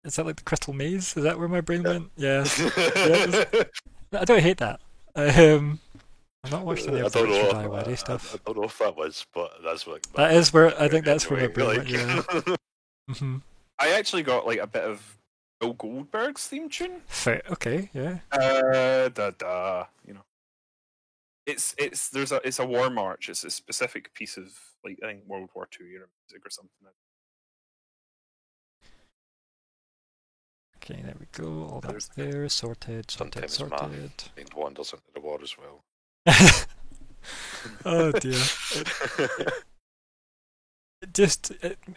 Is that like the Crystal Maze? Is that where my brain went? Yeah. Yeah. I don't hate that. Um, I've not watched any I of the don't know. Richard If, Ayoade I stuff. don't know if that was, but that's what my That brain is where I went think that's where my anyway. brain went. Yeah. Hmm. I actually got like a bit of Bill Goldberg's theme tune. Fair. Okay. Yeah. Da da. You know, it's a war march. It's a specific piece of like I think World War II era music or something. Okay. There we go. All that's There's- there. Sorted. Sorted. Sometimes math Sorted. wanders into the war as well. Oh dear.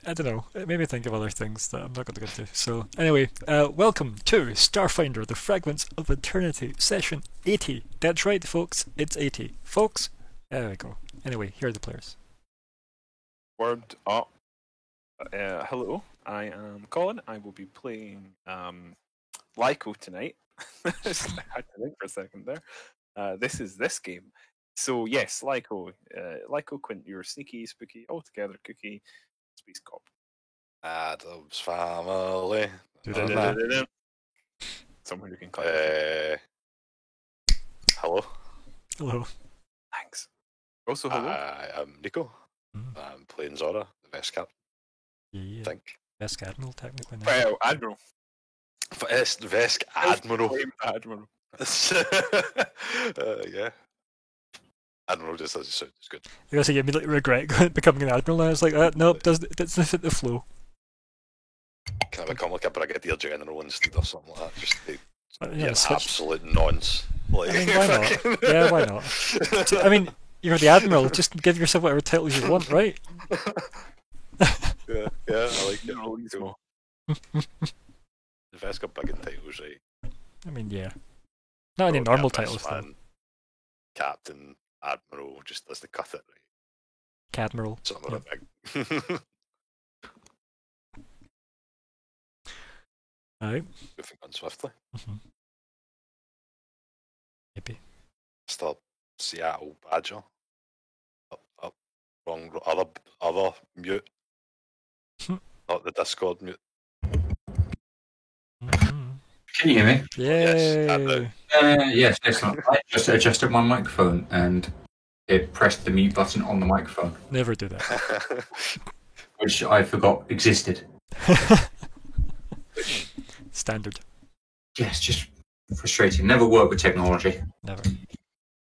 I don't know. It made me think of other things that I'm not going to get into. So anyway, welcome to Starfinder: The Fragments of Eternity, session 80. That's right, folks. It's 80, folks. There we go. Anyway, here are the players. Word up. Hello, I am Colin. I will be playing Lyco tonight. I had to think for a second there. This is this game. So yes, Lyco. Lyco Quint, your sneaky, spooky, altogether cookie space cop. Adam's family. Someone who can clap. Hello. Hello. Thanks. Also, hello. I'm Nico. Mm. I'm playing Zora, the best cap. Yeah. I think. Best Admiral, technically. Now. Well, Admiral. Vesk Admiral. Admiral. Yeah. Admiral just doesn't sound as good. I guess you immediately regret becoming an Admiral now. It's like, nope, doesn't fit the flow. Can I become like a Brigadier General instead or something like that? Just to Yeah, an switch. absolute nonce. Like, I mean, why not? Yeah, why not? I mean, you're the Admiral, just give yourself whatever titles you want, right? yeah, I like it. General Ismo. The Vesk got big in titles, right? I mean, yeah. Not any Oh, normal yeah, titles, though. man, Captain, Admiral, just let's cut it, right? Cadmiral. Something Yep. big. Alright. Moving on swiftly. Mm-hmm. Maybe. Start Seattle Badger. Up. Wrong. Other mute. Not the Discord mute. Mm-hmm. Can you hear me? Yay! Yes, excellent. I just adjusted my microphone and it pressed the mute button on the microphone, Never do that. which I forgot existed. Standard. Yes, just frustrating. Never work with technology. Never.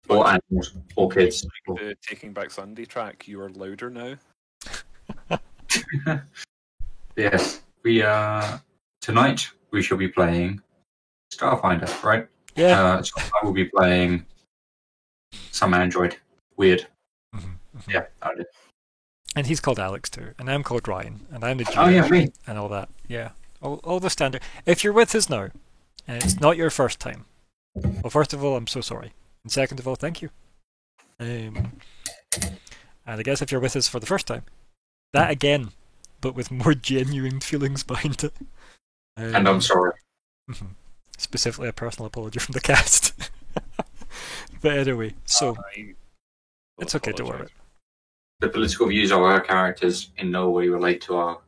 Or animals, or kids. The Taking Back Sunday track, you are louder now. Yes, tonight we shall be playing Starfinder, right? Yeah. So I will be playing some android. Weird. Mm-hmm. Yeah, I did. And he's called Alex too, and I'm called Ryan, and I'm the GM, Oh yeah, me. and all that. Yeah, all the standard. If you're with us now, and it's not your first time, well, first of all, I'm so sorry, and second of all, thank you. And I guess if you're with us for the first time, that again, but with more genuine feelings behind it. And I'm sorry. Mhm. Specifically, a personal apology from the cast. But anyway, so it's okay, don't worry. The political views of our characters in no way relate to our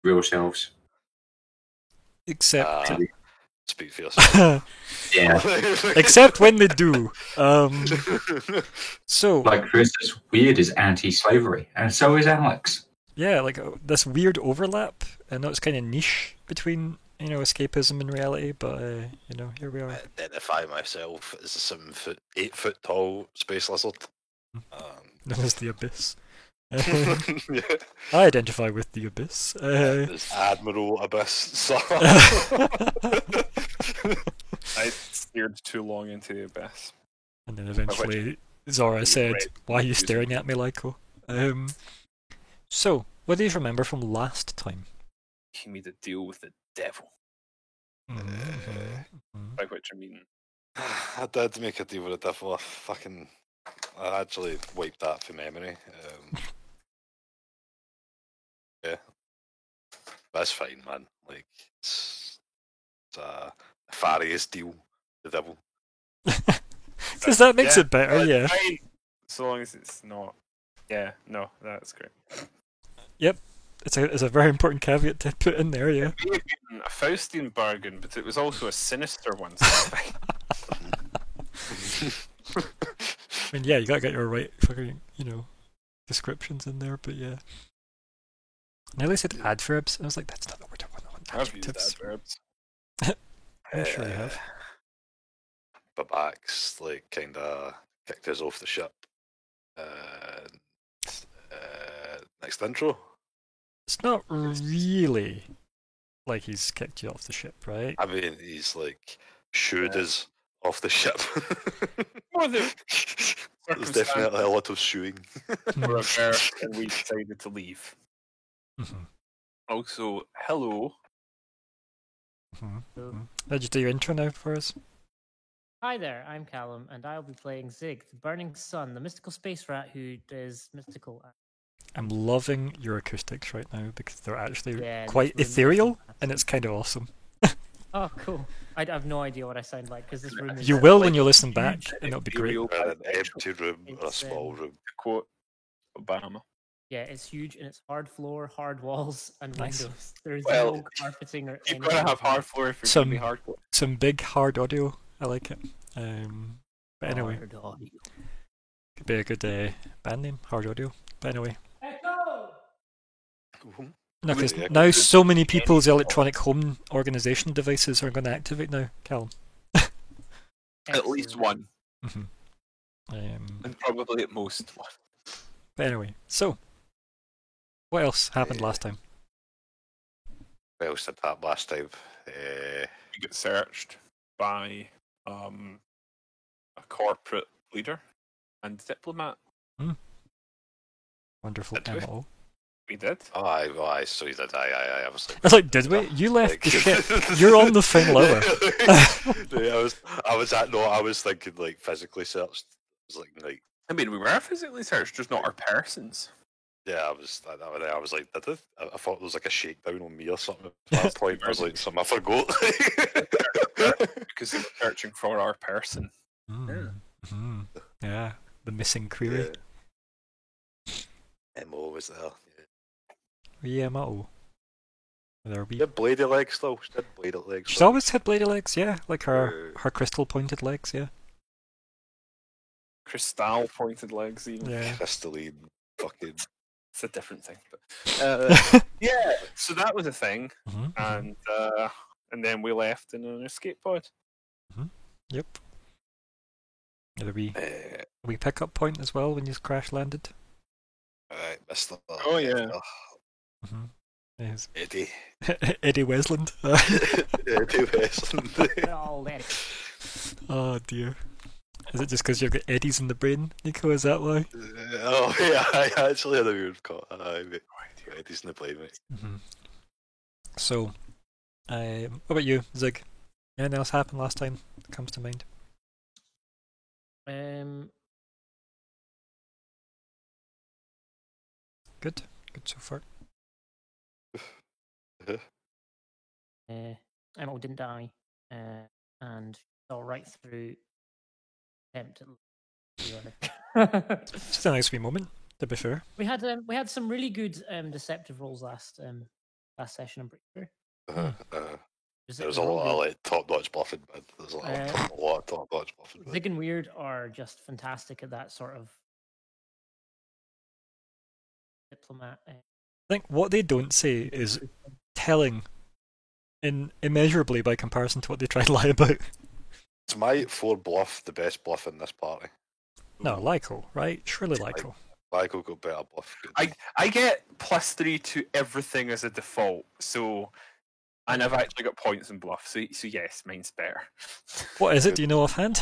real selves. Except, Speak for yourself. Yeah. except when they do. So, Like, for instance, Weird is anti-slavery, and so is Alex. yeah, like this weird overlap. I know it's kind of niche between escapism and reality, but here we I are. identify myself as a 8 foot tall space lizard. Known as the Abyss. Yeah. I identify with the Abyss. There's Admiral Abyss. So. I steered too long into the abyss. And then eventually Zora said, "Why are you staring at me, Lyko?" So, what do you remember from last time? He made a deal with the devil. By which I mean, I did make a deal with the devil. I actually wiped that from memory. Yeah, that's fine, man. Like it's a nefarious deal. The devil. Because that makes Yeah, it better, yeah. fine, so long as it's not. Yeah, no, that's great. it's a very important caveat to put in there. Yeah. It may have been a Faustian bargain, but it was also a sinister one. So I mean, yeah, you gotta get your right fucking, descriptions in there, but yeah. I nearly said adverbs. I was like, that's not the word I want. I've used Adjectives. adverbs. I'm sure you have. Babak's like kind of kicked us off the ship. Next intro. It's not really like he's kicked you off the ship, right? I mean, he's like shooed us off the ship. More the There's definitely a lot of shooing. were there, and we decided to leave. Mhm, Also, hello. mhm, mhm. Did you do your intro now for us? Hi there, I'm Callum, and I'll be playing Zig, the Burning Sun, the mystical space rat who does mystical. I'm loving your acoustics right now because they're actually Yeah, quite this room is ethereal, and fantastic. it's kind of awesome. Oh, cool. I have no idea what I sound like because this room is. You will when like you listen back, huge and it'll be great. ethereal We're in an potential, empty room or a It's, small um, room. to quote Obama. Yeah, it's huge and it's hard floor, hard walls, and Nice. windows. There's Well, no carpeting or You've anything. got to have hard floor if you're Some- going to be hardcore. Some big hard audio. I like it. But anyway, Hard audio. could be a good band name, Hard Audio. But anyway, Echo! Mhm. no, 'cause Yeah, now good. so many people's electronic home organization devices are going to activate now, Callum. At least Excellent. one, Mhm. and probably at most one. But anyway, so what else happened last time? What else did that last time? You get searched by a corporate leader and diplomat. Wonderful Did we? MO. We did. Aye, so you did. I was like, I was like, did we? You left the ship. You're on the final hour. Yeah, I was thinking like physically searched. I was like, I mean, we were physically searched, just not our persons. yeah, I was like, did I? I thought there was like a shakedown on me or something. At that point, I was like, something I forgot. Because they were searching for our person. Mm-hmm. Yeah, the missing query. Mo was there. Yeah, Mo. There we. She had bladed legs still. She had bladed legs. She's still. always had bladed legs, yeah, like her crystal pointed legs, yeah. Crystal pointed legs, even. Yeah. crystalline fucking. It's a different thing. But, yeah, so that was a thing. Mhm, And then we left in an escape pod. Yep. Yeah, the Uh, wee pickup point as well when you crash landed. right, Mr. Oh, yeah. Mm-hmm. Yes. Eddie. Eddie Westland. Eddie Westland. They're all let it. Oh dear. Is it just because you've got eddies in the brain, Nico? Is that why? Oh yeah, I actually had a weird call. Mate. Eddie's in the play, mate. Mm-hmm. So, what about you, Zig? Anything else happened last time that comes to mind? Good. Good so far. Emma didn't die, and fell right through. Attempt at Just a nice wee moment, to be fair. we had some really good deceptive rolls last session. I'm pretty sure. There was a lot of like top-notch bluffing, but there's a Uh, lot of top-notch bluffing. Zig and Weird are just fantastic at that sort of diplomat. I think what they don't say is telling immeasurably by comparison to what they try to lie about. It's my 4 bluff the best bluff in this party. No, Lyco, right? Surely Lyco. Michael got better bluff. I get +3 to everything as a default, so. And I've actually got points and bluff, so yes, mine's better. What is it? Do you know offhand?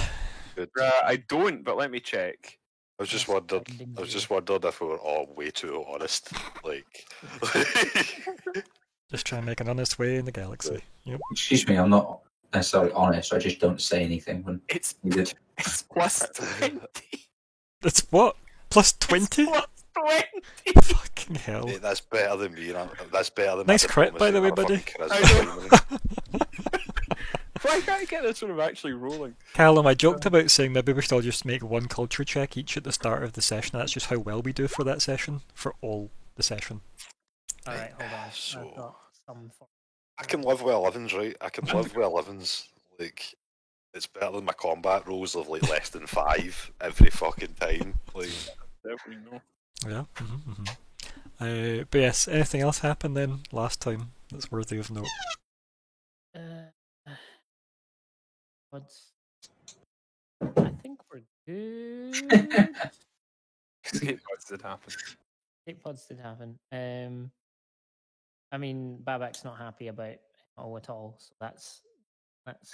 Good. I don't, but let me check. I was just Yes, wondered. finding I was you. just wondered if we were all way too honest. Like, Just try and make an honest way in the galaxy. Yep. Excuse me, I'm not necessarily honest. I just don't say anything when It's needed. +20. It's what? Plus 20? +20. Fucking hell. mate, that's better than me. That's better than. Nice my crit, by the way, diplomacy buddy. or fucking charisma. Why can't I get this one of actually rolling? Callum, I joked about saying maybe we should all just make one culture check each at the start of the session. That's just how well we do for that session, for all the session. All right, hold on. So- I've got some. I can live with 11s, right? I can live with 11s. Like, it's better than my combat rolls of like less than 5 every fucking time. Like, Definitely no. Yeah. But yes, anything else happened then last time that's worthy of note? What's? I think we're good. Escape pods did happen. Escape pods did happen. I mean, Babak's not happy about O at all, so that's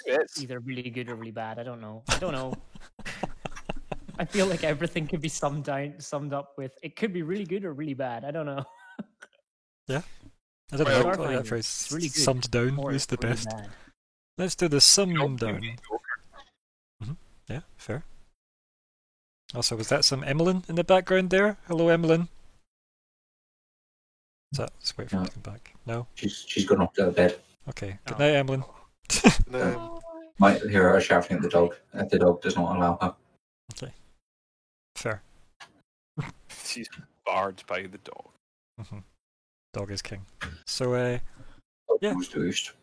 Yes. either really good or really bad. I don't know. I feel like everything could be summed up with it could be really good or really bad. I don't know. I don't Well, know how Starfinder, that phrase it's really good, summed down or is it's the really best. bad. Let's do the sum Don't down. be mediocre. Yeah, fair. Also, was that some Emmeline in the background there? Hello, Emmeline. Let's wait for her to come back. No? She's gone off to her bed. Okay. Good Oh. night, Emmeline. no, Might hear her shouting at the dog. If the dog does not allow her. Fair. She's barred by the dog. Dog is king. So, Yeah. Who's deuced?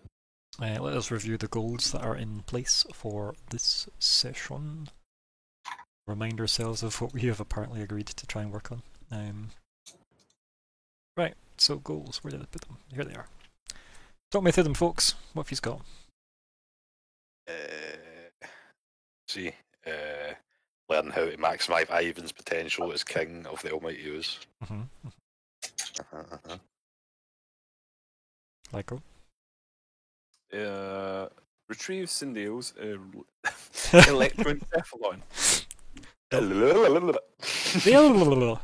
let us review the goals that are in place for this session. Remind ourselves of what we have apparently agreed to try and work on. Right, so goals, where did I put them? Here they are. Talk me through them, folks. What have you got? see, learn how to maximise Ivan's potential as king of the Almighty Ooze. Lyco? Retrieve Syndeo's electroencephalon.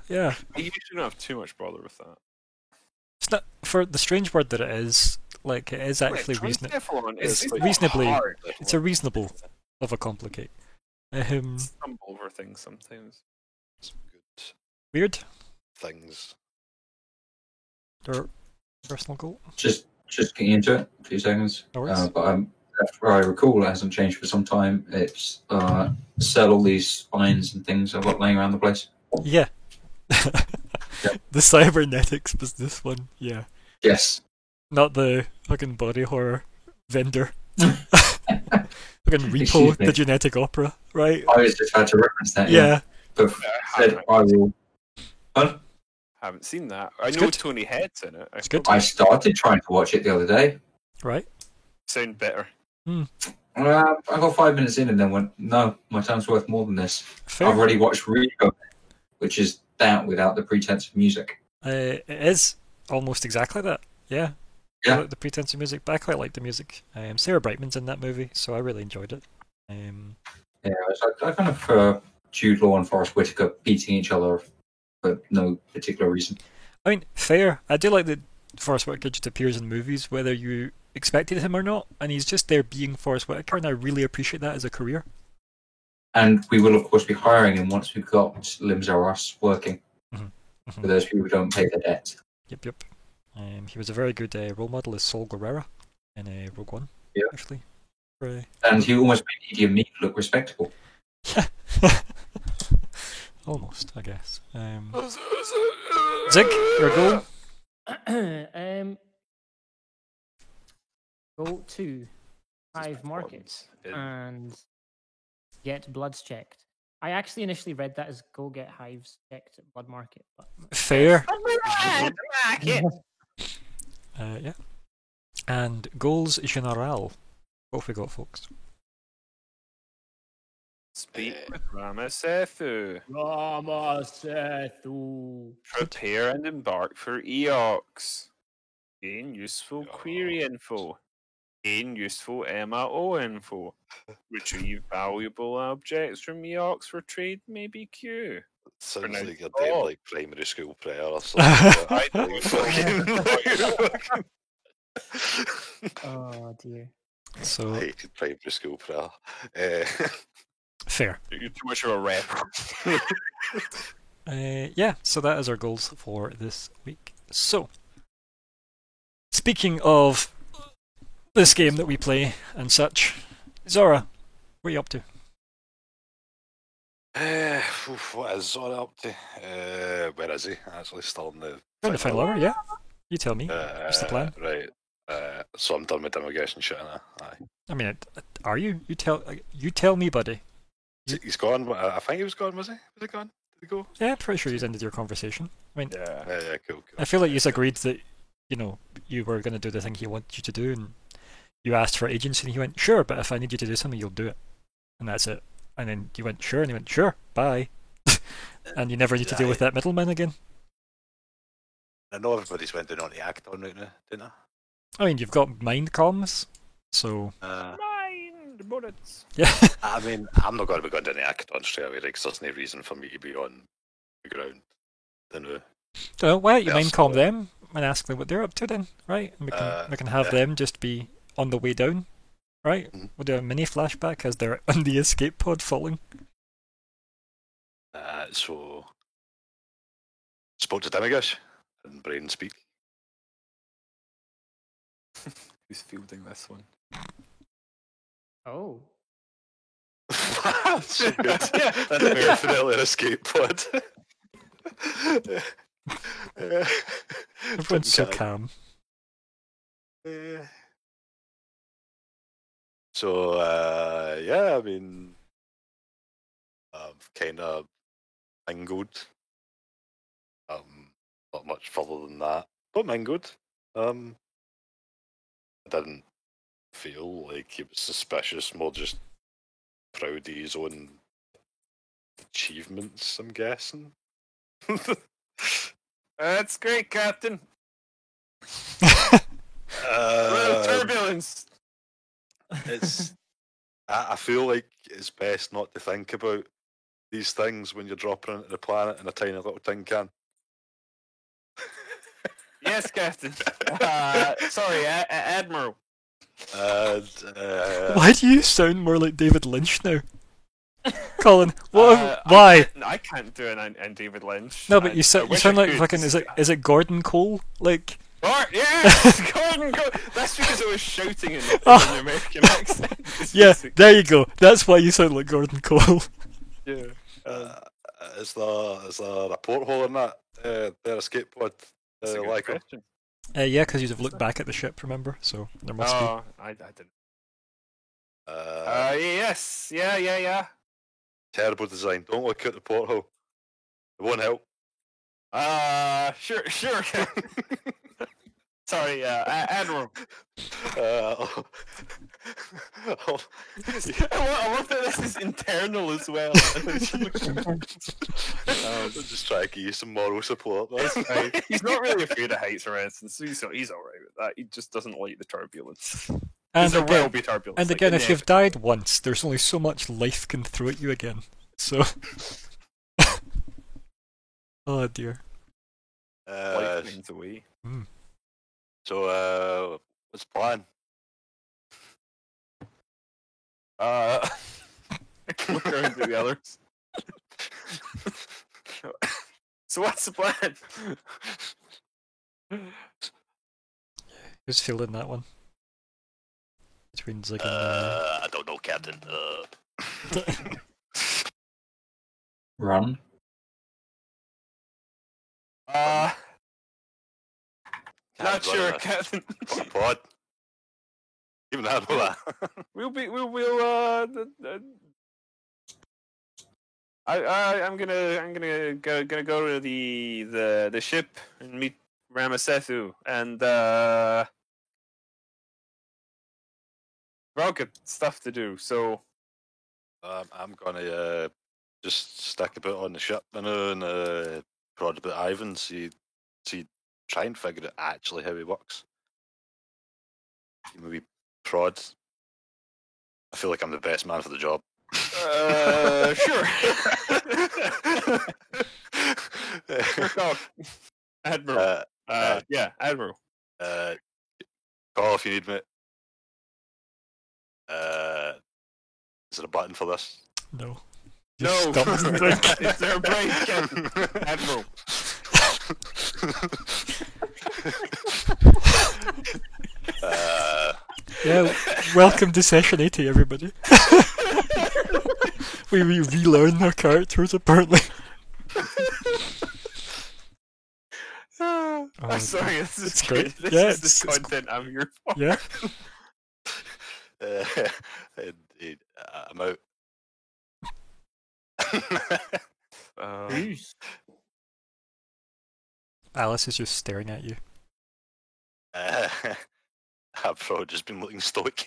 Yeah. You shouldn't have too much bother with that. It's not, for the strange word that it is, like, it is actually reasonable. Electroencephalon It's is like reasonably- hard. It's a reasonable of a complicate. Stumble over things sometimes. Good Weird? things. Or personal goal? Just getting into it. 2 seconds. No worries. But after I recall, it hasn't changed for some time. It's sell all these spines and things I've got laying around the place. Yeah. The cybernetics business one, yeah. Yes. Not the fucking body horror vendor. Fucking Repo, Excuse me. the genetic opera, right? I was just had to reference that. Yeah. But said I will. Haven't seen that. I It's know good. Tony Head's in it. It's good. I started trying to watch it the other day. Right? Sound better. I got 5 minutes in and then went, no, my time's worth more than this. Fair. I've already watched Rico, which is that without the pretense of music. It is almost exactly that. Yeah. Yeah. I like the pretense of music, but I quite like the music. Sarah Brightman's in that movie, so I really enjoyed it. Yeah, it's like, I kind of Jude Law and Forrest Whitaker beating each other for no particular reason. I mean, fair. I do like that Forrest Whitaker just appears in movies, whether you expected him or not, and he's just there being Forrest Whitaker, and I really appreciate that as a career. And we will, of course, be hiring him once we've got Limbs Are Us working. Mhm. For those people who don't pay their debt. Yep. He was a very good role model as Saul Guerrera in Rogue One, Yeah. actually. For, And he almost made Idi Amin look respectable. almost, I guess. Zig, your goal? Go to Hive Market and get bloods checked. I actually initially read that as go get hives checked at Blood Market, but Fair. Yeah. And goals general. What have we got, folks? Speak with Ramasethu. Ramasethu. Prepare and embark for Eox. Gain useful query info. Gain useful MAO info. Retrieve valuable objects from Eox for trade maybe queue. Sounds Pronounce like a it damn all. like primary school prayer or something. I know. Oh dear. So, I hated primary school prayer. fair. You're too much of a rep. Yeah, so that is our goals for this week. So, speaking of this game that we play and such, Zora, what are you up to? What is Zora up to? Where is he? Actually, still in the We're in the final hour, yeah. You tell me. What's the plan? Right. So I'm done with Demigesh and shit, innit? Aye. I mean, are you? You tell me, buddy. He's gone. I think he was gone. Was he? Was he gone? Did he go? Yeah, I'm pretty sure he's ended your conversation. I mean, Yeah. Cool. I feel like you agreed that, you were going to do the thing he wanted you to do, and you asked for agency, and he went, sure, but if I need you to do something, you'll do it. And that's it. And then you went, sure, and he went, sure, bye. And you never need to deal with that middleman again. I know everybody's went down on the Acton right now, didn't I mean, you've got mind comms, so... I? Mind bullets. Yeah. I mean, I'm not going to be going down the Acton straight away, because there's no reason for me to be on the ground. So why don't you mind calm Personally. them and ask them what they're up to then, right? And we can have yeah. them just be on the way down, right? Mhm. We'll do a mini flashback as they're on the escape pod falling. So, spoke to Demigesh and Brain speak. Who's fielding this one? Oh. So good. Yeah, that's fair. Definitely an escape pod. Everyone's so calm. So, yeah, I mean, kind of mingled. Not much further than that, but mingled. I didn't feel like he was suspicious, more just proud of his own achievements, I'm guessing. That's great, Captain. Uh, Turbulence. it's. I feel like it's best not to think about these things when you're dropping into the planet in a tiny little tin can. Yes, Captain. Sorry, Admiral. And, Why do you sound more like David Lynch now? Colin, what? Why? I can't do an David Lynch. No, but you I sound wish I like could. fucking. Is it Gordon Cole? Like. Yeah, Gordon. That's because I was shouting in an American accent. It's Yeah, basic. there you go. That's why you sound like Gordon Cole. Yeah. is there a porthole in that their escape pod? That's a good Like question. Yeah, because you'd have looked back at the ship, remember? So there must be. Oh, I didn't. uh, Yes. Yeah. terrible design. Don't look at the porthole. It won't help. Sure. Sorry, Admiral. Oh. I love that this is internal as well. Just try to give you some moral support. It's fine. He's not really afraid of heights or anything, so he's alright with that. He just doesn't like the turbulence. And There will again, be turbulence. and like, again, in if the you've died once, there's only so much life can throw at you again. So. Oh dear. life finds a way. So, what's the plan? Look around at the others. So what's the plan? Who's feeling that one? Between Zig and. I don't know, Captain. Run. Not sure, Captain. Pod. Even I know that. I'm gonna go to the ship and meet Ramasethu and we've all got stuff to do. So I'm gonna just stick a bit on the ship, and prod a bit Ivan, see, try and figure out actually how he works. Maybe prod. I feel like I'm the best man for the job. Sure. Sure call. Admiral. Yeah, Admiral. Call if you need me. Is there a button for this? No. No. Just stop and think. Is there a break, Captain? Admiral. Yeah, welcome to session 80, everybody. we relearn our characters, apparently. Oh Oh, Sorry, this is it's great. great. This Yeah, is the it's- content I'm here for. yeah. Indeed. I'm out. Peace. Alice is just staring at you. I've probably just been looking stoic.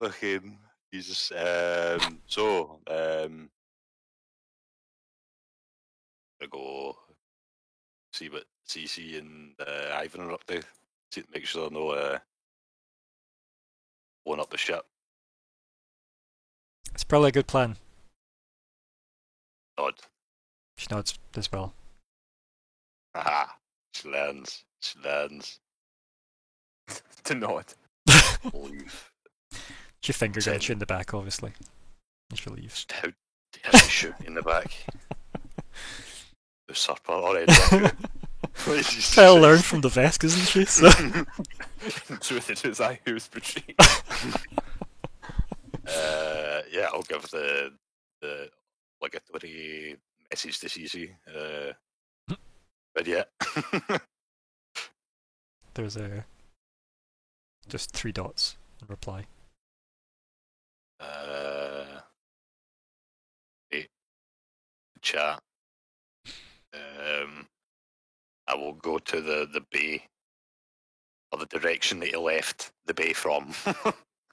Okay, Jesus. I go see what CC and Ivan are up to. Make sure they're no blowing up the ship. It's probably a good plan. Nod. She nods as well. Haha. She learns. She learns. To nod. Leave. She finger guns Send- you in the back, obviously. And she leaves. How dare she shoot me in the back? The supper already. I'll learn from the Vesk, isn't she? So. In truth, it is I who's betrayed. Yeah, I'll give the obligatory message to CC. But yeah. There's just 3 dots in reply. Hey, chat. I will go to the bay, or the direction that he left the bay from.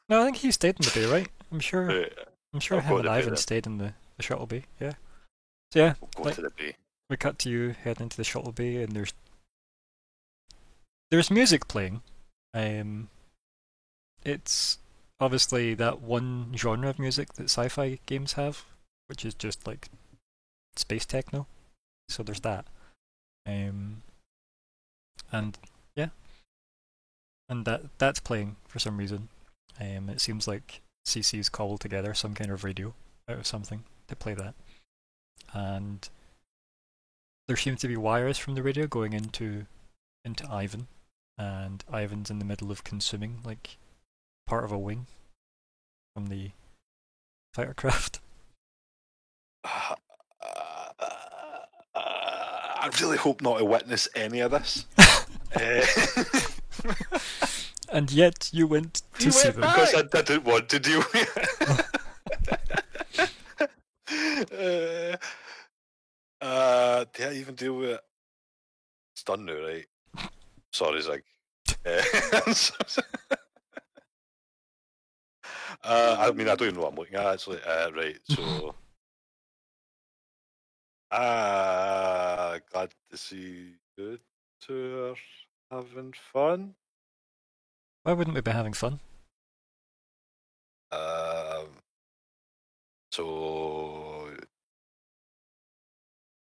No, I think he stayed in the bay, right? I'm sure I'll him go to and the bay Ivan then. stayed in the shuttle bay, yeah. So yeah, We'll go like, to the bay. we cut to you heading into the shuttle bay and there's music playing. It's obviously that one genre of music that sci-fi games have, which is just like space techno. So there's that. And yeah. And that's playing for some reason. It seems like CC's cobbled together some kind of radio out of something to play that. And there seems to be wires from the radio going into Ivan, and Ivan's in the middle of consuming like part of a wing from the fighter craft. I really hope not to witness any of this. And yet you went to see them. Because I didn't want to deal did I even deal with it? It's done now, right? Sorry, Zig. I mean, I don't even know what I'm looking at, actually. Right, so... glad to see you two are having fun. Why wouldn't we be having fun? So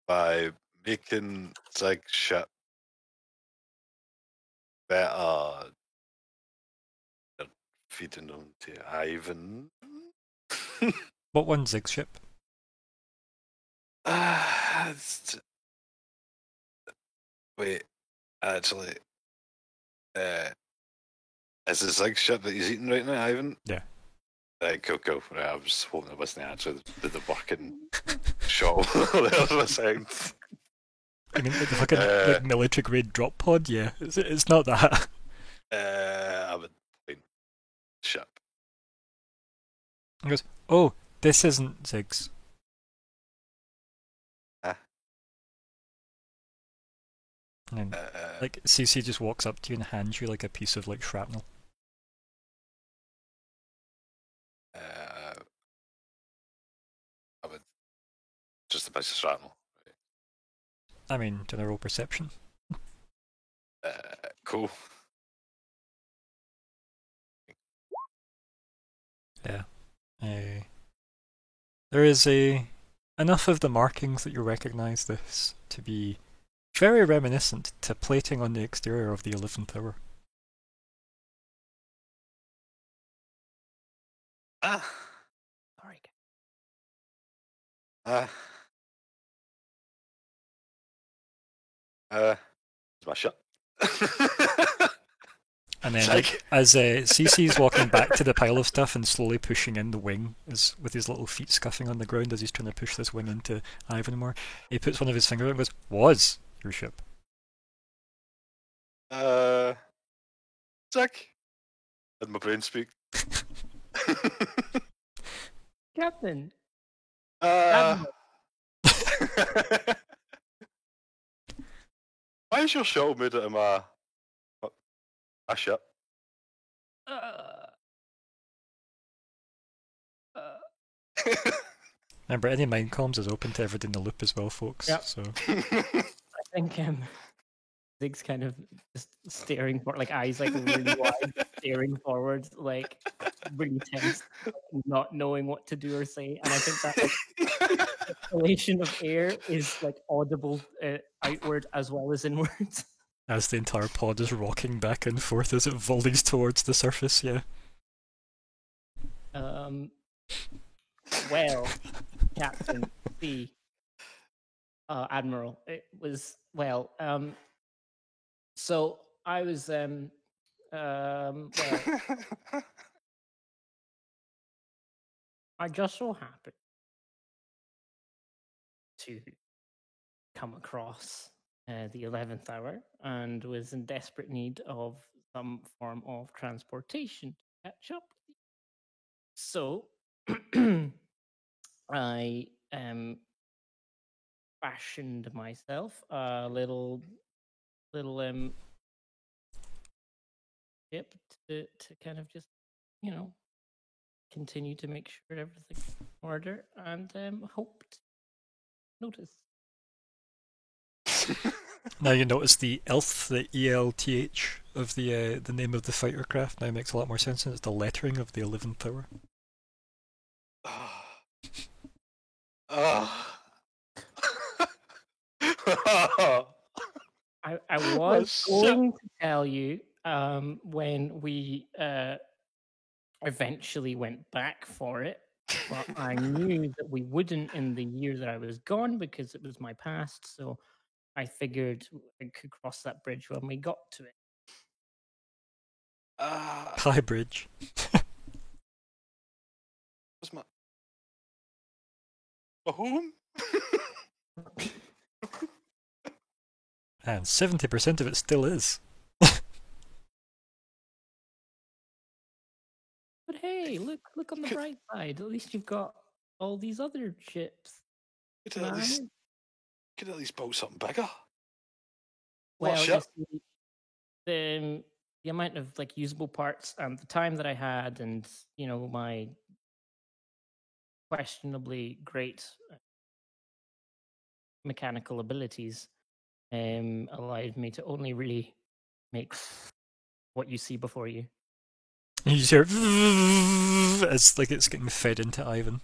by making Zig shit better, you're feeding them to Ivan. What one Zig's ship? Wait, actually, is the Zig ship that he's eating right now, Ivan? Yeah. Right, cool. Right, I was hoping it wasn't actually the working shop. There was a second. I mean, like the fucking like military grade drop pod. Yeah, it's not that. I would point ship. He goes, "Oh, this isn't Zig's." And then, like CC just walks up to you and hands you like a piece of like shrapnel. I would just a piece of shrapnel. I mean, general perception. Cool. Yeah. There is enough of the markings that you recognise this to be very reminiscent to plating on the exterior of the 11th Hour. Sorry. It's my ship. And then, like, as CC's walking back to the pile of stuff and slowly pushing in the wing, with his little feet scuffing on the ground as he's trying to push this wing into Ivan more, he puts one of his fingers out and goes, "Was your ship?" Zach. Did my brain speak? Captain. Why is your show made out of my ship? Remember, any mind comms is open to everybody in the loop as well, folks. Yep. So I think Zig's kind of just staring for, like, eyes like really wide, staring forward, like really tense, not knowing what to do or say. And I think that exhalation of air is like audible outward as well as inwards. as the entire pod is rocking back and forth as it volleys towards the surface, yeah. Well, Captain C, Admiral, it was so I was well, I just so happened to come across the 11th hour and was in desperate need of some form of transportation to catch up with you. So I fashioned myself a little ship to kind of just, you know, continue to make sure everything's in order, and hoped notice. Now you notice the ELTH, the ELTH of the name of the fighter craft now makes a lot more sense, and it's the lettering of the 11th hour. I was going to tell you when we eventually went back for it, but I knew that we wouldn't in the year that I was gone because it was my past, so I figured I could cross that bridge when we got to it. High bridge. What's my home? And 70% of it still is. But hey, look on the bright side. At least you've got all these other ships. Could at least build something bigger. Well, what ship? you see, the amount of like usable parts and the time that I had, and you know, my questionably great mechanical abilities allowed me to only really make what you see before you. You just hear it's like it's getting fed into Ivan.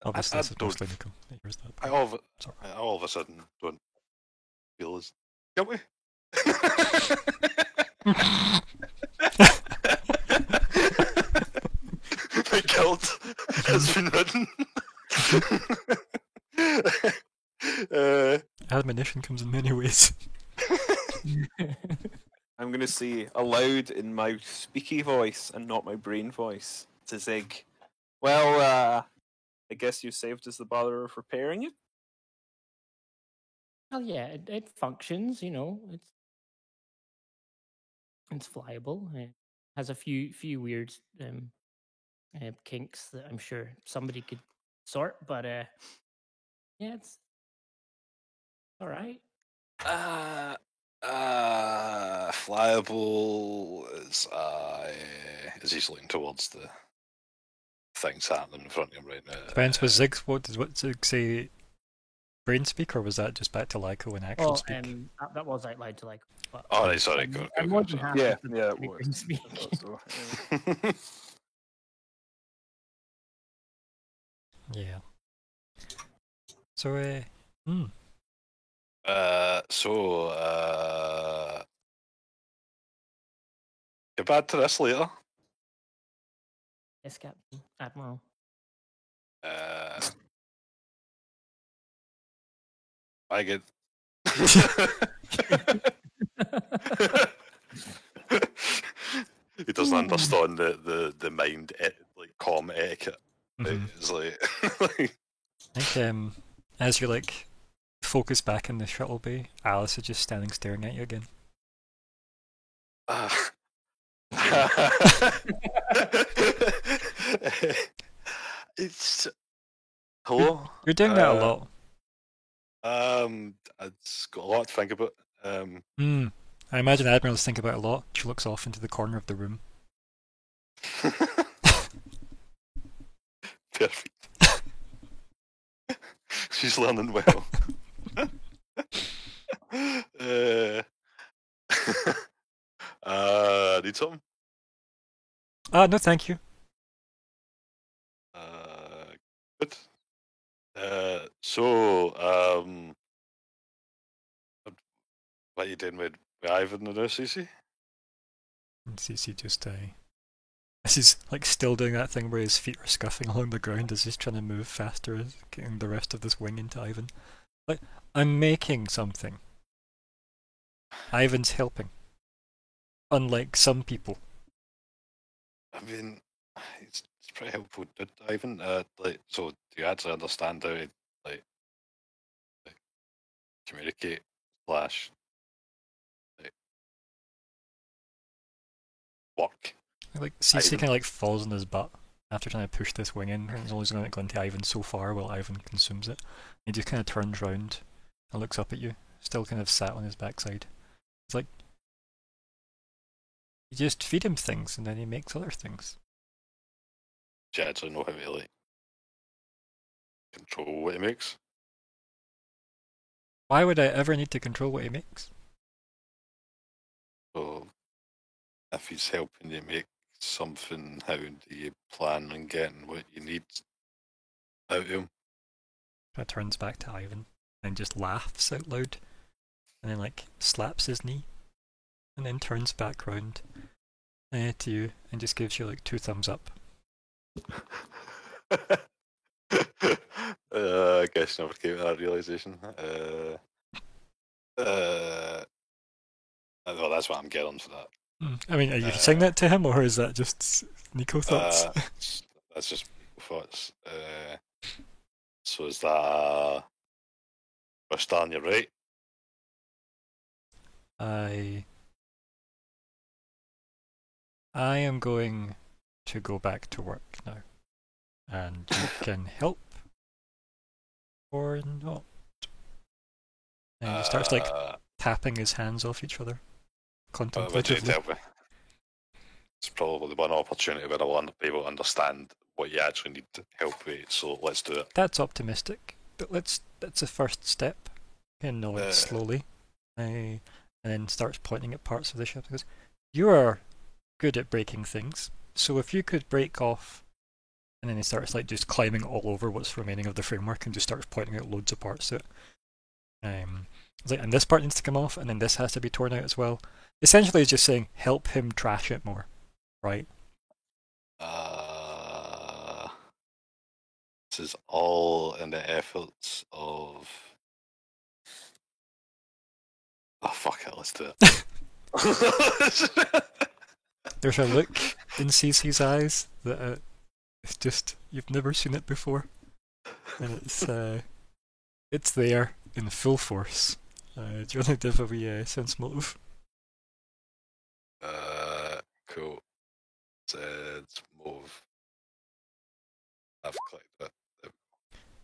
Obviously, this is mostly Nico. I all of a sudden don't feel as guilty. My guilt has been ridden. Admonition comes in many ways. I'm going to say aloud in my speaky voice and not my brain voice to Zig. Well, I guess you saved us the bother of repairing it? Well, yeah, it functions, you know. It's flyable. It has a few weird kinks that I'm sure somebody could sort, but yeah, it's all right. Flyable is he's looking towards the things happening in front of him right now. Depends. Was Zig, what did Zig say? Brain speak, or was that just back to Lyko in actual speak? That was out loud to Lyko. Oh, right, sorry. I'm more than happy yeah, to it was. brain speak. Yeah. So, get back to this later. Yes, Captain Admiral. I get. He doesn't understand the mind like comm etiquette. Right? Mhm. It's like, I think as you like focus back in the shuttle bay, Alice is just standing staring at you again. It's hello. You're doing that a lot. It's got a lot to think about. I imagine Admiral's thinking about it a lot. She looks off into the corner of the room. Perfect. She's learning well. Need something? No, thank you. Good. So, what are you doing with Ivan and Cece? And Cece just he's like still doing that thing where his feet are scuffing along the ground as he's trying to move faster, getting the rest of this wing into Ivan. Like, I'm making something. Ivan's helping. Unlike some people. I mean, it's pretty helpful, Ivan. Like, so do you actually understand how to like communicate / like, work? Like Cece kind of like falls on his butt after trying to push this wing in, and he's always going to go into Ivan so far while Ivan consumes it. He just kind of turns round and looks up at you, still kind of sat on his backside. It's like you just feed him things and then he makes other things. Do you actually know how to like control what he makes? Why would I ever need to control what he makes? So, if he's helping you make something, how do you plan on getting what you need out of him? It turns back to Ivan and just laughs out loud, and then like slaps his knee, and then turns back round to you and just gives you like 2 thumbs up. I guess never came to that realization. Well, that's what I'm getting for that. I mean, are you saying that to him, or is that just Nico thoughts? That's just Nico thoughts. So is that we're starting you right? I am going to go back to work now, and you can help or not. And he starts like tapping his hands off each other contemplatively. It's probably the one opportunity where I want to be able to understand what you actually need to help with, so let's do it. That's optimistic, but that's a first step. And nods slowly, and then starts pointing at parts of the ship. He goes, "You are good at breaking things, so if you could break off," and then he starts like just climbing all over what's remaining of the framework and just starts pointing out loads of parts to it. It's like, and this part needs to come off, and then this has to be torn out as well. Essentially, he's just saying, help him trash it more, right? This is all in the efforts of. Oh fuck it, let's do it. There's a look in Cece's eyes that it's just you've never seen it before, and it's there in full force. Do you want to give a wee sense motive? Cool. Sense move. I've clicked it.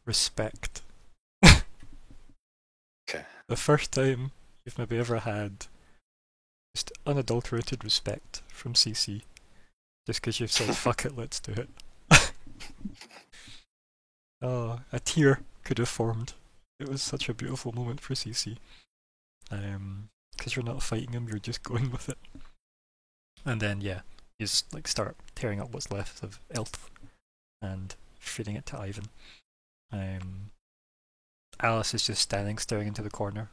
Respect. Okay. The first time you've maybe ever had just unadulterated respect from CC, just because you've said fuck it, let's do it. Oh, a tear could have formed. It was such a beautiful moment for CC. Because you're not fighting him, you're just going with it. And then yeah, you just like start tearing up what's left of Elf and feeding it to Ivan. Alice is just standing staring into the corner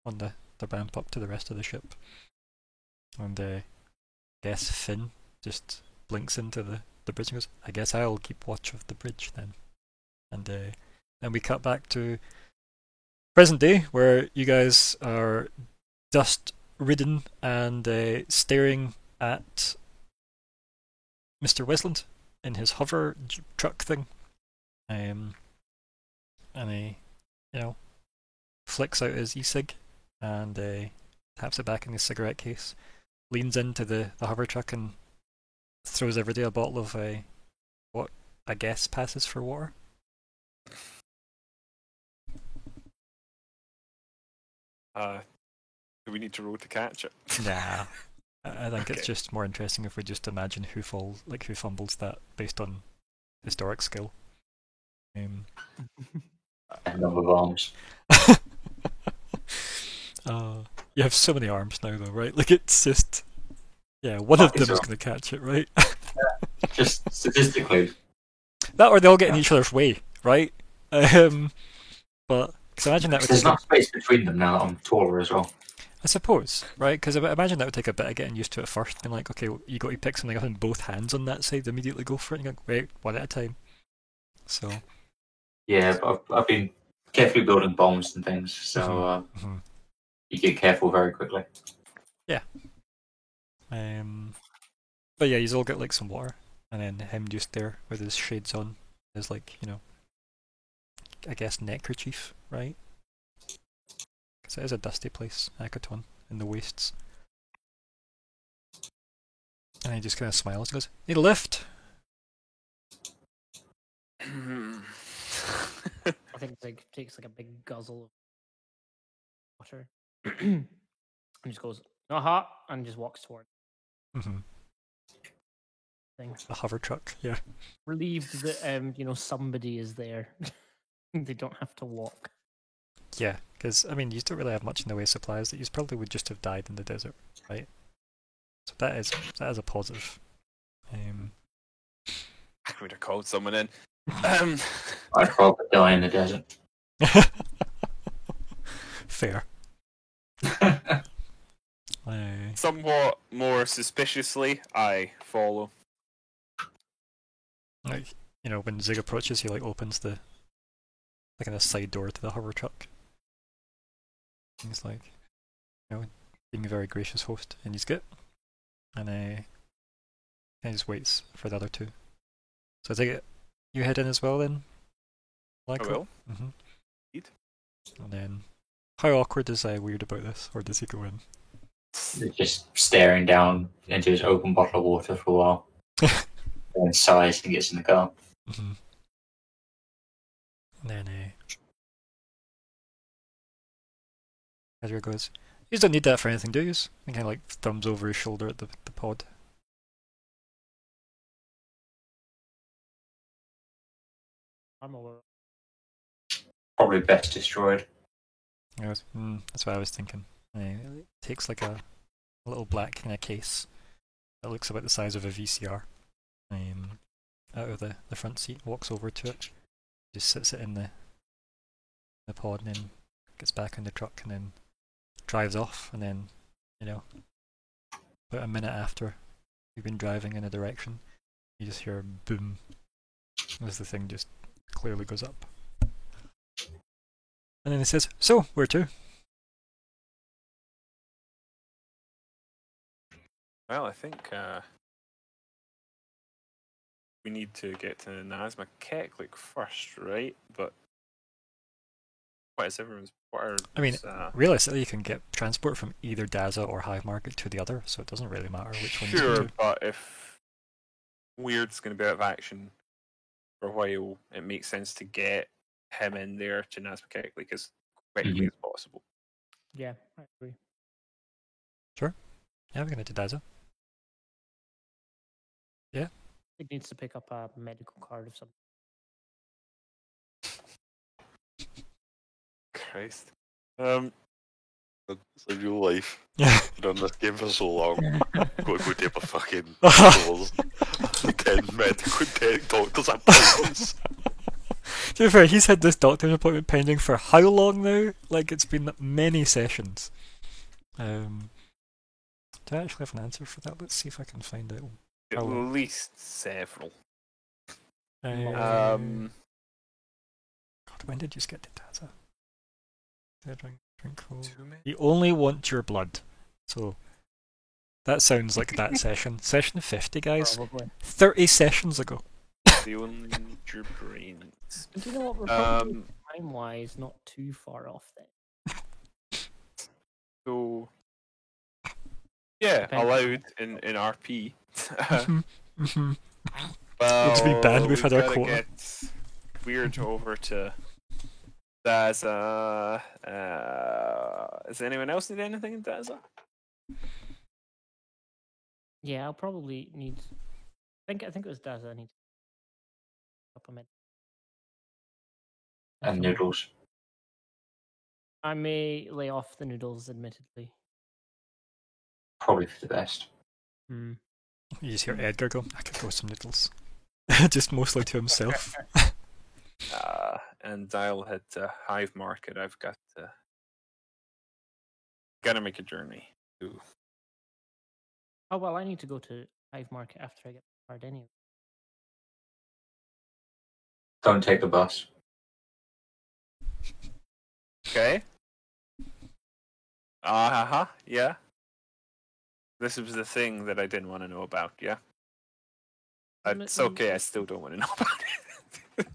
on the ramp up to the rest of the ship. And I guess Finn just blinks into the bridge and goes, "I guess I'll keep watch of the bridge then." And then we cut back to present day, where you guys are just ridden and staring at Mr. Westland in his hover truck thing. And he, flicks out his e-cig and taps it back in his cigarette case, leans into the hover truck and throws everybody a bottle of what I guess passes for water. Do we need to roll to catch it? Nah. I think Okay. it's just more interesting if we just imagine who fumbles that based on historic skill. And number of arms. You have so many arms now, though, right? Like it's just, one of them is going to catch it, right? Just statistically. That or they'll get in each other's way, right? But because imagine that would There's take not space between them now that I'm taller as well. I suppose, right? Because imagine that would take a bit of getting used to it first. And like, okay, you got to pick something up in both hands on that side, immediately go for it. And you go, wait, one at a time. So Yeah, but I've been carefully building bombs and things, so mhm. you get careful very quickly. But yeah, he's all got like some water, and then him just there with his shades on, his like I guess neckerchief, right? Because it is a dusty place, Akaton, in the wastes. And he just kind of smiles and goes, "Need a lift?" I think it's like takes like a big guzzle of water and just goes, "Not hot," and just walks toward Mm-hmm. thing. A hover truck, yeah. Relieved that somebody is there. They don't have to walk. Yeah, because, I mean, you don't really have much in the way of supplies. That you probably would just have died in the desert, right? So that is a positive. I would have called someone in. I'd probably die in the desert. Fair. Somewhat more suspiciously, I follow. Like, when Zig approaches, he like opens the kind of side door to the hover truck. And he's like, being a very gracious host, and he's good. And he just waits for the other two. So I take it you head in as well then? I will. Mm-hmm. Indeed. And then, how awkward is Weird about this, or does he go in? Just staring down into his open bottle of water for a while. Then sighs and gets in the car. Mm-hmm. And then Ezra goes, "You don't need that for anything, do you?" And kind of like thumbs over his shoulder at the pod. I'm aware. Probably best destroyed. He goes, "That's what I was thinking." And he takes like a little black kind of case that looks about the size of a VCR out of the front seat, walks over to it, just sits it in the pod, and then gets back in the truck, and then drives off, and then, about a minute after you've been driving in a direction, you just hear boom as the thing just clearly goes up. And then he says, "So, where to?" Well, I think we need to get to Nazma Keklik first, right? But what is everyone's? I mean, realistically, you can get transport from either Daza or Hive Market to the other, so it doesn't really matter which one you sure, do. but if Weird's going to be out of action for a while, it makes sense to get him in there to Nazma Keklik as quickly as possible. Yeah, I agree. Yeah, we're going to Daza. Yeah. It needs to pick up a medical card of some. Christ. It's like real life. Yeah. I've done this game for so long. Got to go take my fucking pills. 10 medical doctors appointments. To be fair, he's had this doctor's appointment pending for how long now? Like, it's been many sessions. Do I actually have an answer for that? Let's see if I can find out. At How long? least several. God, when did you get to Daza? Drink cold. Too many? You only want your blood. So that sounds like that session. Session 50, guys. Probably. 30 sessions ago. They only need your brains. Do you know what? We're probably Um, time-wise not too far off then. so yeah, Depends. allowed in RP. Mhm. Well, Good to be banned, we've had our gotta quota. Get weird over to Daza. Does anyone else need anything in Daza? Yeah, I'll probably need. I think it was Daz. I need a couple minutes. And noodles. I may lay off the noodles, admittedly. Probably for the best. You just hear Edgar go, I could go some noodles. Just mostly to himself. And I'll head to Hive Market. I've got gotta make a journey to. Oh well, I need to go to Hive Market after I get the card anyway. Don't take the bus. Okay. Yeah. This was the thing that I didn't want to know about. Yeah. It's okay. I still don't want to know about it.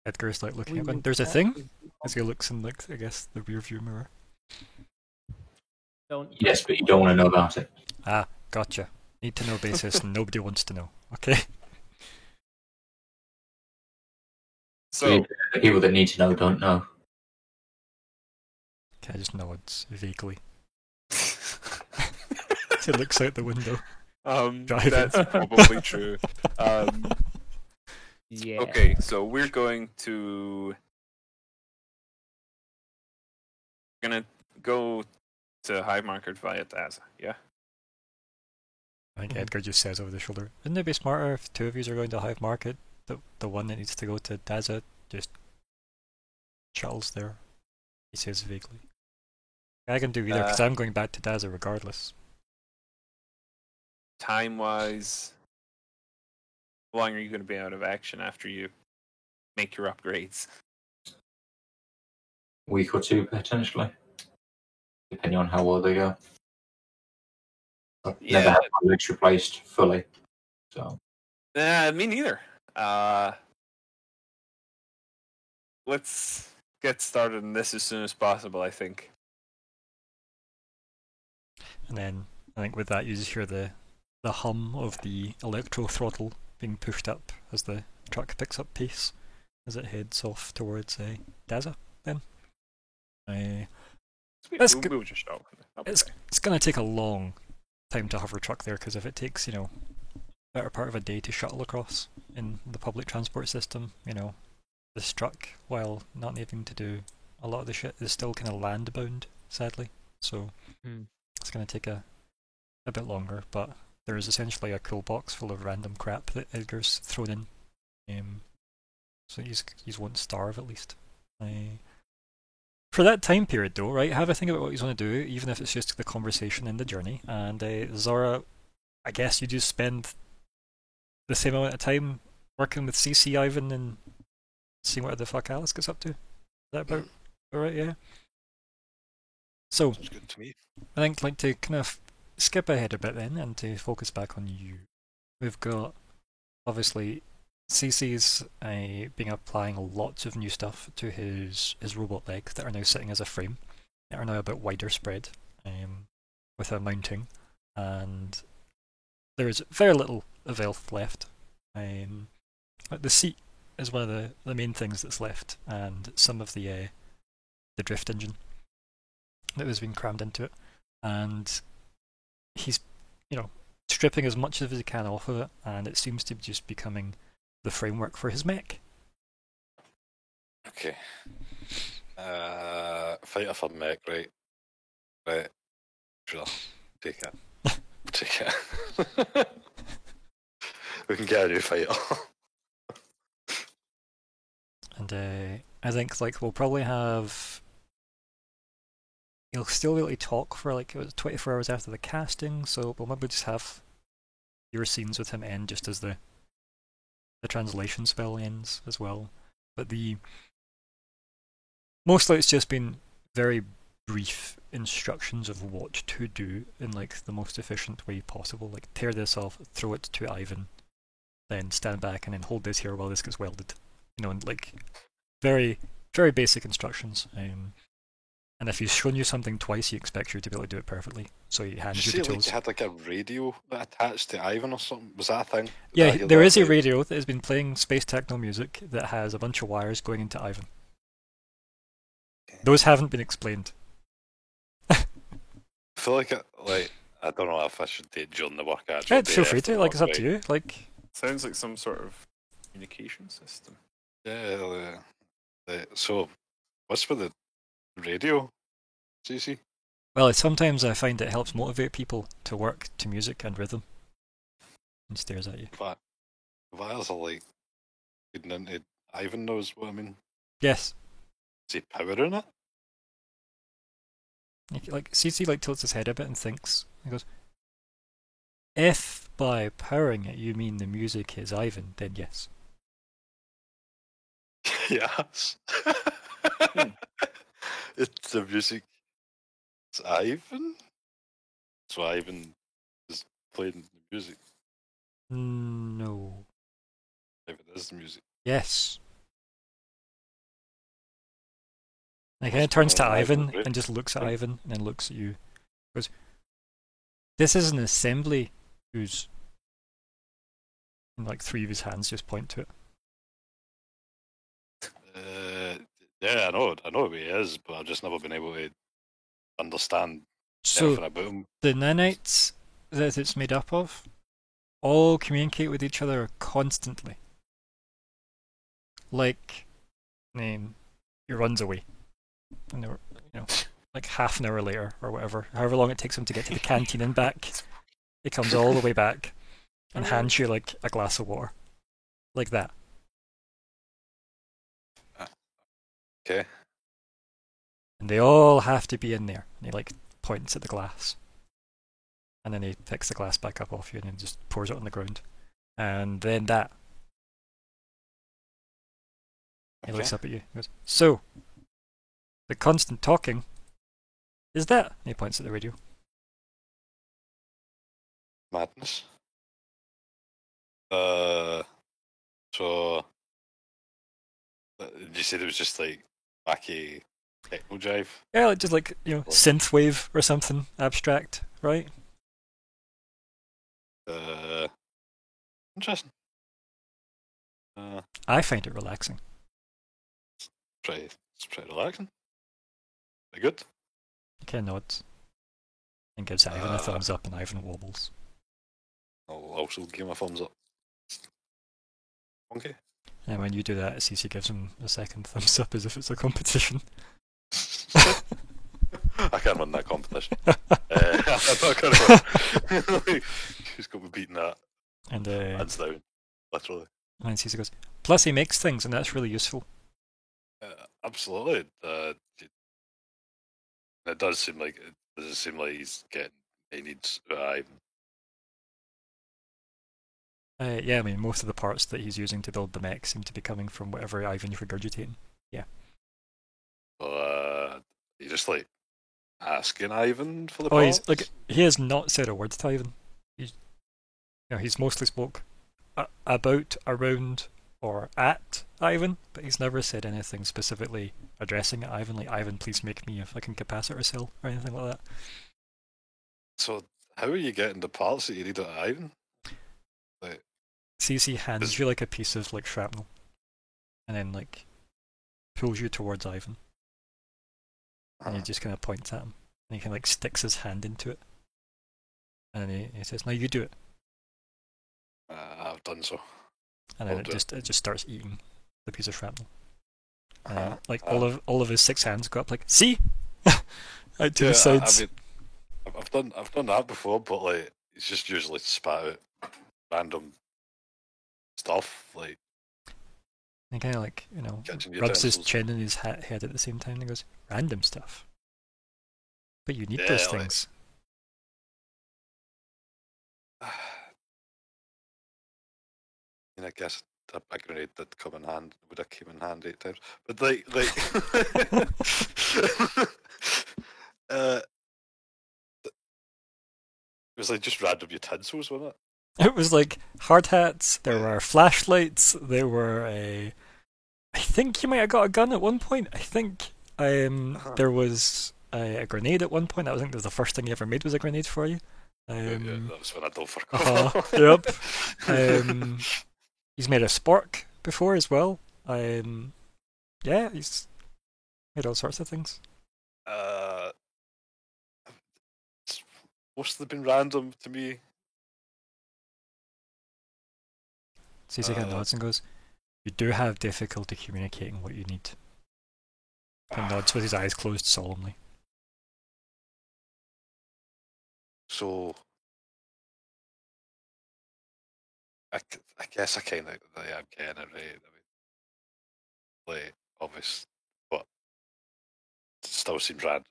Edgar's like looking We at one. will There's a talk thing? with you. As he looks in, like, I guess, the rear view mirror. Don't. Yes, but you don't want to know about it. Ah, gotcha. Need to know basis, nobody wants to know. Okay. So The people that need to know don't know. Okay, just nods vaguely. He looks out the window. Driving. that's probably true. Yeah. Okay, so we're going to go to Hive Market via Daza. Yeah. I think Edgar just says over the shoulder, wouldn't it be smarter if two of you are going to Hive Market? The one that needs to go to Daza just shuttles there. He says vaguely. I can do either because I'm going back to Daza regardless. Time wise, how long are you going to be out of action after you make your upgrades? Week or two potentially, depending on how well they go. I've Yeah. never had my legs replaced fully, so Me neither. Let's get started on this as soon as possible, I think. And then I think with that you just hear the hum of the electro throttle being pushed up as the truck picks up pace as it heads off towards Daza. Then That's good. We'll just stop. it's going to take a long time to hover truck there because if it takes better part of a day to shuttle across in the public transport system, this truck, while not needing to do a lot of the shit, is still kind of land bound, sadly. So it's going to take a bit longer, but there is essentially a cool box full of random crap that Edgar's thrown in. So he's won't starve at least. For that time period though, right, have a think about what you want to do, even if it's just the conversation in the journey. And Zora, I guess you just spend the same amount of time working with CC Ivan and seeing what the fuck Alice gets up to. Is that about alright? Yeah. So Sounds good to me. I think like to kind of skip ahead a bit then and to focus back on you. We've got obviously CC's been applying lots of new stuff to his robot legs that are now sitting as a frame, that are now a bit wider spread, with a mounting, and there's very little of Elf left. The seat is one of the main things that's left, and some of the drift engine that has been crammed into it, and he's stripping as much as he can off of it, and it seems to be just becoming the framework for his mech. Okay. Fighter for mech, right? Right. Sure. Take it. Take it. We can get a new fighter. And I think we'll probably have. He'll still be able to talk for it was 24 hours after the casting, so we'll maybe just have your scenes with him end just as the translation spell ends as well. But mostly it's just been very brief instructions of what to do in like the most efficient way possible. Like tear this off, throw it to Ivan, then stand back and then hold this here while this gets welded. You know, and like very, very basic instructions. And if he's shown you something twice, he expects you to be able to do it perfectly. So he hands you the Like tools. you had like a radio that attached to Ivan or something. Was that a thing? Yeah, Did I hear there that is a right? radio that has been playing space techno music that has a bunch of wires going into Ivan. Those haven't been explained. I feel like I don't know if I should take during the work actually. Yeah, feel free to. Like, it's up to you. Like, Sounds like some sort of communication system. Yeah. So, what's with the radio, CC? well, sometimes I find it helps motivate people to work to music and rhythm. And stares at you. Wires are like feeding into Ivan knows what I mean. Yes. Is he powering it? Like CC like tilts his head a bit and thinks. He goes, "If by powering it you mean the music is Ivan, then yes." Yes. It's the music. It's Ivan. So Ivan is playing the music. No. Ivan is the music. Yes. He kind of turns to Ivan right? and just looks at Ivan and then looks at you. Goes, "This is an assembly whose..." And like three of his hands just point to it. Yeah, I know who he is, but I've just never been able to understand So anything about him. the nanites that it's made up of all communicate with each other constantly. Like, he runs away, and they're, like half an hour later or whatever, however long it takes him to get to the canteen and back, he comes all the way back and hands you like a glass of water, like that. Okay. And they all have to be in there. And he like points at the glass, and then he picks the glass back up off you and then just pours it on the ground, and then that. He looks up at you and goes, "So, the constant talking is that?" And he points at the radio. Madness. So, did you say there was just like wacky techno jive? Yeah, like, just like, synthwave or something abstract, right? Interesting. I find it relaxing. It's pretty relaxing. Very good. He kind of nods and gives Ivan a thumbs up, and Ivan wobbles. I'll also give him a thumbs up. Okay. And when you do that, CC gives him a second thumbs up as if it's a competition. I can't run that competition. I'm not gonna run. Who's got me beating that? And Hands down, literally. And CC goes, "Plus he makes things, and that's really useful." Absolutely. It does seem like he needs Ivan. Yeah, I mean, most of the parts that he's using to build the mech seem to be coming from whatever Ivan's regurgitating. Yeah. He's just like asking Ivan for the Oh, parts? he has not said a word to Ivan. He's mostly spoke about, around, or at Ivan, but he's never said anything specifically addressing at Ivan, like, "Ivan, please make me a fucking capacitor cell," or anything like that. So, how are you getting the parts that you need at Ivan? Like, CC hands you like a piece of like shrapnel, and then like pulls you towards Ivan, and he just kind of points at him, and he kind of like sticks his hand into it, and then he says, "Now you do it," I've done so. and then it just starts eating the piece of shrapnel. Like all of his 6 hands go up, like, "See," out to the sides. I mean, I've done that before, but like it's just usually spat out random stuff, like. And he kind of like, Catching rubs his utensils. chin and his head at the same time, and he goes, "Random stuff. But you need those like- things." I guess a grenade did come in hand. Would have came in hand 8 times, but like, was like just random utensils, wasn't it? It was like hard hats. There were flashlights. There were a. I think you might have got a gun at one point. I think there was a grenade at one point. I think that was the first thing you ever made was a grenade for you. Yeah, that was when I don't forget. Yep. He's made a spork before as well. Yeah, he's made all sorts of things. Must have been random to me. CC kind of nods and goes, "You do have difficulty communicating what you need." And nods with his eyes closed solemnly. So, I guess I kind of I'm getting it right. I mean, like, obvious, but it still seems random.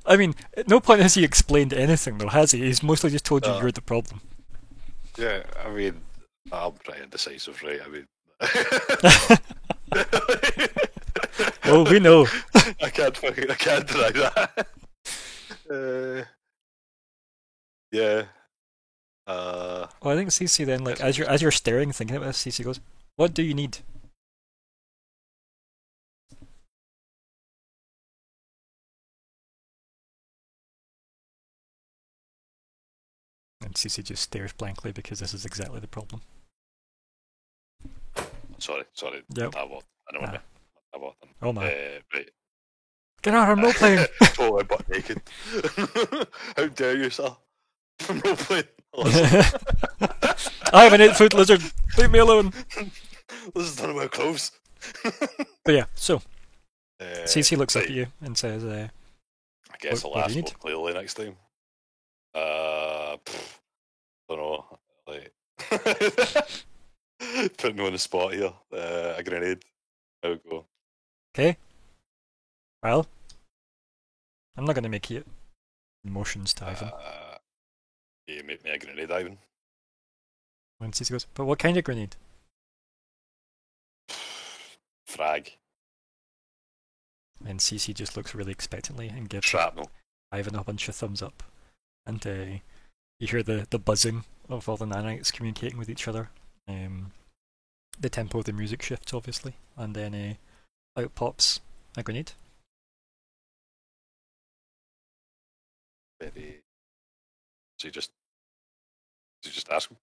I mean, at no point has he explained anything, though, has he? He's mostly just told you you're the problem. Yeah, I mean, I'm pretty indecisive, right? I mean, well, we know. I can't deny that. Yeah. Well, I think CC then, like, as you're staring, thinking about this, CC goes, "What do you need?" And CC just stares blankly because this is exactly the problem. Sorry. Yep. I know what I want them. Oh my. Right. Get out, I'm role playing! Totally butt naked. How dare you, sir? I'm role playing. I have an 8-foot lizard! Leave me alone! This is none of my clothes. But yeah, so CC looks up right. at you and says, I guess what I'll do you ask need? more clearly next time. Don't know. Like, put me on the spot here. A grenade. How it go? "Okay. Well, I'm not going to make you motions to Ivan." You make me a grenade, Ivan. When CC goes, "But what kind of grenade?" Frag. And CC just looks really expectantly and gives Shrapnel. Ivan a bunch of thumbs up. And you hear the buzzing of all the nanites communicating with each other. The tempo of the music shifts, obviously. And then out pops a grenade. Very. So you just ask him.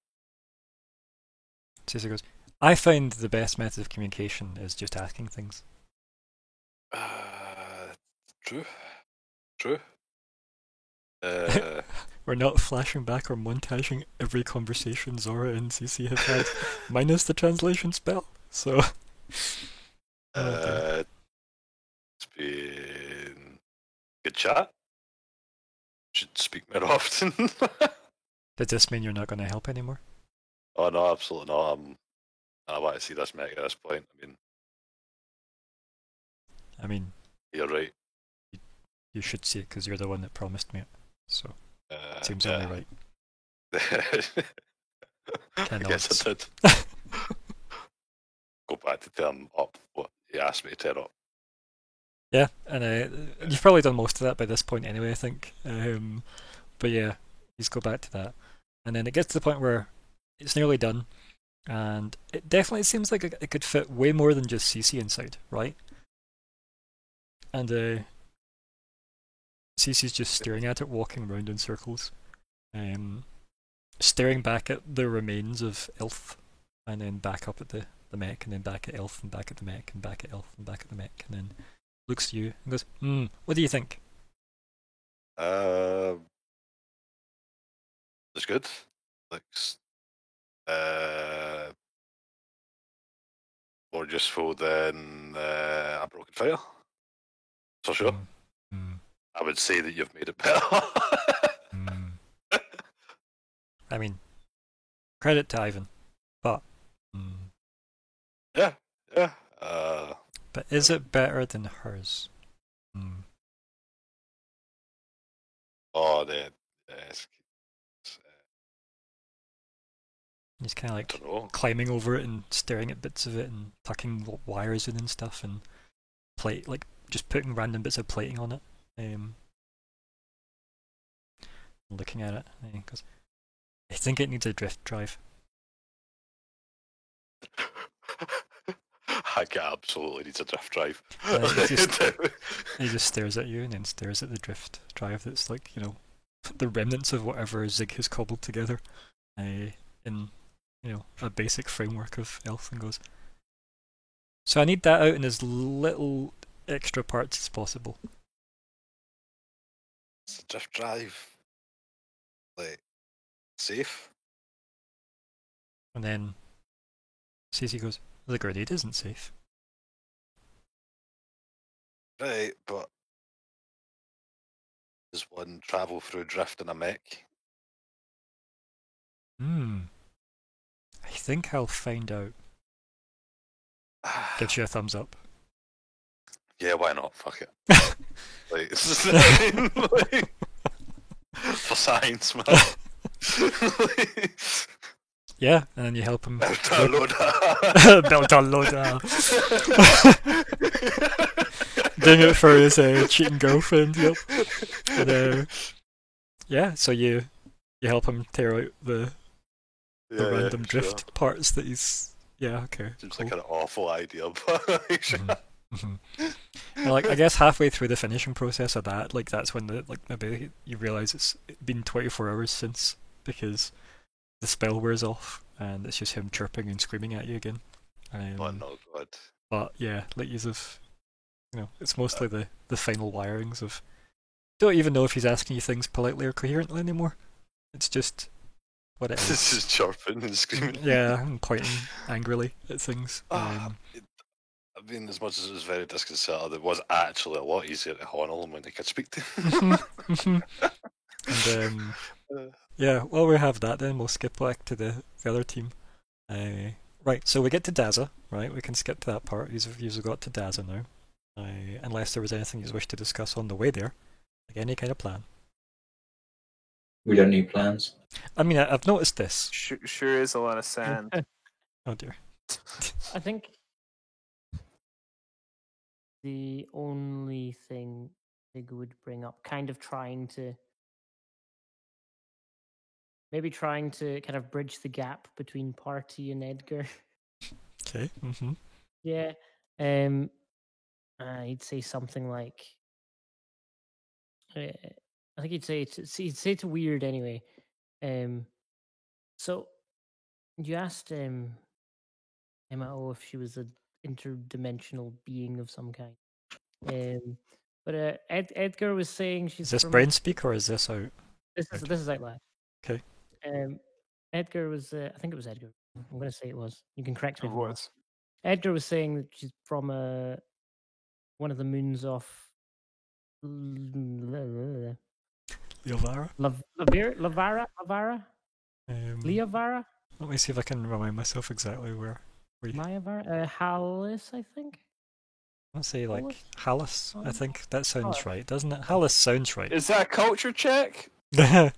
CC goes, "I find the best method of communication is just asking things." True. We're not flashing back or montaging every conversation Zora and CC have had, minus the translation spell. So, It's been good chat. Should speak more often. does this mean you're not going to help anymore? Oh no, absolutely not. I want to see this mech at this point. I mean, You're right. you should see it because you're the one that promised me it. So, it seems yeah. only right. I guess I did. Go back to turn up what he asked me to turn up. Yeah, and you've probably done most of that by this point anyway, I think. But yeah, just go back to that. And then it gets to the point where it's nearly done, and it definitely seems like it could fit way more than just CC inside, right? And CC's just staring at it, walking around in circles, staring back at the remains of Elf, and then back up at the mech, and then back at Elf, and back at the mech, and back at Elf, and back at the mech, and then looks at you and goes, "What do you think?" It's good. Looks more useful than a broken fire. For sure. I would say that you've made it better. I mean, credit to Ivan, but Yeah. but is it better than hers? Oh, He's kind of I like don't know. climbing over it and staring at bits of it and tucking wires in and stuff and just putting random bits of plating on it. looking at it. And he goes, I think it needs a drift drive. Hank absolutely needs a drift drive. He just stares at you and then stares at the drift drive that's like, the remnants of whatever Zig has cobbled together in, a basic framework of Elf, and goes, so I need that out in as little extra parts as possible. Is the drift drive like safe? And then Cece goes, the grenade isn't safe. Right, but does one travel through drift in a mech? I think I'll find out. Gives you a thumbs up. Yeah, why not? Fuck it. like, for science, man. Yeah, and then you help him. Download Download. Doing it for his cheating girlfriend. Yep. And, yeah, so you help him tear out the random drift parts that he's. Yeah, okay. Seems cool. like an awful idea, but And, I guess halfway through the finishing process of that, that's when maybe you realise it's been 24 hours since, because the spell wears off and it's just him chirping and screaming at you again. oh no, God. But yeah, you've it's mostly the final wirings of. Don't even know if he's asking you things politely or coherently anymore. It's just what it is. This is chirping and screaming. Yeah, and pointing angrily at things. I mean, as much as it was very disconcerting, it was actually a lot easier to handle him when they could speak to him. And yeah, while we have that, then we'll skip back to the other team. Right, so we get to Daza, right? We can skip to that part. You've got to Daza now. Unless there was anything you wish to discuss on the way there. Like any kind of plan. We don't need plans. I mean, I've noticed this. Sure is a lot of sand. Oh dear. I think the only thing Zig would bring up, kind of trying to kind of bridge the gap between Party and Edgar. Okay. Mm-hmm. Yeah. He'd say something like, I think he'd say to Weird anyway. So you asked Emma if she was an interdimensional being of some kind. But Edgar was saying she's. Is this from brain speak or is this out? This is out loud. Okay. Edgar was. I think it was Edgar. I'm going to say it was. You can correct me. It was. Edgar was saying that she's from one of the moons off. Leovara? Lavara? Leovara? Let me see if I can remind myself exactly where we. Mayavara? Hallis, I think. I'll say Hallis. I think that sounds right, doesn't it? Hallis sounds right. Is that a culture check? It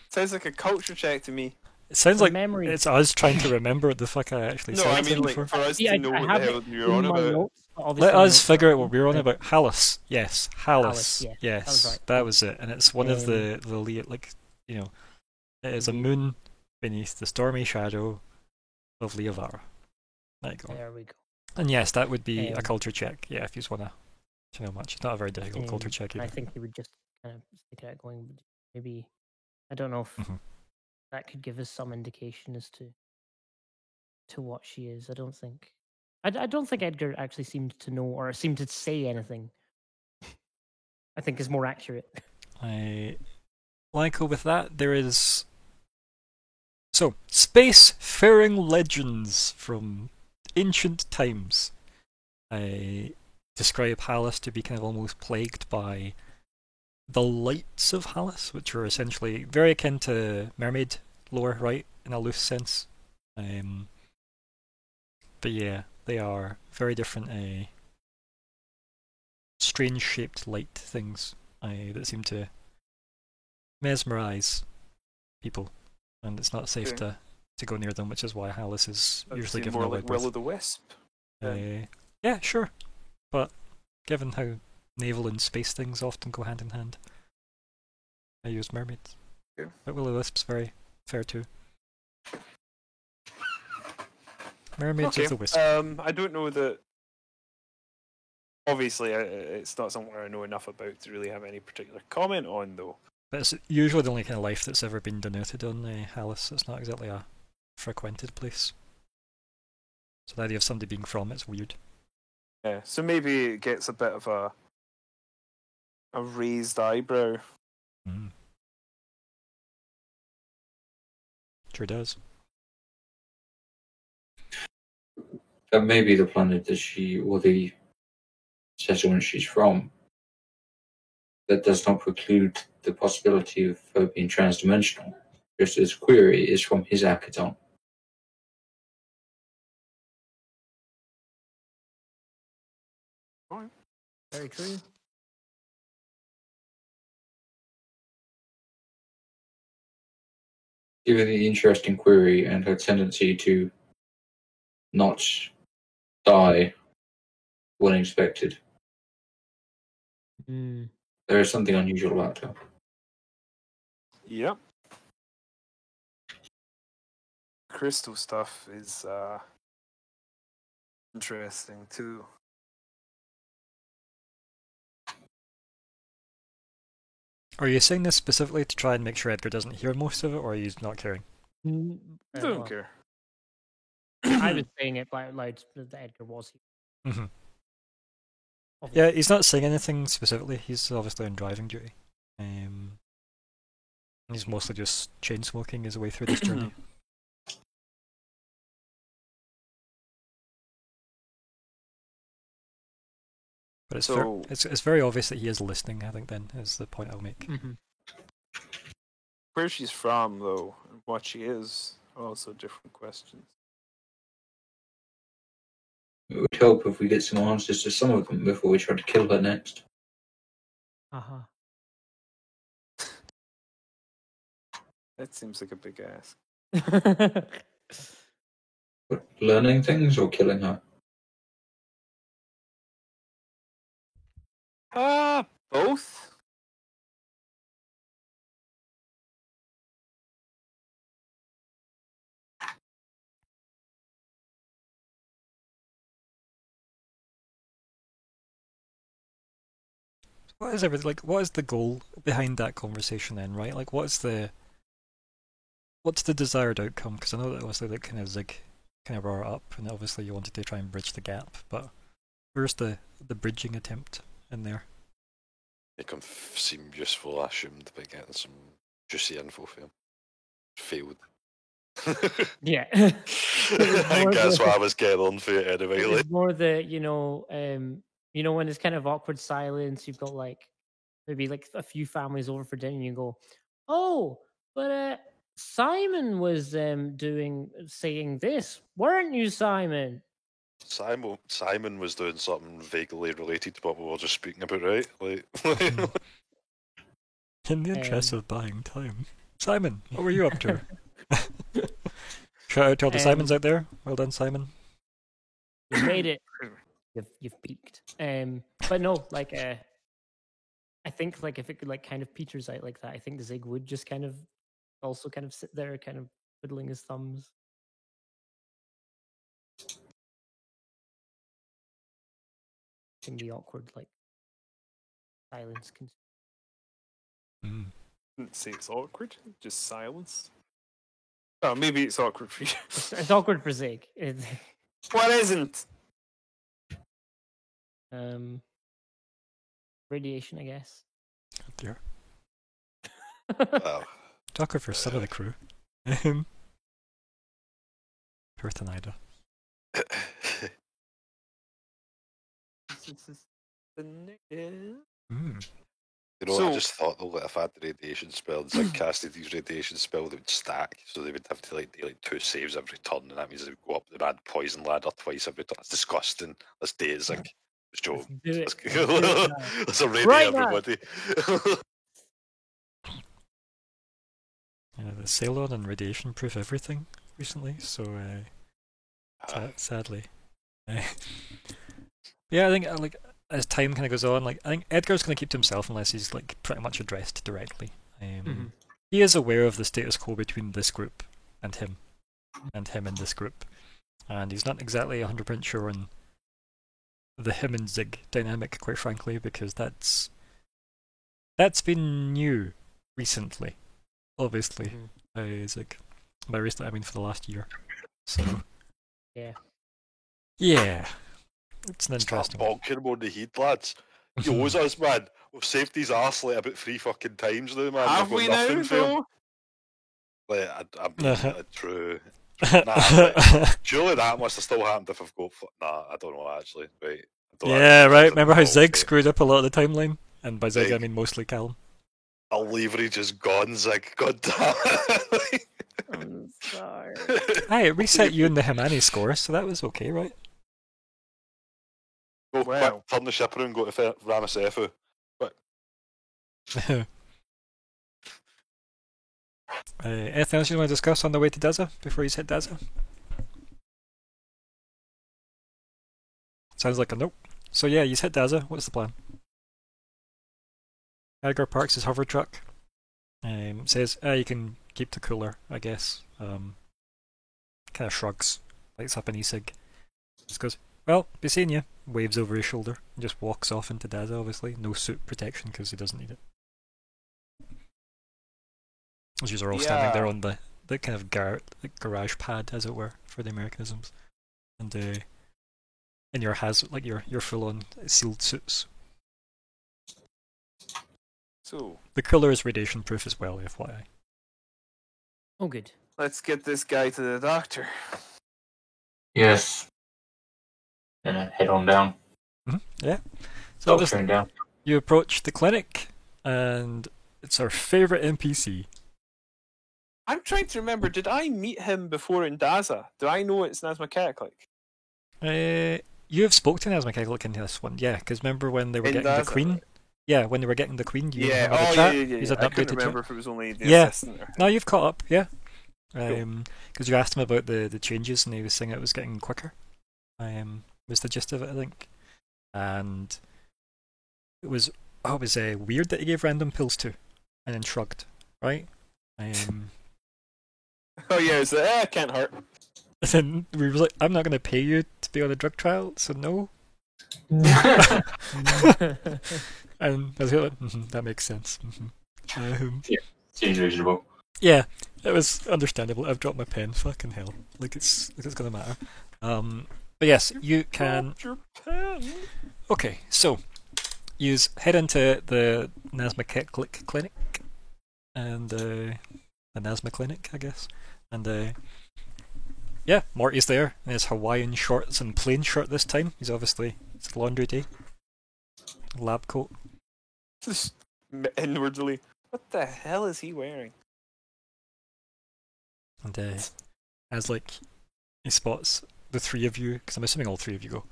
Sounds like a culture check to me. sounds like memory. it's us trying to remember what the fuck I actually No, said. I mean, like, before. for us Yeah, to know what the hell you're on about. Let us figure out what we were on about. Hallis, yes, Hallis, Hallis, yes, that was right. that was it, and it's one of the it is a moon beneath the stormy shadow of Leovara. There you go. There we go. And yes, that would be a Um, culture check. Yeah, if you just wanna know much. It's not a very difficult culture check I either. think he would just kind of stick it out, going maybe. I don't know if Mhm. that could give us some indication as to what she is. I don't think. I don't think Edgar actually seemed to know or seemed to say anything. I think is more accurate. Michael, with that, there is. So, space-faring legends from ancient times. I describe Hallis to be kind of almost plagued by the lights of Hallis, which are essentially very akin to mermaid lore, right, in a loose sense. But yeah, they are very different, strange-shaped light things that seem to mesmerize people, and it's not safe Okay. to go near them, which is why Hallis is I'd usually say given more away like Will o' the Wisp. yeah, sure. But given how naval and space things often go hand in hand, I use mermaids. But Will-O-Wisp's very fair too. Mermaids Okay. of the Wisp. I don't know that. Obviously, it's not something I know enough about to really have any particular comment on, though. But it's usually the only kind of life that's ever been denoted on Hallis. It's not exactly a frequented place. So the idea of somebody being from it's weird. Yeah, so maybe it gets a bit of a raised eyebrow. Mm. Sure does. That may be the planet that or the settlement she's from. That does not preclude the possibility of her being transdimensional, just as Query is from his Akaton. Very true. Given the interesting Query and her tendency to not die when expected, there is something unusual about her. Yep. Crystal stuff is interesting too. Are you saying this specifically to try and make sure Edgar doesn't hear most of it, or are you not caring? I don't care. I was saying it out loud that Edgar was here. Mm-hmm. Yeah, he's not saying anything specifically. He's obviously on driving duty. He's mostly just chain smoking his way through this journey. But it's very obvious that he is listening, I think, then, is the point I'll make. Mm-hmm. Where she's from, though, and what she is, are also different questions. It would help if we get some answers to some of them before we try to kill her next. Uh-huh. That seems like a big ask. But learning things or killing her? Both. What is what is the goal behind that conversation then, right? Like, what's the desired outcome? Because I know that obviously that kind of Zig kind of brought up, and obviously you wanted to try and bridge the gap, but where's the bridging attempt in there? Make him seem useful, I assumed, by getting some juicy info for him. Failed. Yeah. I think that's what I was getting on for it anyway. It's more the, when it's kind of awkward silence, you've got maybe a few families over for dinner and you go, oh, but Simon was saying this, weren't you, Simon? Simon was doing something vaguely related to what we were just speaking about, right? In the interest of buying time. Simon, what were you up to? Shout out to all the Simons out there. Well done, Simon. You made it. You've peaked. But no, I think if it could kind of peters out like that, I think Zig would just kind of also kind of sit there, kind of twiddling his thumbs. I think the awkward silence. I didn't say it's awkward, just silence. Oh, maybe it's awkward for you. It's awkward for Zig. What isn't? Radiation, I guess. Oh dear. Wow. Talker for some of the crew. Perth and Ida. You know, I just thought though, if I had the radiation spell, and Zig casted these radiation spell, they would stack, so they would have to do 2 saves every turn, and that means they would go up the bad poison ladder twice every turn. It's disgusting. Let's do it, Zig. Let's go. Let's do it. Let's already everybody. The Ceylon and radiation proof everything recently, so sadly. Yeah, I think as time kind of goes on, I think Edgar's going to keep to himself unless he's pretty much addressed directly. he is aware of the status quo between this group and him in this group, and he's not exactly 100% sure on the him and Zig dynamic, quite frankly, because that's been new recently, obviously. Zig, by recently I mean for the last year. So yeah, it's an interesting. Start bonking him on the heat, lads. He owes us, man. We've saved his arse like about 3 fucking times now, man. Have we now, though? Like, I mean, true. Nah, surely that must have still happened if I've got. Nah, I don't know actually. Right. Yeah, right. Remember how Zig screwed up a lot of the timeline? And by Zig, I mean mostly Callum. Our leverage is gone, Zig. God damn it. I'm sorry. Aye, it reset you in the Himani score, so that was okay, right? Go quick, turn the ship around, go to Ramasefu. Quick. Anything else you want to discuss on the way to Daza before you hit Daza? Sounds like a nope. So yeah, you hit Daza. What's the plan? Edgar parks his hover truck. Says, you can keep the cooler, I guess. Kind of shrugs, lights up an e-cig. Just goes, well, be seeing you. Waves over his shoulder and just walks off into Daza, obviously. No suit protection because he doesn't need it. As you're all standing there on the kind of garage pad, as it were, for the Americanisms. And in your your full-on sealed suits. So the cooler is radiation proof as well, FYI. Oh, good. Let's get this guy to the doctor. Yes. And head on down. Yeah. So down. You approach the clinic, and it's our favourite NPC. I'm trying to remember, did I meet him before in Daza? Do I know it's Nazma Keklik? You have spoken to Nazma Keklik in this one, yeah, because remember when they were getting Daza, the Queen? Right? Yeah, when they were getting the Queen, you yeah, remember the chat? Yeah. I couldn't remember if it was only the assistant. Or... No, you've caught up, yeah. Because you asked him about the changes, and he was saying it was getting quicker. Was the gist of it, I think. And it was weird that he gave random pills to, and then shrugged, right? Oh yeah, it's can't hurt. And then we were like, I'm not going to pay you to be on a drug trial, so no. And I was like, that makes sense. Yeah, seems reasonable. Yeah, it was understandable. I've dropped my pen. Fucking hell. Like it's going to matter. But yes, you can... Your pen. Okay, so you head into the Nazma Keklik clinic, and the Nazma clinic, I guess, and yeah, Morty's there in his Hawaiian shorts and plain shirt this time. It's laundry day. Lab coat. Just inwardly, what the hell is he wearing? And as he spots the three of you, because I'm assuming all three of you go.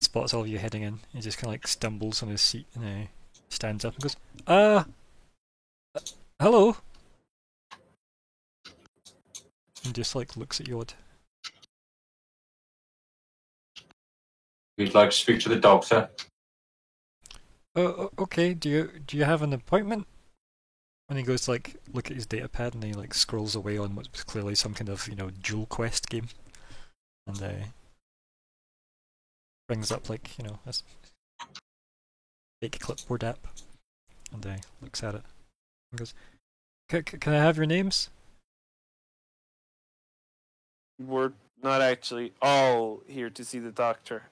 Spots all of you heading in. He just kind of stumbles on his seat and stands up and goes, hello. And just looks at you odd. We'd like to speak to the doctor. Oh, okay. Do you have an appointment? And he goes to look at his data pad, and he scrolls away on what's clearly some kind of Jewel Quest game, and brings up a fake clipboard app, and looks at it and goes, "Can I have your names?" We're not actually all here to see the doctor.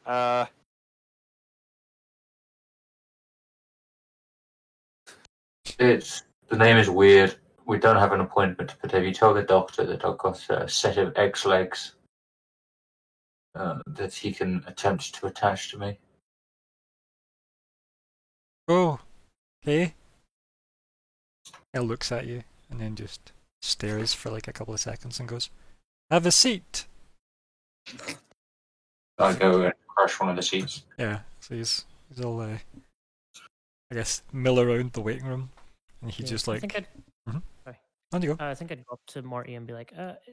The name is weird. We don't have an appointment, but have you told the doctor that I've got a set of X legs that he can attempt to attach to me? Oh, okay. He looks at you and then just stares for a couple of seconds and goes, "Have a seat." I go and crush one of the seats. Yeah, so he's all I guess mill around the waiting room, and he just I think Sorry. On you go. I think I'd go up to Morty and be like, is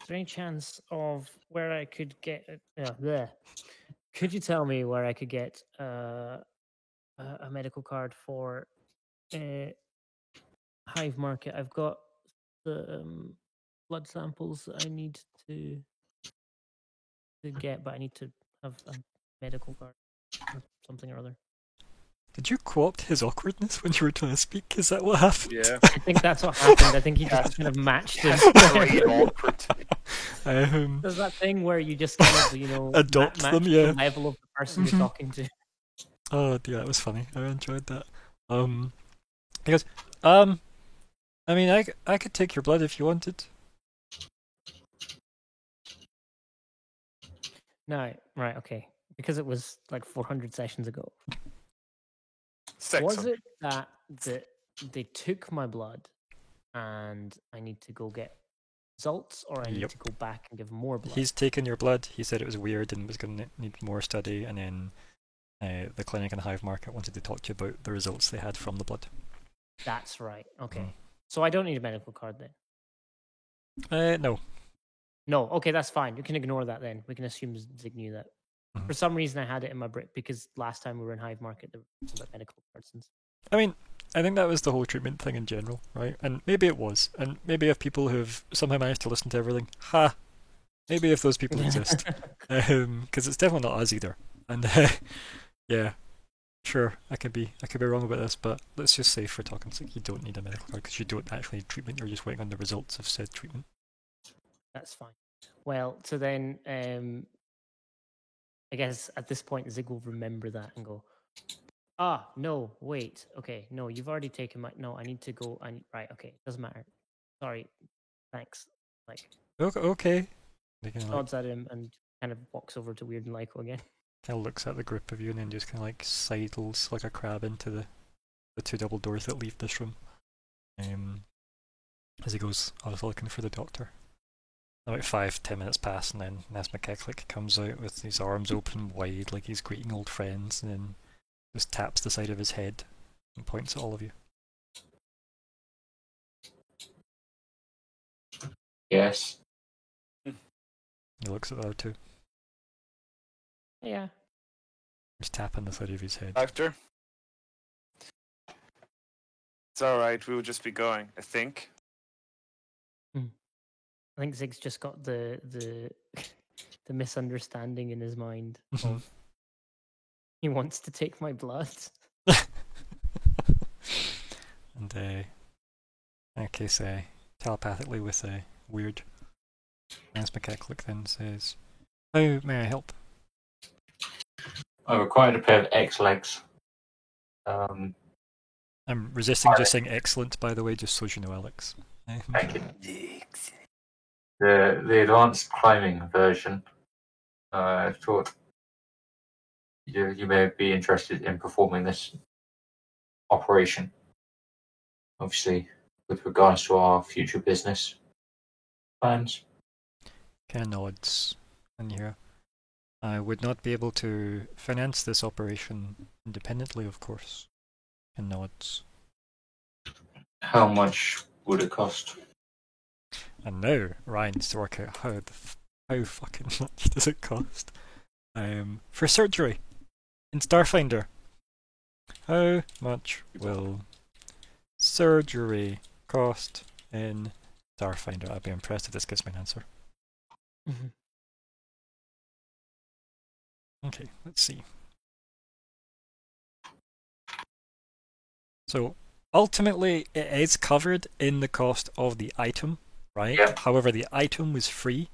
there any chance of where I could get... Could you tell me where I could get a medical card for Hive Market. I've got the blood samples that I need to get, but I need to have a medical card or something or other. Did you co-opt his awkwardness when you were trying to speak? Is that what happened? Yeah. I think that's what happened. I think he just kind of matched his. Very awkward. There's that thing where you just kind of, Adopt match them, yeah. the level of the person you're talking to. Oh dear, that was funny. I enjoyed that. He goes, I mean, I could take your blood if you wanted. No, right, okay. Because it was like 400 sessions ago. 600. Was it that they took my blood and I need to go get results, or I need Yep. to go back and give more blood? He's taken your blood. He said it was weird and was going to need more study, and then the clinic and Hive Market wanted to talk to you about the results they had from the blood. That's right. Okay. So I don't need a medical card then? No. No. Okay, that's fine. You can ignore that then. We can assume Zig knew that. Mhm. For some reason, I had it in my brick because last time we were in Hive Market, there were some medical cards. I mean, I think that was the whole treatment thing in general, right? And maybe it was. And maybe if people who've somehow managed to listen to everything, maybe if those people exist. Because it's definitely not us either. And yeah, sure, I could be wrong about this, but let's just say for talking sake, you don't need a medical card because you don't actually need treatment. You're just waiting on the results of said treatment. That's fine. Well, so then I guess at this point Zig will remember that and go, no, wait, okay, no, you've already taken my, no, I need to go, right, okay, doesn't matter. Sorry, thanks. Like, Okay. They kind of nods at him and kind of walks over to Weird and Lyko again. kind of looks at the group of you and then just kind of like sidles like a crab into the two double doors that leave this room. As he goes, I was looking for the doctor. About 5-10 minutes pass, and then Nas McKechlick comes out with his arms open wide like he's greeting old friends, and then just taps the side of his head and points at all of you. Yes. He looks at the other two. Yeah. Just tapping the side of his head. Doctor? It's alright, we'll just be going, I think. I think Zig's just got the misunderstanding in his mind of he wants to take my blood. And in case telepathically with a weird Nas McKechlick then says, "How may I help?" I required a pair of X legs. I'm resisting just saying excellent, by the way, just so you know, Alex. Thank you. The advanced climbing version. I thought you may be interested in performing this operation. Obviously, with regards to our future business plans. Kind of nods in here. I would not be able to finance this operation independently, of course. And nods. How much would it cost? And now Ryan needs to work out how fucking much does it cost for surgery in Starfinder. How much will surgery cost in Starfinder? I'd be impressed if this gives me an answer. Okay, let's see. So ultimately, it is covered in the cost of the item. Right? Yeah. However, the item was free.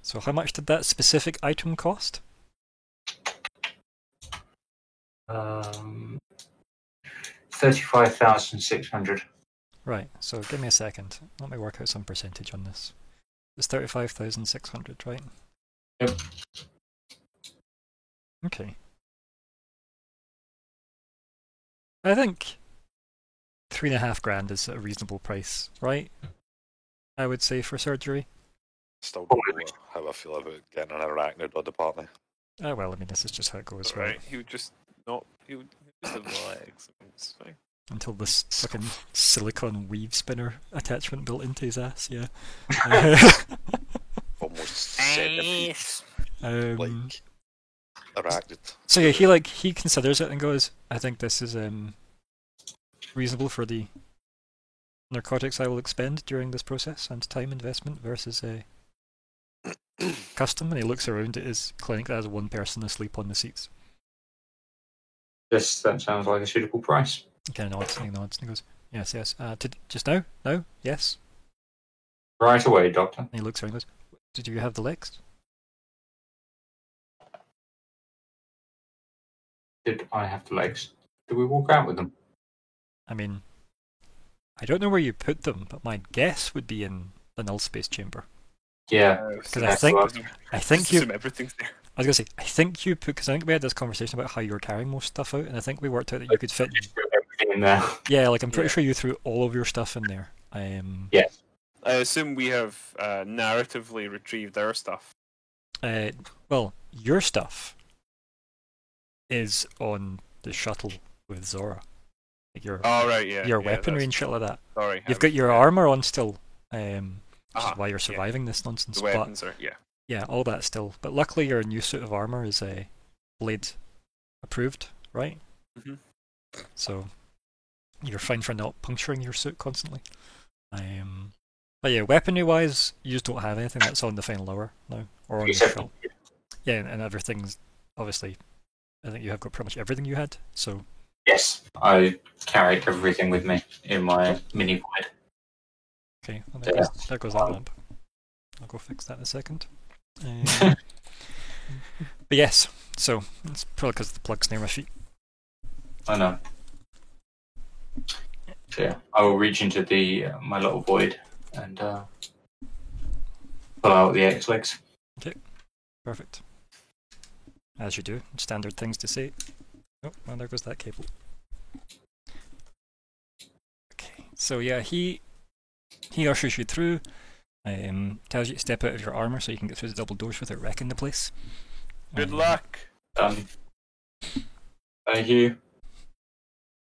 So how much did that specific item cost? 35,600. Right, so give me a second. Let me work out some percentage on this. It's 35,600, right? Yep. Okay. I think 3.5 grand is a reasonable price, right? I would say for surgery. Still don't know how I feel about getting an arachnid on the party. Well, I mean, this is just how it goes, right? Right, he would just have legs. It's fine. Until this fucking silicon weave spinner attachment built into his ass, yeah. Almost centipede, like arachnid. So yeah, he considers it and goes, I think this is reasonable for the narcotics I will expend during this process and time investment versus a custom? And he looks around at his clinic that has one person asleep on the seats. Yes, that sounds like a suitable price. He kind of nods and he goes, yes, yes. Just now? No? Yes? Right away, Doctor. And he looks around and goes, did you have the legs? Did I have the legs? Did we walk out with them? I mean, I don't know where you put them, but my guess would be in the null space chamber. Yeah, Because that's I what- think you. assume everything's there. I was gonna say, I think you put, because I think we had this conversation about how you were carrying most stuff out, and I think we worked out that you could fit. just threw everything in there. Yeah, like I'm pretty Yeah. sure you threw all of your stuff in there. Yes. I assume we have narratively retrieved our stuff. Well, your stuff is on the shuttle with Zora. Like your Oh right, yeah. your yeah, weaponry that's- and shit like that. Sorry, You've got your armor on still, which Uh-huh, is why you're yeah. surviving this nonsense. The But weapons are yeah, all that still. But luckily, your new suit of armor is blade approved, right? Mhm. So you're fine for not puncturing your suit constantly. But yeah, weaponry wise, you just don't have anything that's on the final hour now, or on the Except shuttle. Yeah, and everything's obviously. I think you have got pretty much everything you had. So yes, I carried everything with me in my mini void. okay, well, Yeah. there goes that lamp. I'll go fix that in a second. But yes, so it's probably because the plug's near my feet. I know. So yeah, I will reach into the my little void and pull out the X-legs. Perfect. As you do, standard things to say. Oh, well, there goes that cable. Okay, so yeah, he ushers you through, tells you to step out of your armor so you can get through the double doors without wrecking the place. good luck. Thank you.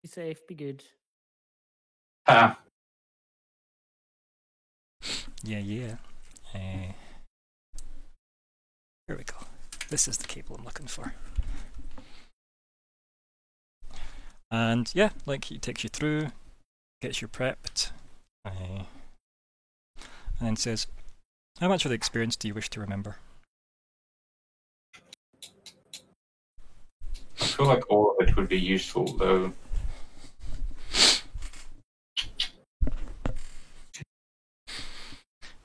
Be safe, be good. Ah, Yeah. Here we go. This is the cable I'm looking for. And yeah, like he takes you through, gets you prepped, and then says, how much of the experience do you wish to remember? I feel like all of it would be useful though.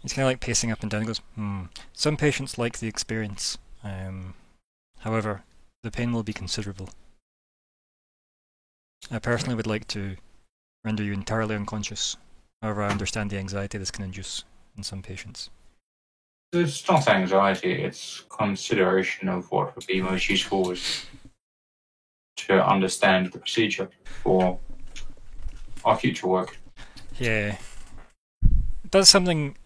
He's kind of like pacing up and down and goes, some patients like the experience. However, the pain will be considerable. I personally would like to render you entirely unconscious. However, I understand the anxiety this can induce in some patients. It's not anxiety, it's consideration of what would be most useful is to understand the procedure for our future work. Yeah. It does something,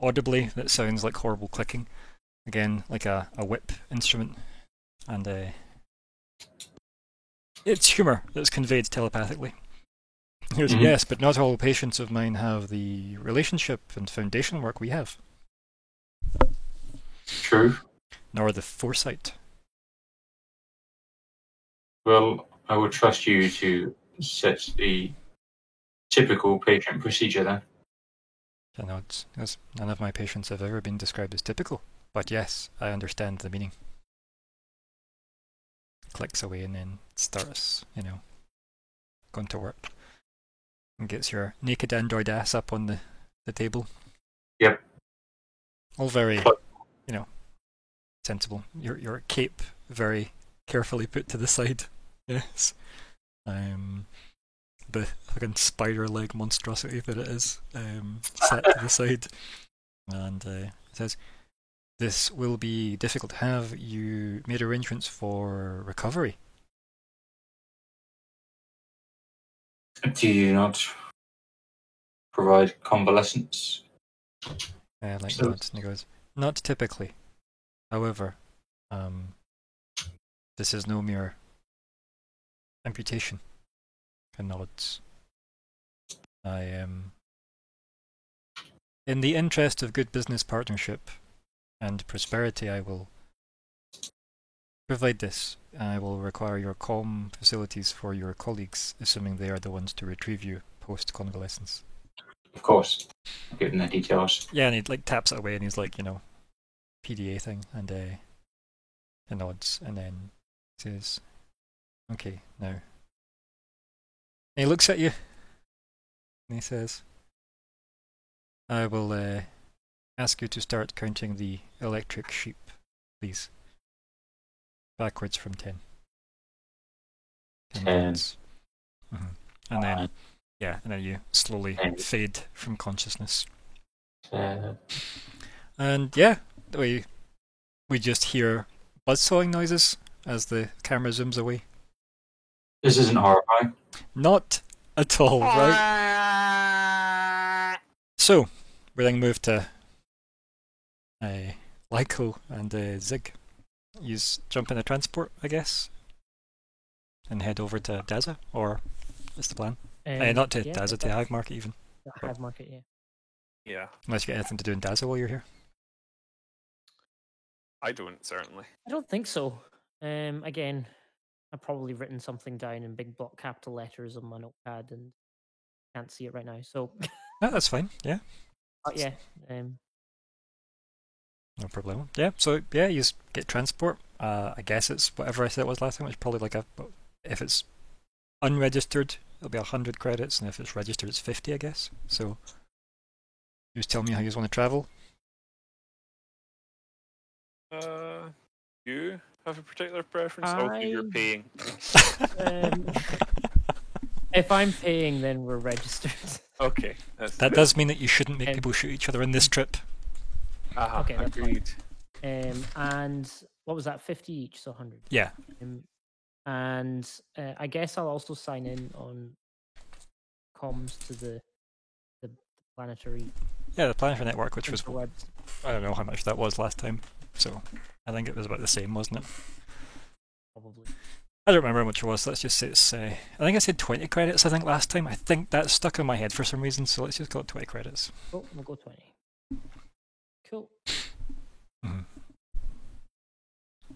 audibly that sounds like horrible clicking. Again, like a whip instrument. And it's humour that's conveyed telepathically. He goes, yes, but not all patients of mine have the relationship and foundation work we have. True. Nor the foresight. Well, I would trust you to set the typical patient procedure then. I know it's none of my patients have ever been described as typical. But yes, I understand the meaning. Clicks away and then starts, going to work. And gets your naked android ass up on the table. Yep. All very, sensible. Your cape very carefully put to the side. Yes. The fucking spider leg monstrosity that it is, set to the side. And it says, this will be difficult. Have you made arrangements for recovery? Do you not provide convalescence? Like So- nods. And he goes, not typically. However, this is no mere amputation. And nods. I am, in the interest of good business partnership and prosperity, I will provide this, I will require your comm facilities for your colleagues, assuming they are the ones to retrieve you post-convalescence. Of course. I'll give them the details. Yeah, and he like taps it away, and he's like, PDA thing, and he nods, and then says, "Okay, now." And he looks at you, and he says, "I will ask you to start counting the electric sheep, please. Backwards from 10. 10 10. points. And then, and then you slowly 10. fade from consciousness. 10. And yeah, we just hear buzzsawing noises as the camera zooms away. This isn't horrifying. Not at all, right? So, we then move to Lyko and Zig. You jump in a transport, I guess, and head over to Daza, or what's the plan? Not to Daza, to Hive Market even. Hive Market, yeah. Yeah. Unless you get anything to do in Daza while you're here. I don't, certainly. I don't think so. Again, I've probably written something down in big block capital letters on my notepad and can't see it right now. So No, that's fine. Yeah. Yeah. No problem. Yeah. So yeah, you just get transport. I guess it's whatever I said it was last time. It's probably like if it's unregistered, it'll be 100 credits, and if it's registered, it's 50, I guess. So you just tell me how you want to travel. You have a particular preference? Okay, you're paying. If I'm paying, then we're registered. Okay. That does mean that you shouldn't make people shoot each other in this trip. Okay, agreed. And what was that? 50 each, so 100. Yeah. And I guess I'll also sign in on comms to the planetary. Yeah, the planetary network, which was I don't know how much that was last time, so I think it was about the same, wasn't it? Probably. I don't remember how much it was. Let's just say it's. I think I said 20 credits. I think last time. I think that stuck in my head for some reason. So let's just call it 20 credits. Oh, we'll go 20. Cool.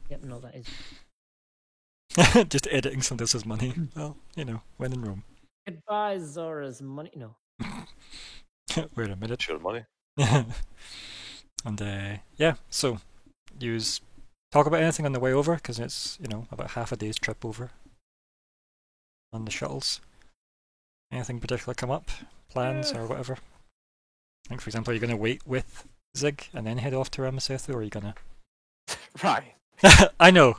Yep, no, that is. Just editing some of this as money. Well, when in Rome. Goodbye, Zora's money. No. Wait a minute. Your money. And so use talk about anything on the way over, because it's about half a day's trip over on the shuttles. Anything particular come up? Plans or whatever? I think, for example, are you going to wait with Zig and then head off to Ramasethu, or are you going to... Right. I know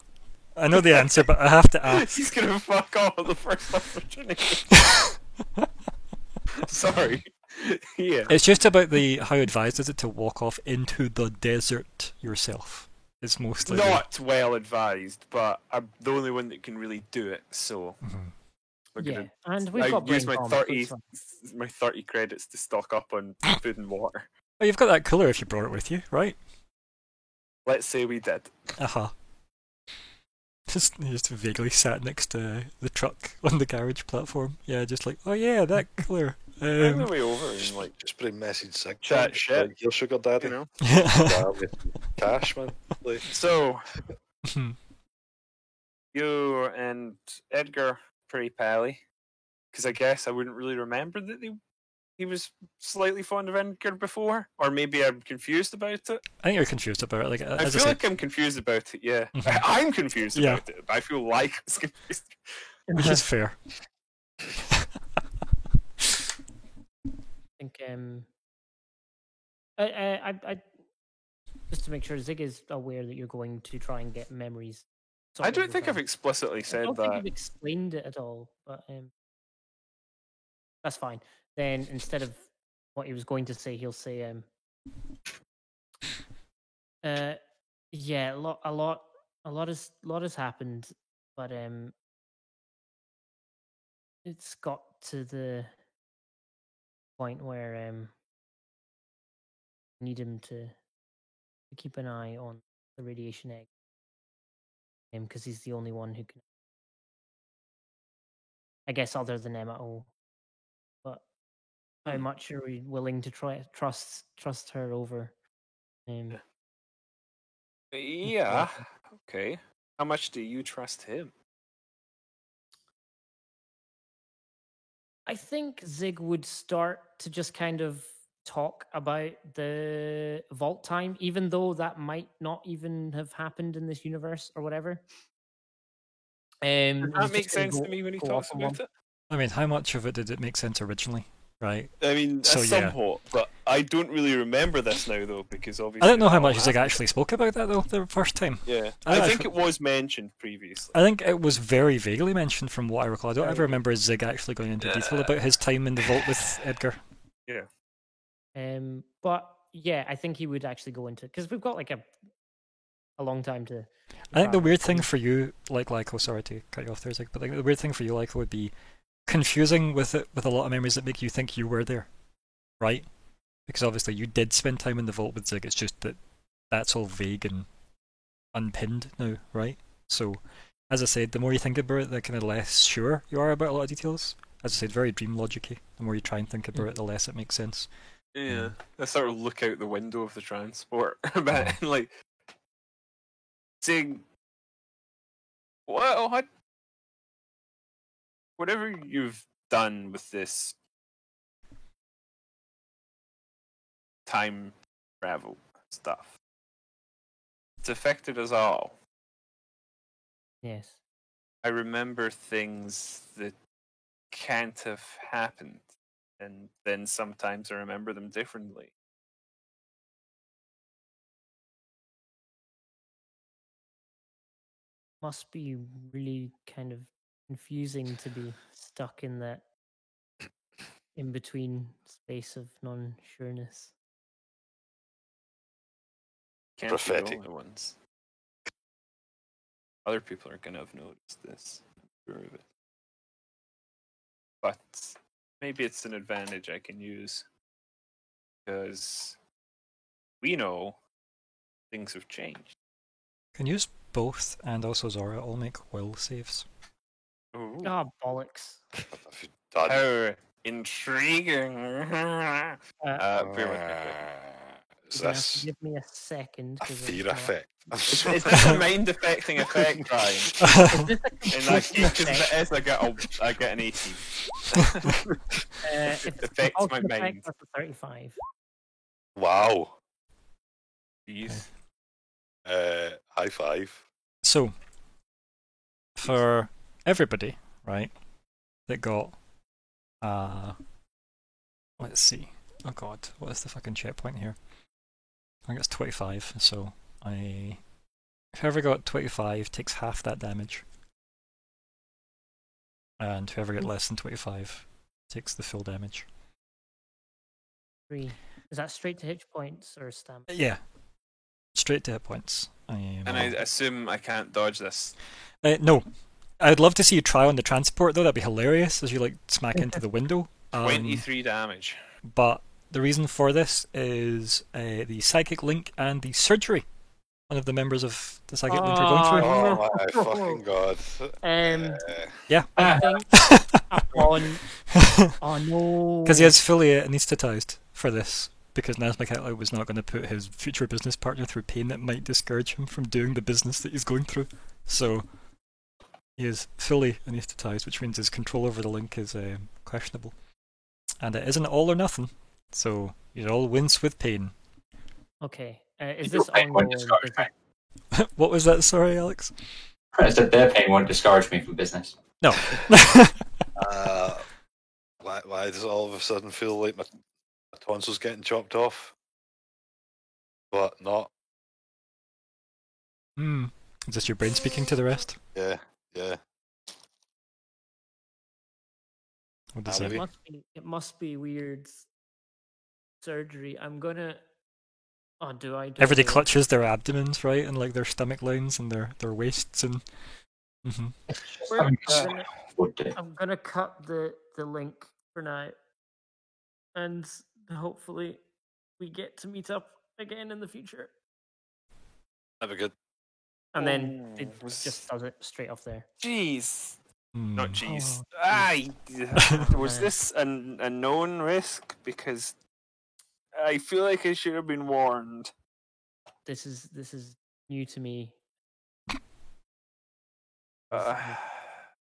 the answer, but I have to ask. He's going to fuck off at the first opportunity. Sorry. Yeah. It's just about how advised is it to walk off into the desert yourself. It's mostly not well advised, but I'm the only one that can really do it. So and we've got use my 30 credits to stock up on food and water. Oh, you've got that cooler if you brought it with you, right? Let's say we did. Just vaguely sat next to the truck on the garage platform. Yeah, just like, oh yeah, that cooler. On the way over and just bring message Zig. Chat shit. Your sugar daddy. Cash, man. Like. So, you and Edgar pretty pally, because I guess I wouldn't really remember that he was slightly fond of Edgar before, or maybe I'm confused about it. I think you're confused about it. Like, I feel like I'm confused about it. Yeah, I'm confused about it. I feel like I was confused, which is fair. I think I just to make sure Zig is aware that you're going to try and get memories. I don't think I've explicitly said that. I don't think you've explained it at all, but that's fine. Then instead of what he was going to say, he'll say, a lot has happened, but it's got to the point where need him to keep an eye on the radiation egg, because he's the only one who can, I guess, other than MO. But how much are we willing to trust her over? Yeah. Okay. How much do you trust him? I think Zig would start to just kind of talk about the vault time, even though that might not even have happened in this universe or whatever. Does that make sense to me when he talks about it? I mean, how much of it did it make sense originally? Right. I mean, So, yeah. somewhat, but I don't really remember this now though, because obviously I don't know how that all much Zig happened. actually spoke about that though the first time. Yeah, I I think it was mentioned previously. I think it was very vaguely mentioned from what I recall. I don't ever remember Zig actually going into detail about his time in the vault with Edgar. Yeah. But yeah, I think he would actually go into, because we've got like a long time to. I think the travel. weird thing for you, like Lyko, sorry to cut you off there, Zig, but like the weird thing for you, Lyko, would be confusing with it with a lot of memories that make you think you were there, right? Because obviously you did spend time in the vault with Zig. It's just that that's all vague and unpinned now, right? So, as I said, the more you think about it, the kind of less sure you are about a lot of details. As I said, very dream logic-y. The more you try and think about it, the less it makes sense. Yeah, I sort of look out the window of the transport, but like, saying, well, whatever you've done with this time travel stuff, it's affected us all. Yes. I remember things that can't have happened, and then sometimes I remember them differently. Must be really kind of confusing to be stuck in that in between space of non-sureness. Can't Prophetic. be the only ones. Other people are gonna have noticed this. I'm sure of it. But maybe it's an advantage I can use, because we know things have changed. Can use both and also Zora all make will saves. Ooh. Oh, bollocks. If you've done How intriguing! Bear with me a quick. is You're gonna have to this give me a second. a 'cause it's fear not- effect? Is this a mind affecting effect, Brian? Is this a In that case, because compulsion if it is, I get an 18. if it's affects my compulsion effect, mind. that's a 35. Wow. Jeez. High five. So, for everybody, right, that got, let's see. Oh god, what is the fucking checkpoint here? I think it's 25, so whoever got 25 takes half that damage. And whoever got less than 25 takes the full damage. 3. Is that straight to hit points or stamina? Yeah. Straight to hit points. And I assume I can't dodge this. No. I'd love to see you try on the transport though, that'd be hilarious as you like smack into the window. 23 damage. But the reason for this is the psychic link and the surgery one of the members of the psychic link are going through. Oh my fucking god. Yeah. I think on. Oh no. Because he has fully anaesthetized for this. Because Nazmakaitla was not going to put his future business partner through pain that might discourage him from doing the business that he's going through. So he is fully anaesthetized, which means his control over the link is questionable. And it isn't all or nothing. So you all wince with pain. Okay. Is this pain won't ongoing? discourage me. What was that? Sorry, Alex. I said their pain won't discourage me from business. No. Why does it all of a sudden feel like my tonsils getting chopped off? But not. Is this your brain speaking to the rest? Yeah. What does Maybe. that? It must be weird surgery. I'm gonna. Oh, do I? Everybody clutches their abdomens, right, and like their stomach lines and their waists and. I'm gonna cut the link for now, and hopefully we get to meet up again in the future. That'd be good. And then it just does it straight off there. Jeez. Not jeez. Oh, Was this a known risk? Because I feel like I should have been warned. This is new to me.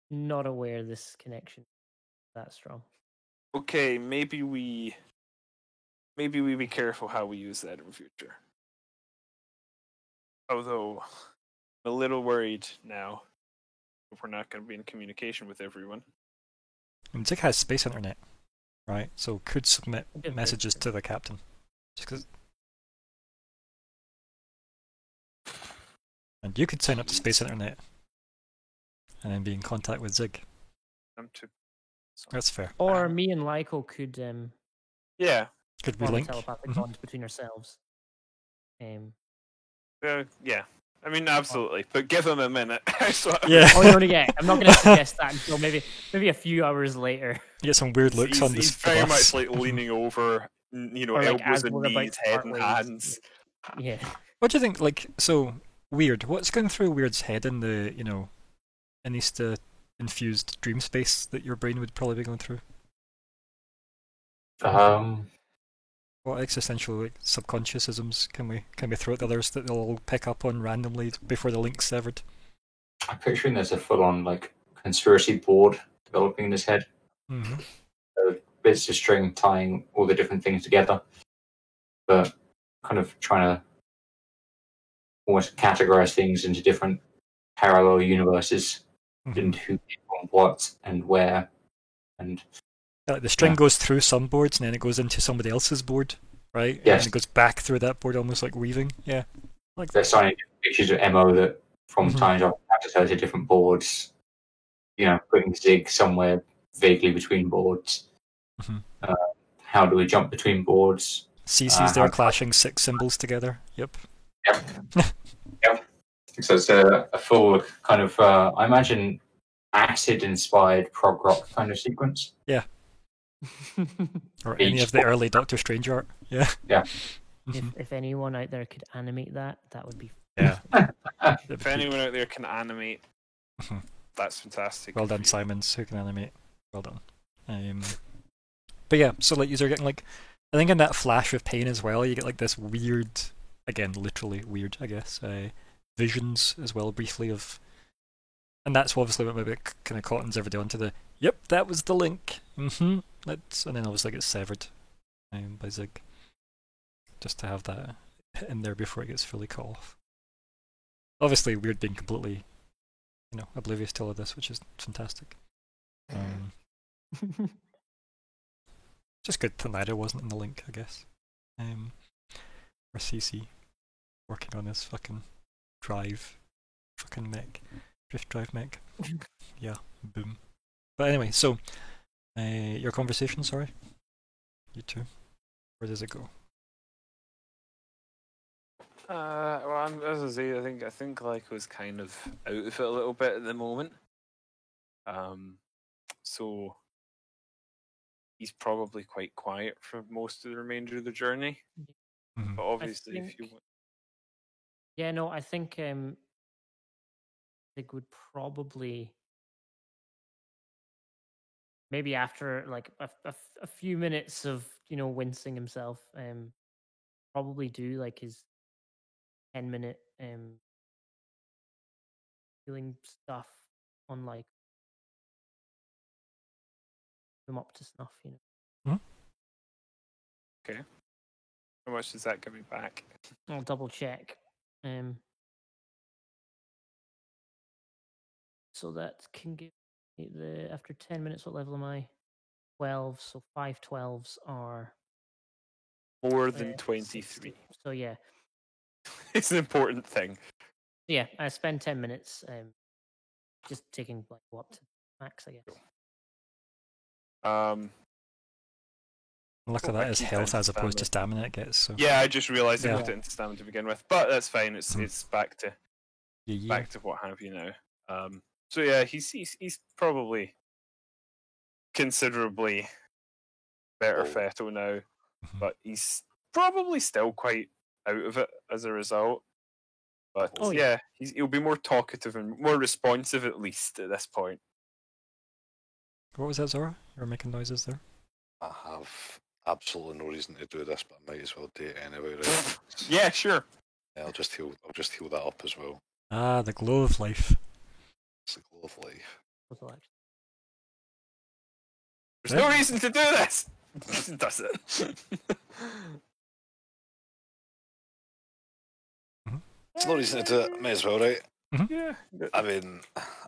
Not aware this connection is that strong. Okay, maybe we be careful how we use that in future. Although, I'm a little worried now if we're not going to be in communication with everyone. And Zig has space internet, right? So could submit messages to the captain. Just 'cause... And you could sign up to space internet and then be in contact with Zig. That's fair. Or me and Lyko could yeah. Could we form a link? telepathic bonds between ourselves. Yeah. I mean, absolutely. But give him a minute. Yeah. Oh, I'm not going to suggest that until maybe a few hours later. You get some weird looks on this. He's very much like leaning over, Or, like, elbows as and we're about knees, to head part and ways. hands. Yeah. What do you think? Like, so Weird. What's going through Weird's head in the, Anista infused dream space that your brain would probably be going through? What existential subconsciousisms can we throw at the others that they'll all pick up on randomly before the link's severed? I'm picturing there's a full-on conspiracy board developing in his head. Mm-hmm. Bits of string tying all the different things together, but kind of trying to almost categorize things into different parallel universes, and who on what and where, and like the string goes through some boards and then it goes into somebody else's board, right? Yes. And it goes back through that board, almost like weaving. Yeah. Like they're signing pictures of MO that from time to time have to go to different boards. Putting Zig somewhere vaguely between boards. How do we jump between boards? CC's there clashing 6 symbols together. Yep. Yep. So it's a full kind of, I imagine, acid-inspired prog rock kind of sequence. Yeah. Or any of the early Doctor Strange art. Yeah. Yeah. If anyone out there could animate that would be. Yeah. If anyone out there can animate, that's fantastic. Well done, Simons, who can animate. Well done. But yeah, so like you're getting I think in that flash of pain as well, you get this weird, again, literally weird, I guess, visions as well, briefly of, and that's obviously what maybe kind of cottons everybody onto the. Yep, that was the link. And then obviously gets severed by Zig, just to have that in there before it gets fully cut off. Obviously, Weird being completely, oblivious to all of this, which is fantastic. Just good that Naira wasn't in the link, I guess. Or CC working on his fucking mech, drift drive mech. Yeah, boom. But anyway, so your conversation, sorry, you two. Where does it go? Well, as I say, I think was kind of out of it a little bit at the moment. So he's probably quite quiet for most of the remainder of the journey. But obviously, if you want, yeah, no, I think Zig would probably maybe after a few minutes of wincing himself, probably do his 10-minute healing stuff on him up to snuff, Okay. How much does that give me back? I'll double check. So that can give me after 10 minutes, what level am I? 12, so 5 12s are more than 23. 60. So yeah. It's an important thing. Yeah, I spend 10 minutes just taking up to max, I guess. Luckily that is health as opposed to stamina it gets. So. Yeah, I just realised I got it into stamina to begin with, but that's fine. It's back to back to what have you now. So yeah, he's probably considerably better fettle now, but he's probably still quite out of it as a result. But yeah, he'll be more talkative and more responsive at least at this point. What was that, Zora? You were making noises there. I have absolutely no reason to do this, but I might as well do it anyway. Right? Yeah, sure. Yeah, I'll just heal that up as well. Ah, the glow of life. It's the of life. There's no reason to do this. Does it? There's no reason to do it. May as well, right? Yeah. I mean,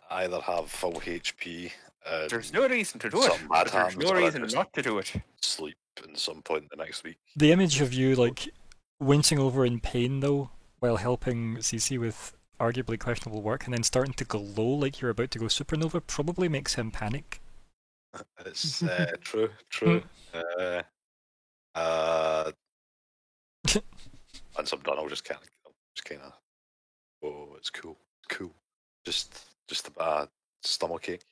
either have full HP. There's no reason to do it. But there's no reason not to do it. Sleep in some point the next week. The image of you like wincing over in pain though, while helping CC with arguably questionable work, and then starting to glow like you're about to go supernova, probably makes him panic. It's true. Once I'm done, I'll just kind of. Oh, it's cool. Just a bad stomachache.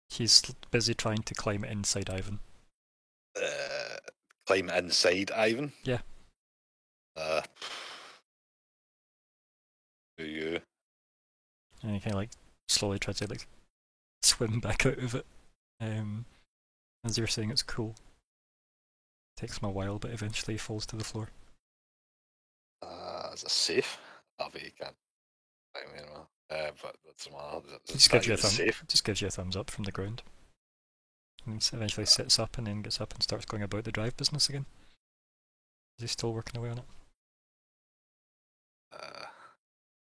He's busy trying to climb inside Ivan. Climb inside Ivan? Yeah. Do you? And he kind of like slowly tries to like swim back out of it. As you're saying, it's cool. Takes him a while, but eventually he falls to the floor. Is it safe? You can't. But that's just gives you a just gives you a thumbs up from the ground. And he eventually sits up and then gets up and starts going about the drive business again. Is he still working away on it?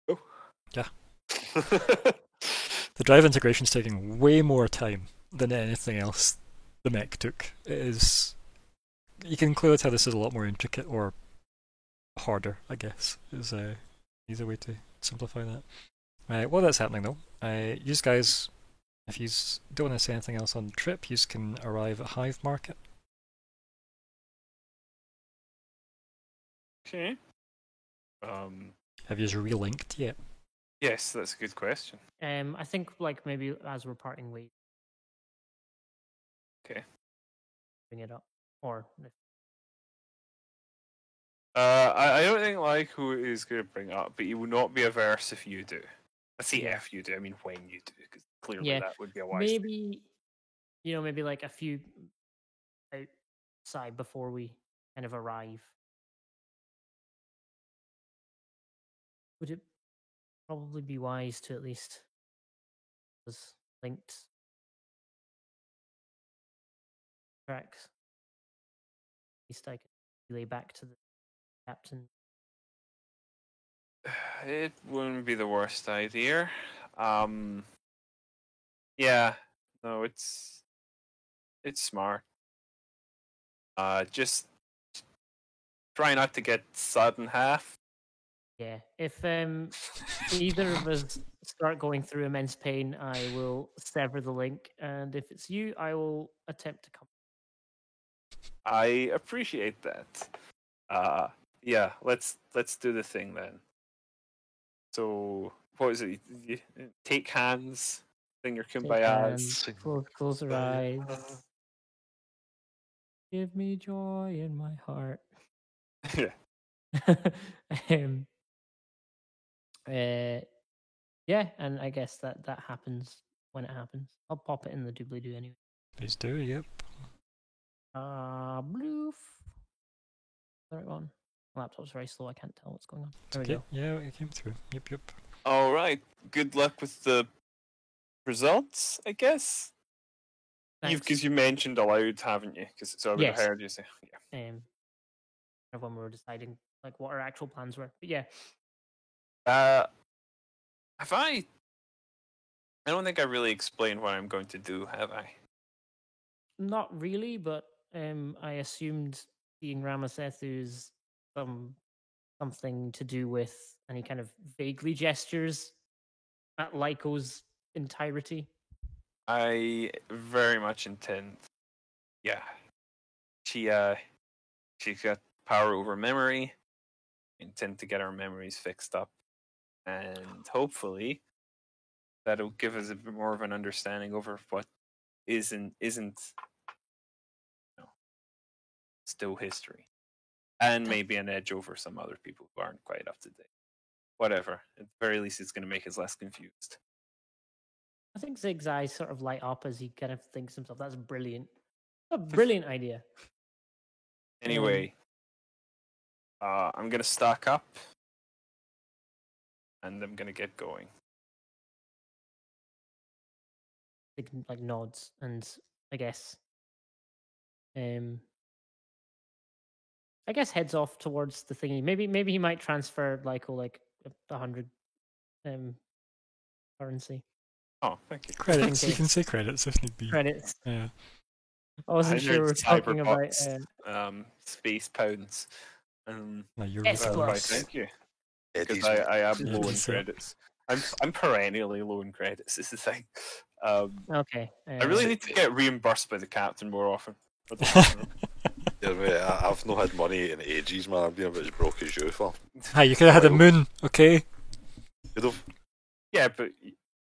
Oh. Yeah. The drive integration's taking way more time than anything else the mech took. It is. You can clearly tell this is a lot more intricate or harder, I guess, is either way to simplify that. While that's happening though, you guys, if you don't want to say anything else on the trip, you can arrive at Hive Market. Okay. Have you relinked yet? Yes, that's a good question. I think like maybe as we're parting ways. Okay. Bring it up, or. I don't think Lyko is going to bring it up, but he will not be averse if you do. I see if you do. I mean when you do, because clearly that would be a wise maybe thing. Maybe like a few outside before we kind of arrive. Would it probably be wise to at least was linked tracks? At least I can relay back to the captain. It wouldn't be the worst idea. Yeah, no, it's smart. Just try not to get sudden half. Yeah, if either of us start going through immense pain, I will sever the link, and if it's you, I will attempt to come. I appreciate that. Yeah, let's do the thing then. So, what is it? You take hands, sing your kumbayas. Close your eyes. Give me joy in my heart. Yeah, and I guess that happens when it happens. I'll pop it in the doobly-doo anyway. Please do, yep. Bloof. The right one. My laptop's very slow, I can't tell what's going on. There we go. Yeah, it came through. Yep. Alright, good luck with the results, I guess. Because you mentioned aloud, haven't you? So I would have heard you say. Yeah. When we were deciding like what our actual plans were. But yeah. I don't think I really explained what I'm going to do, have I? Not really, but I assumed seeing Ramasethu's something to do with, and he kind of vaguely gestures at Lyko's entirety. I very much intend. Yeah. She's got power over memory. I intend to get our memories fixed up. And hopefully that'll give us a bit more of an understanding over what isn't still history. And maybe an edge over some other people who aren't quite up to date. Whatever. At the very least, it's going to make us less confused. I think Zig's eyes sort of light up as he kind of thinks to himself, that's brilliant. A brilliant idea. Anyway, I'm going to stock up. And I'm going to get going. like nods, and I guess heads off towards the thingy. Maybe he might transfer Lyko like 100 currency. Oh, thank you. Credits. You can say credits if need be. Credits. Yeah. I wasn't sure we were talking about space pounds. No, you're S right. plus. Thank you. Eddie's Because I am Yeah, low in decent. credits. I'm perennially low in credits. Is the thing. Okay. I really need to get reimbursed by the captain more often. I don't know. Yeah, mate, I've not had money in ages, man. I've been about as broke as you for. Hi, you could have had a moon, okay? You'd have. Yeah, but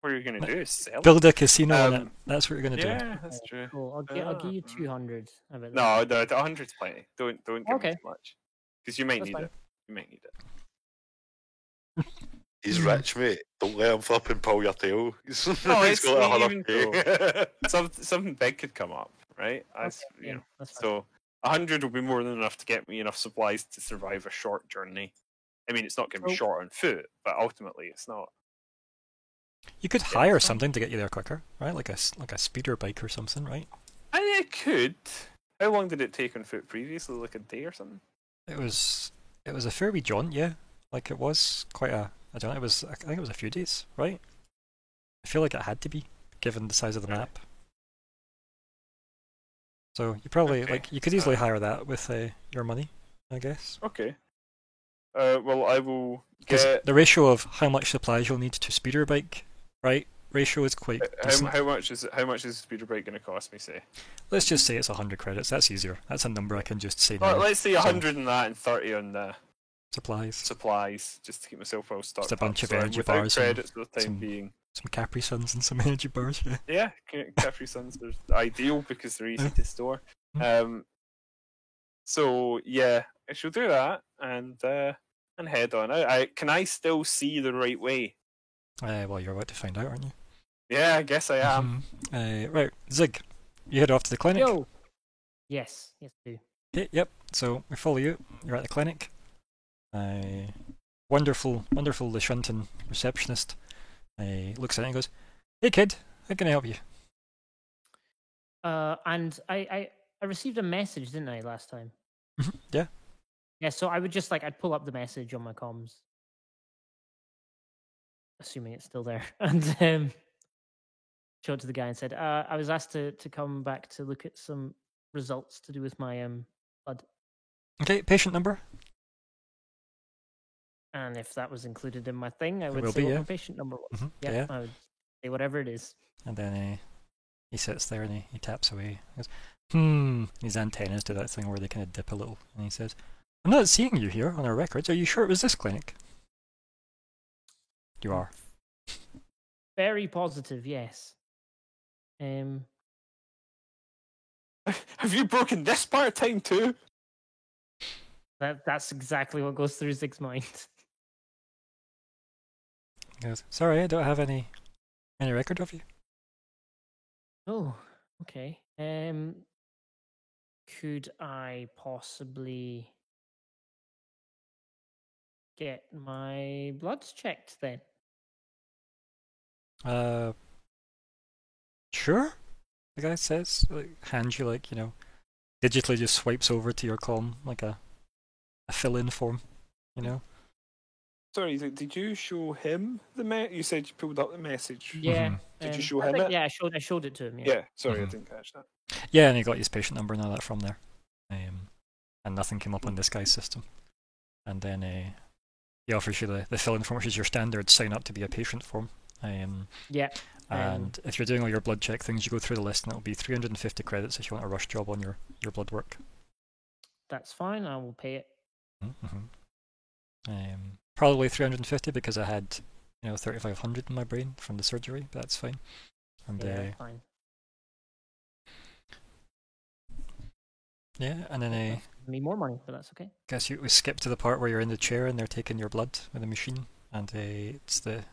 what are you going to do? Is sell? Build a casino on it. Um, That's what you're going to do. Yeah, that's true. Cool. I'll give you 200. How about No, the 100's plenty. Don't give me Okay. too much. Because you might That's need fine. it. You might need it. He's rich, mate. Don't let him flip and pull your tail. He's No, he's it's got not 100k. Something big could come up, right? As, Okay, you know, that's fine. so 100 will be more than enough to get me enough supplies to survive a short journey. I mean, it's not going to be Oh. short on foot, but ultimately, it's not. You could hire something to get you there quicker, right? Like a speeder bike or something, right? I could. How long did it take on foot previously? Like a day or something? It was a fair wee jaunt, yeah. Like it was quite a. I don't know. I think it was a few days, right? I feel like it had to be, given the size of the Really? map. So you probably Okay. you could easily hire that with your money, I guess. Okay. Well, I will Because get. the ratio of how much supplies you'll need to speeder bike, right? Ratio is quite decent. How much is a speeder bike going to cost me? Say. Let's just say it's 100 credits. That's easier. That's a number I can just say Well, now. let's say 100 on that and 30 on the Supplies, supplies, just to keep myself well stocked. a bunch up. of So energy without bars and credits for the time some- being. some Capri Suns and some energy bars. Yeah. Yeah, Capri Suns are ideal because they're easy to store. So yeah, I shall do that and head on. Can I still see the right way? Well, you're about to find out, aren't you? Yeah, I guess I am. Right, Zig, you head off to the clinic. Yo. Yes, do. Okay, yep. So we follow you. You're at the clinic. Wonderful Lashunton receptionist looks at it and goes, "Hey kid, how can I help you?" And I received a message, didn't I, last time? Yeah. Yeah, so I would just I'd pull up the message on my comms, assuming it's still there, and show it to the guy and said, I was asked to come back to look at some results to do with my blood. Okay, patient number. And if that was included in my thing, I It would will say be, what yeah. my patient number was. Mhm, Yeah, yeah. I would say whatever it is. And then he sits there and he taps away. He goes, His antennas do that thing where they kind of dip a little. And he says, "I'm not seeing you here on our records. Are you sure it was this clinic?" You are. Very positive, yes. Have you broken this part time too? That's exactly what goes through Zig's mind. He goes, "Sorry, I don't have any record of you." Oh, okay. Could I possibly get my bloods checked then? Sure. The guy says, hands you digitally just swipes over to your comm like a fill-in form, you know. Sorry, did you show him the You said you pulled up the message. Yeah. Did you show I him think- it? Yeah, I showed it to him. Yeah. Yeah, sorry, I Mhm. didn't catch that. Yeah, and he got his patient number and all that from there. And nothing came up on this guy's system. And then he offers you the fill-in form, which is your standard sign up to be a patient form. Yeah. And if you're doing all your blood check things, you go through the list and it'll be 350 credits if you want a rush job on your blood work. That's fine. I will pay it. Probably 350 because I had 3,500 in my brain from the surgery, but that's fine. And Yeah, that's fine. yeah, and then Give me more money, but that's okay. guess we skip to the part where you're in the chair and they're taking your blood with a machine, and it's the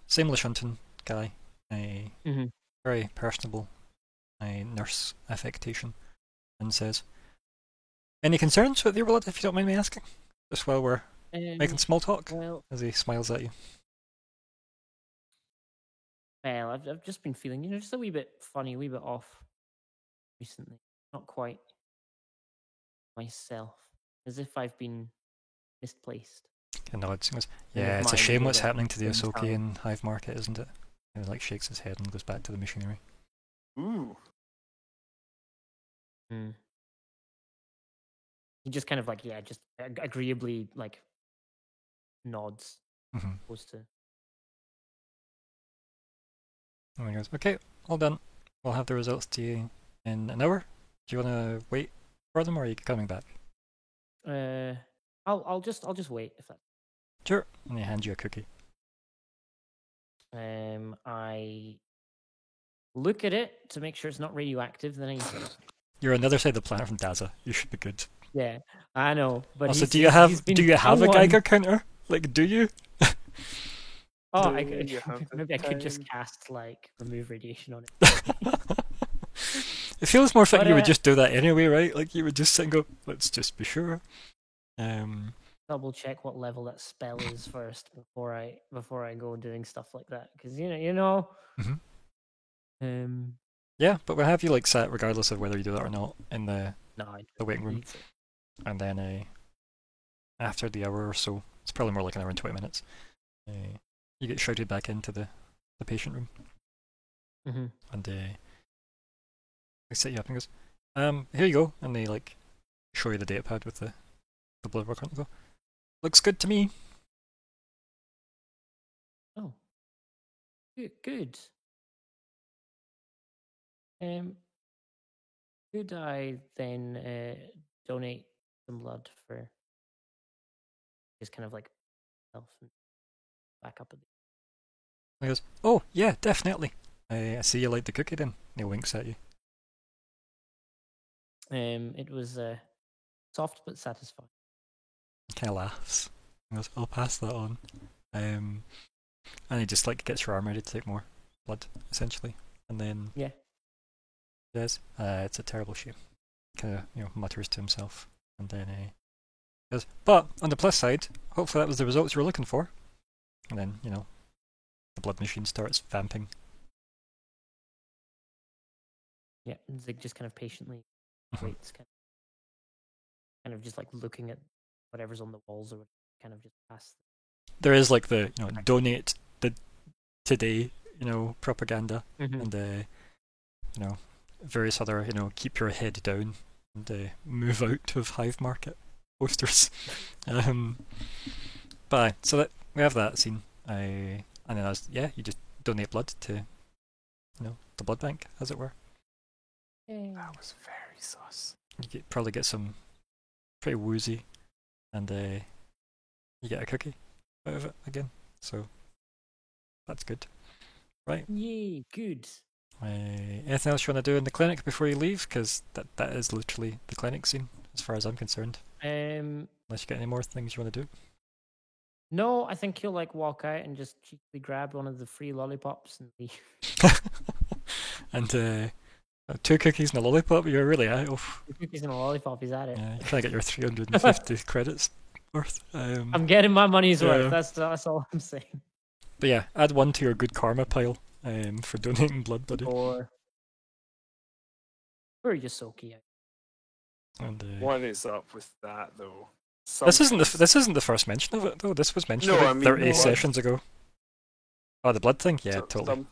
same Lashunton guy, Mhm. very personable nurse affectation, and says, "Any concerns with your blood, if you don't mind me asking? Just while we're making small talk," Well, as he smiles at you. Well, I've just been feeling, just a wee bit funny, a wee bit off recently. Not quite myself, as if I've been misplaced. And nods and goes, And yeah, his it's a mind shame goes what's off happening to the in Ahsoki time. in Hive Market, isn't it? And he like shakes his head and goes back to the machinery. Ooh. Hmm. He just kind of like, just agreeably like nods, Mm-hmm. opposed to. And he goes, okay, all done. We'll have the results to you in an hour. Do you want to wait for them, or are you coming back? I'll just wait if that. Sure. And he hands you a cookie. I look at it to make sure it's not radioactive. Then I eat it. You're on the other side of the planet from Daza. You should be good. Yeah, I know. But Also, he's- do you he's- he's have been a someone- Geiger counter? Like, do you? Oh, Do I could, you have the maybe I could just time? cast like remove radiation on it. It feels more like But, you would just do that anyway, right? Like you would just sit and go, let's just be sure. Double check what level that spell is first before I go doing stuff like that, because you know. Mhm. Yeah, but we'll have you like sat regardless of whether you do that or not in the No, the waiting room, it's- and then after the hour or so, it's probably more like an hour and 20 minutes. You get shouted back into the patient room, Mhm. and they set you up and goes, here you go, and they like show you the data pad with the blood work on it. Go, looks good to me. Oh, good. Could I then donate some blood for just kind of like health and back up a bit? And he goes, oh yeah, definitely. I see you like the cookie then. And he winks at you. It was soft but satisfying. Kind of laughs. He goes, I'll pass that on. And he just like gets your arm ready to take more blood, essentially. And then Yeah. he says, it's a terrible shame. Kind of mutters to himself, and then he goes, but on the plus side, hopefully that was the results you were looking for. And then the blood machine starts vamping. Yeah, and Zig just kind of patiently waits, kind of just like looking at whatever's on the walls, or kind of just past. There is like the donate the today propaganda, Mhm. and various other keep your head down and move out of Hive Market posters. But so that we have that scene. And then you just donate blood to the blood bank, as it were. That was very sus. You probably get some pretty woozy, and you get a cookie out of it again. So that's good, right? Yay, good. Anything else you want to do in the clinic before you leave? Because that is literally the clinic scene, as far as I'm concerned. Unless you get any more things you want to do. No, I think he'll like walk out and just cheekily grab one of the free lollipops and leave. And 2 cookies and a lollipop. You're really at it. Cookies and a lollipop, he's at it. Yeah, you kind of get your 350 credits worth. I'm getting my money's yeah. worth. That's all I'm saying. But yeah, add 1 to your good karma pile for donating blood, buddy. Or just Ahsoki. And What is up with that though? this isn't the first mention of it though. This was mentioned No, about I mean, 30 no, sessions ago. Oh, the blood thing? Yeah, So- totally.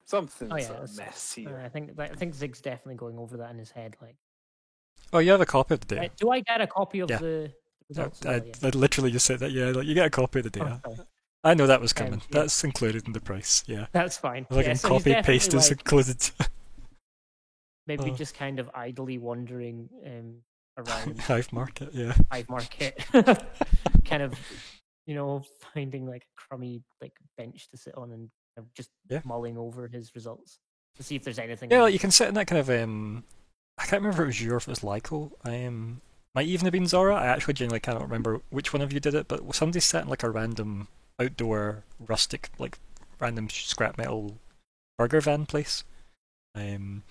Something's Oh yeah, a it's- mess here. I think Zig's definitely going over that in his head. Like, Oh, you have a copy of the data. do I get a copy of Yeah. the results? I literally just said that. Yeah, like you get a copy of the data. Oh, sorry. I know that was coming. yeah. That's included in the price. Yeah, That's fine. like Yeah, in so he's copy paste definitely, is like, included. maybe Oh. just kind of idly wandering around Hive Market. Yeah. Hive Market, kind of, finding like a crummy like bench to sit on and kind of just Yeah. mulling over his results to see if there's anything. Yeah, like you can sit in that kind of I can't remember if it was you or if it was Lyko. Might even have been Zora. I actually genuinely cannot remember which one of you did it, but somebody sat in like a random outdoor rustic, like random scrap metal burger van place. And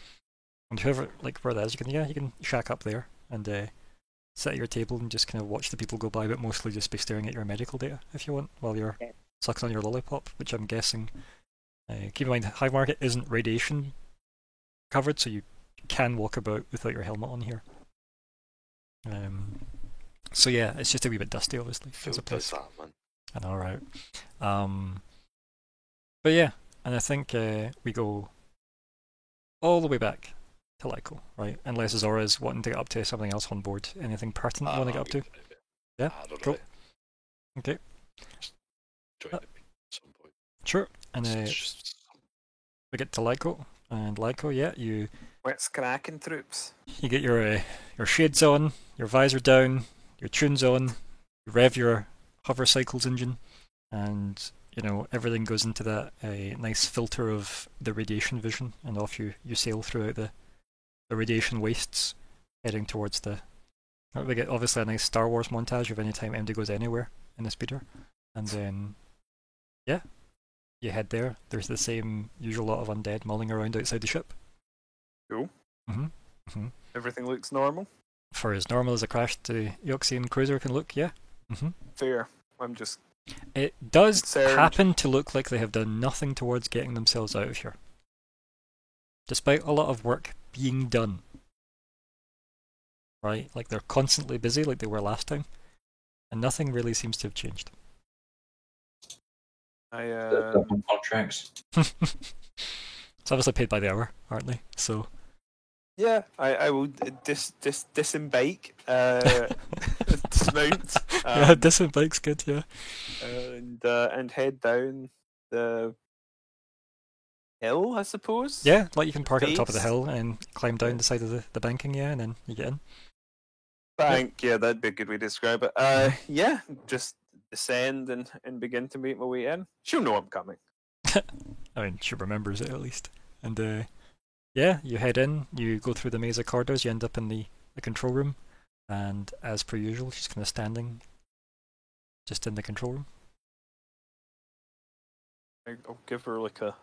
whoever where that is, you can shack up there and sit at your table and just kind of watch the people go by, but mostly just be staring at your medical data if you want while you're Yeah. sucking on your lollipop, which I'm guessing Keep in mind, Hive Market isn't radiation covered, so you can walk about without your helmet on here. So yeah, it's just a wee bit dusty, obviously. Phil as a does place. that, man. I know, right? But yeah, and I think we go all the way back to Lyko, right? Unless Azora is wanting to get up to something else on board. Anything pertinent you want to get up to? Yeah, cool. Really. Okay. Join the meeting at some point. Sure. And It's just- we get to Lyko, and Lyko, yeah, you What's cracking, troops? get your shades on, your visor down, your tunes on, you rev your hover cycles engine, and you know everything goes into that nice filter of the radiation vision, and off you sail throughout the radiation wastes, heading towards the. We get obviously a nice Star Wars montage of any time MD goes anywhere in the speeder, and then yeah, you head there. There's the same usual lot of undead mulling around outside the ship. Cool. Everything looks normal. For as normal as a crashed Yoxian cruiser can look, yeah. Fair. I'm just. It does concerned. happen to look like they have done nothing towards getting themselves out of here, despite a lot of work being done. Right, like they're constantly busy, like they were last time, and nothing really seems to have changed. The contracts. It's obviously paid by the hour, aren't they? So Yeah, I will disembike, dismount, yeah, distant bike's good, yeah. and head down the hill, I suppose. Yeah, like you can park at the top of the Face. hill and climb down the side of the banking, yeah, and then you get in. Bank, yeah, that'd be a good way to describe it. Yeah, just descend and begin to make my way in. She'll know I'm coming. I mean, she remembers it at least. And yeah, you head in, you go through the maze of corridors, you end up in the control room, and as per usual, she's kind of standing just in the control room. I'll give her like a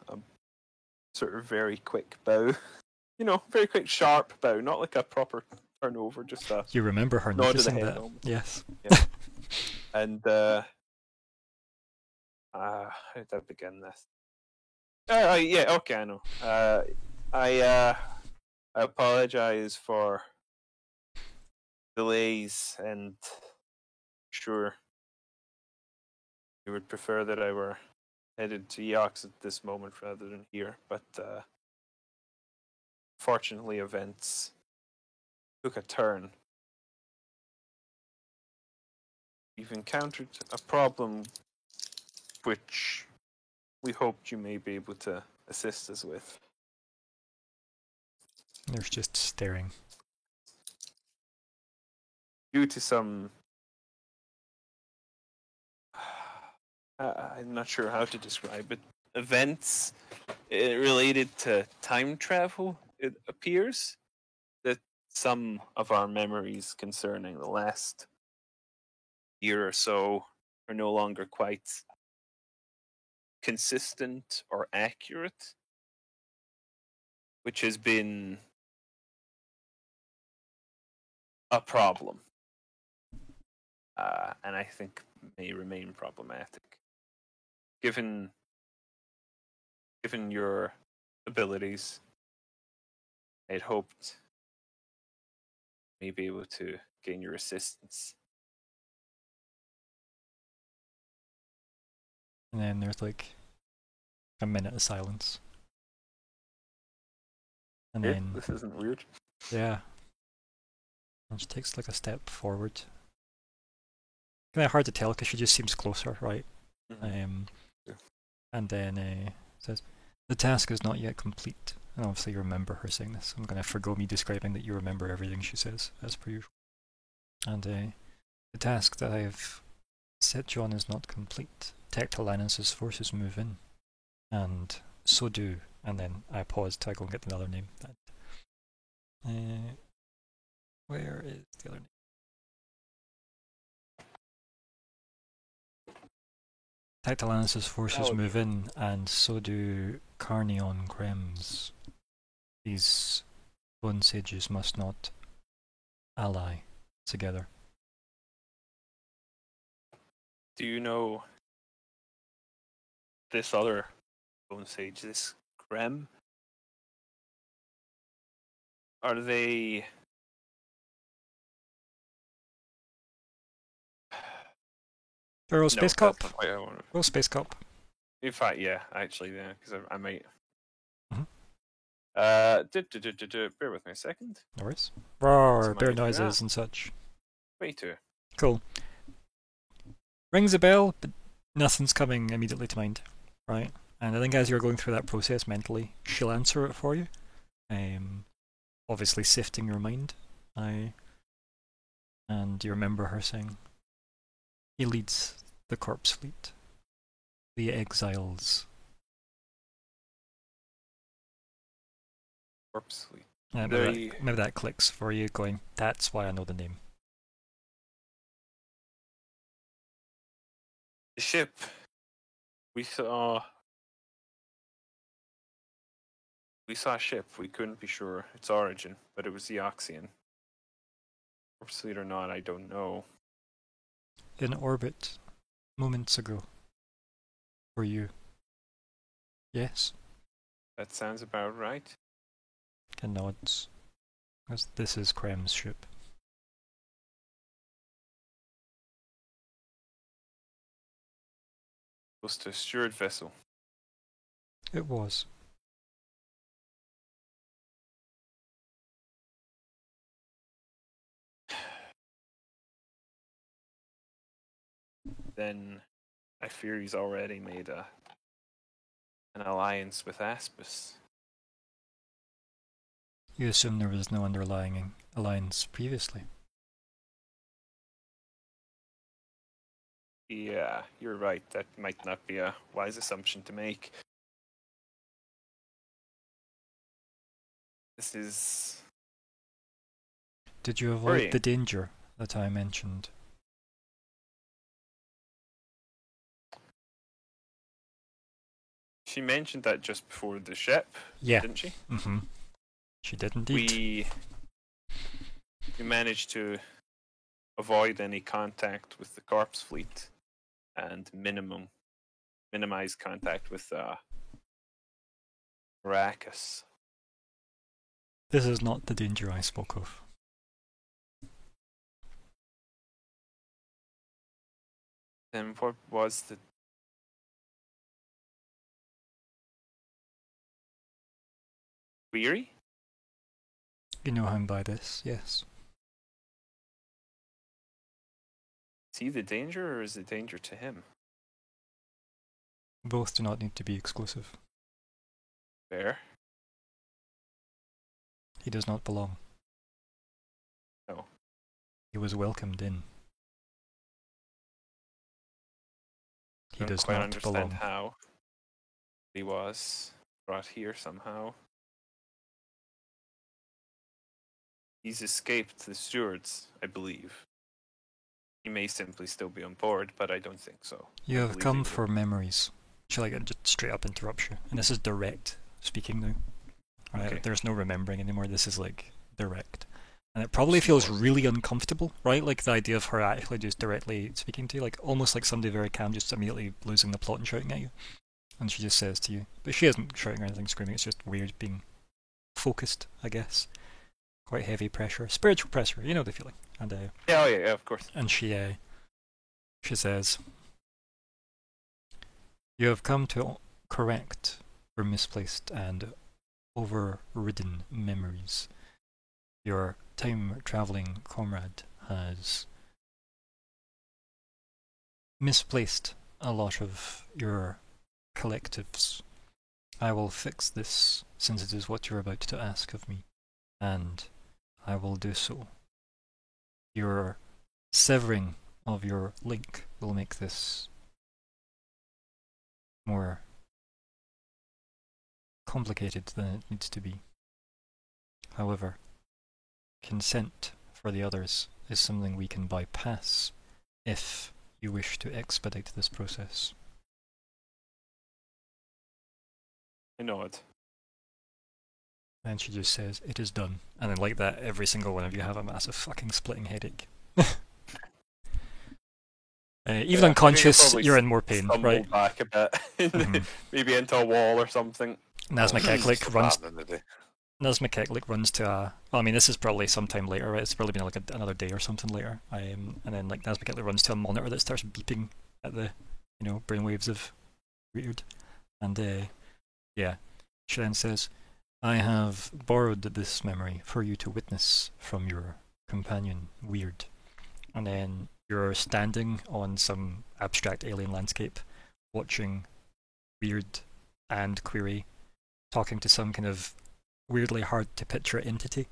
sort of very quick bow. You know, very quick, sharp bow, not like a proper turnover, just a You remember her nod of the noticing head that? almost. Yes. And how did I begin this? Yeah, okay, I know. I apologize for delays, and sure you would prefer that I were headed to Yox at this moment rather than here, but fortunately events took a turn. You've encountered a problem which we hoped you may be able to assist us with. There's just staring. Due to some I'm not sure how to describe it, events related to time travel, it appears that some of our memories concerning the last year or so are no longer quite consistent or accurate, which has been a problem, and I think may remain problematic. Given your abilities, I'd hoped may be able to gain your assistance. And then there's like a minute of silence. And then This isn't weird. yeah. And she takes like a step forward. Kind of hard to tell because she just seems closer, right? Yeah. And then says, "The task is not yet complete." And obviously you remember her saying this. I'm going to forgo me describing that you remember everything she says, as per usual. And the task that I've set you on is not complete. Tectalanus' forces move in. And so do... And then I pause till I go and get another name. Where is the other name? Tectalanus' forces move in, and so do Carnion Krems. These bone sages must not ally together. Do you know this other Bone Sage, this Krem, are they? Euro No, Space that's Cop. not quite what I want. Euro Space Cop. In fact, yeah, actually, yeah, because I might. Mhm. Bear with me a second. No worries. Roar, Somebody bear do that. noises and such. 22. Cool. Rings a bell, but nothing's coming immediately to mind, right? And I think as you're going through that process mentally, she'll answer it for you. Obviously sifting your mind. And you remember her saying, he leads the corpse fleet. The exiles. Corpse Fleet. Maybe that clicks for you, going, that's why I know the name. The ship. We saw a ship. We couldn't be sure its origin, but it was the Oxian. Corpse Fleet or not, I don't know. In orbit, moments ago. For you. Yes? That sounds about right. And nods. Because this is Krem's ship. Close to a steward vessel. It was. Then I fear he's already made an alliance with Aspis. You assume there was no underlying alliance previously. Yeah, you're right. That might not be a wise assumption to make. This is... Did you avoid worrying. the danger that I mentioned? She mentioned that just before the ship, Yeah. didn't she? Mm-hmm. She did indeed. We managed to avoid any contact with the corpse fleet and minimize contact with Arrakis. This is not the danger I spoke of. Then what was the... Weary? You know him by this, yes. Is he the danger or is it danger to him? Both do not need to be exclusive. Fair. He does not belong. No. He was welcomed in. He Don't does quite not understand belong. how he was brought here somehow. He's escaped the stewards, I believe. He may simply still be on board, but I don't think so. You I have believe come he for memories. Shall I just straight up interrupt you? And this is direct speaking now. Right? Okay. There's no remembering anymore. This is like direct. And it probably feels really uncomfortable, right? Like the idea of her actually just directly speaking to you, like almost like somebody very calm just immediately losing the plot and shouting at you. And she just says to you, but she isn't shouting or anything, screaming, it's just weird being focused, I guess. Quite heavy pressure, spiritual pressure, you know the feeling. And yeah, of course. And she says, you have come to correct your misplaced and overridden memories. Your time-traveling comrade has misplaced a lot of your collectives. I will fix this, since it is what you're about to ask of me, and I will do so. Your severing of your link will make this more complicated than it needs to be. However, consent for the others is something we can bypass if you wish to expedite this process. I know it. And she just says, it is done. And then like that, every single one of you have a massive fucking splitting headache. Even unconscious, you're in more pain, right? Back a bit, maybe into a wall or something. Nazmik Eklik runs to a. Well, I mean, this is probably sometime later, right? It's probably been like another day or something later. And then like Nazmik Eklik runs to a monitor that starts beeping at the, brainwaves of Weird, and yeah, she then says, "I have borrowed this memory for you to witness from your companion, Weird." And then you're standing on some abstract alien landscape, watching Weird and Query talking to some kind of weirdly hard to picture entity,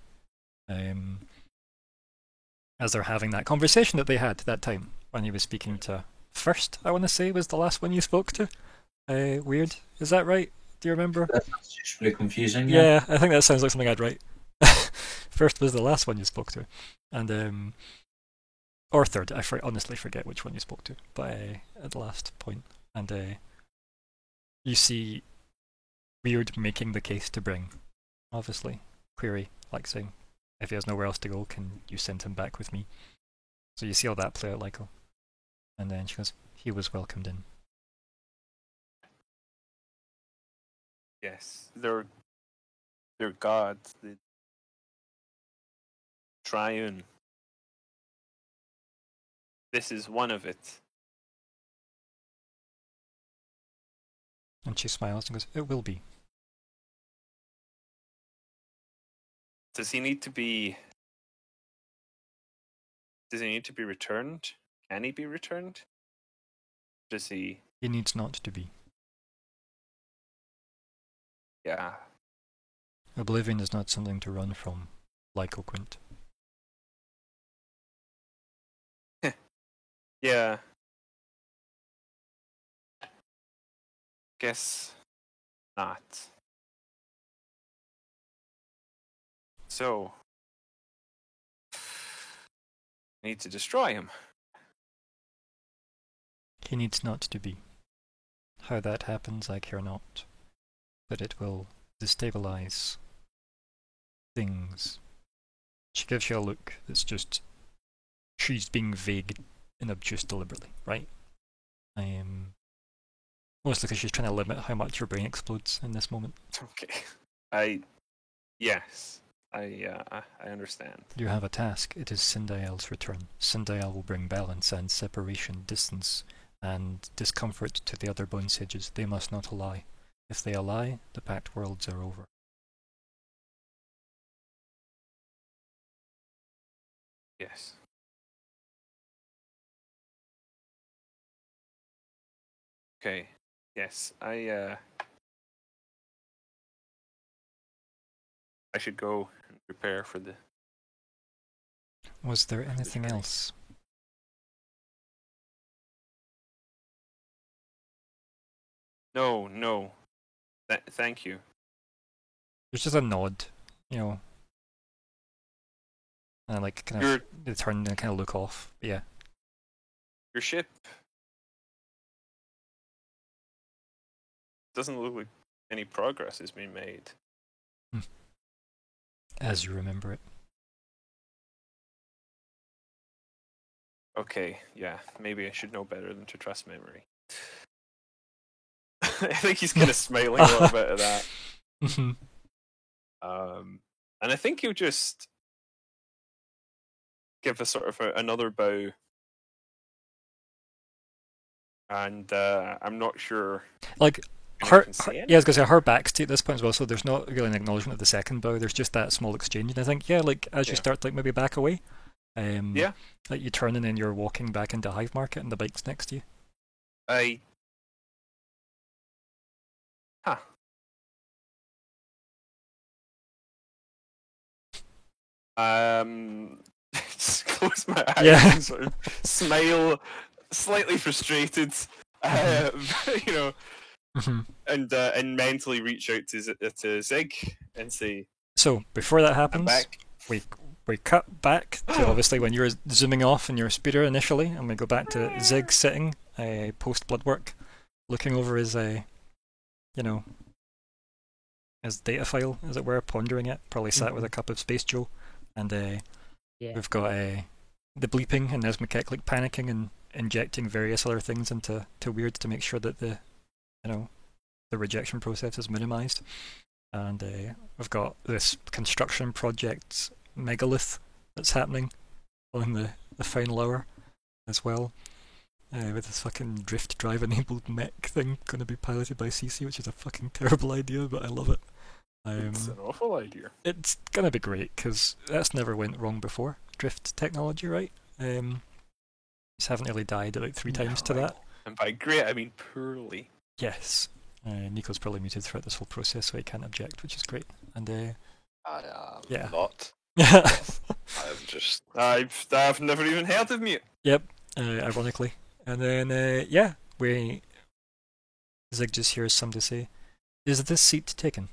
as they're having that conversation that they had that time when he was speaking to First, I want to say, was the last one you spoke to. Weird, is that right? Do you remember? That's just really confusing. Yeah, I think that sounds like something I'd write. First was the last one you spoke to, and or third. I honestly forget which one you spoke to, but at the last point, and you see Weird making the case to bring, obviously, Query, like saying, if he has nowhere else to go, can you send him back with me? So you see all that play out, Lyko. And then she goes, he was welcomed in. Yes, they're gods, the triune. This is one of it. And she smiles and goes, it will be. Does he need to be returned? Can he be returned? Does he? He needs not to be. Yeah. Oblivion is not something to run from, like Quint. Yeah. Guess not. So, I need to destroy him. He needs not to be. How that happens, I care not. But it will destabilize things. She gives you a look that's just. She's being vague and obtuse deliberately, right? Mostly because she's trying to limit how much your brain explodes in this moment. Okay. Yes. I understand. You have a task. It is Sindael's return. Sindael will bring balance and separation, distance, and discomfort to the other bone sages. They must not ally. If they ally, the packed worlds are over. Yes. Okay. Yes. I should go and prepare for the. Was there anything else? No. Thank you. There's just a nod, and like kind of they turn and kind of look off. But yeah. Your ship doesn't look like any progress has been made. As you remember it. Okay, yeah, maybe I should know better than to trust memory. I think he's kind of smiling a little bit at that. And I think he'll just give a sort of another bow. And I'm not sure. Like, I was going to say her back's to at this point as well, so there's not really an acknowledgement of the second bow. There's just that small exchange, and I think, as you start to maybe back away, like you turn and then you're walking back into Hive Market, and the bike's next to you. Just close my eyes and sort of smile, slightly frustrated, and mentally reach out to Zig and say. So before that happens, we cut back to obviously when you're zooming off in your speeder initially, and we go back to Zig sitting post blood work, looking over his his data file, as it were, pondering it. Probably sat with a cup of Space Joe, and we've got the bleeping and Nazmik Eklik panicking and injecting various other things into Weird to make sure that the rejection process is minimized. And we've got this construction project megalith that's happening on the final hour as well, with this fucking drift drive enabled mech thing going to be piloted by CC, which is a fucking terrible idea, but I love it. It's an awful idea. It's gonna be great because that's never went wrong before. Drift technology, right? Just haven't really died about 3 times to that. And by great, I mean poorly. Yes. Nico's probably muted throughout this whole process, so he can't object, which is great. And I am yeah. not. Yeah. I'm just. I've never even heard of mute. Yep. Ironically, and then Zig just hears somebody say, "Is this seat taken?"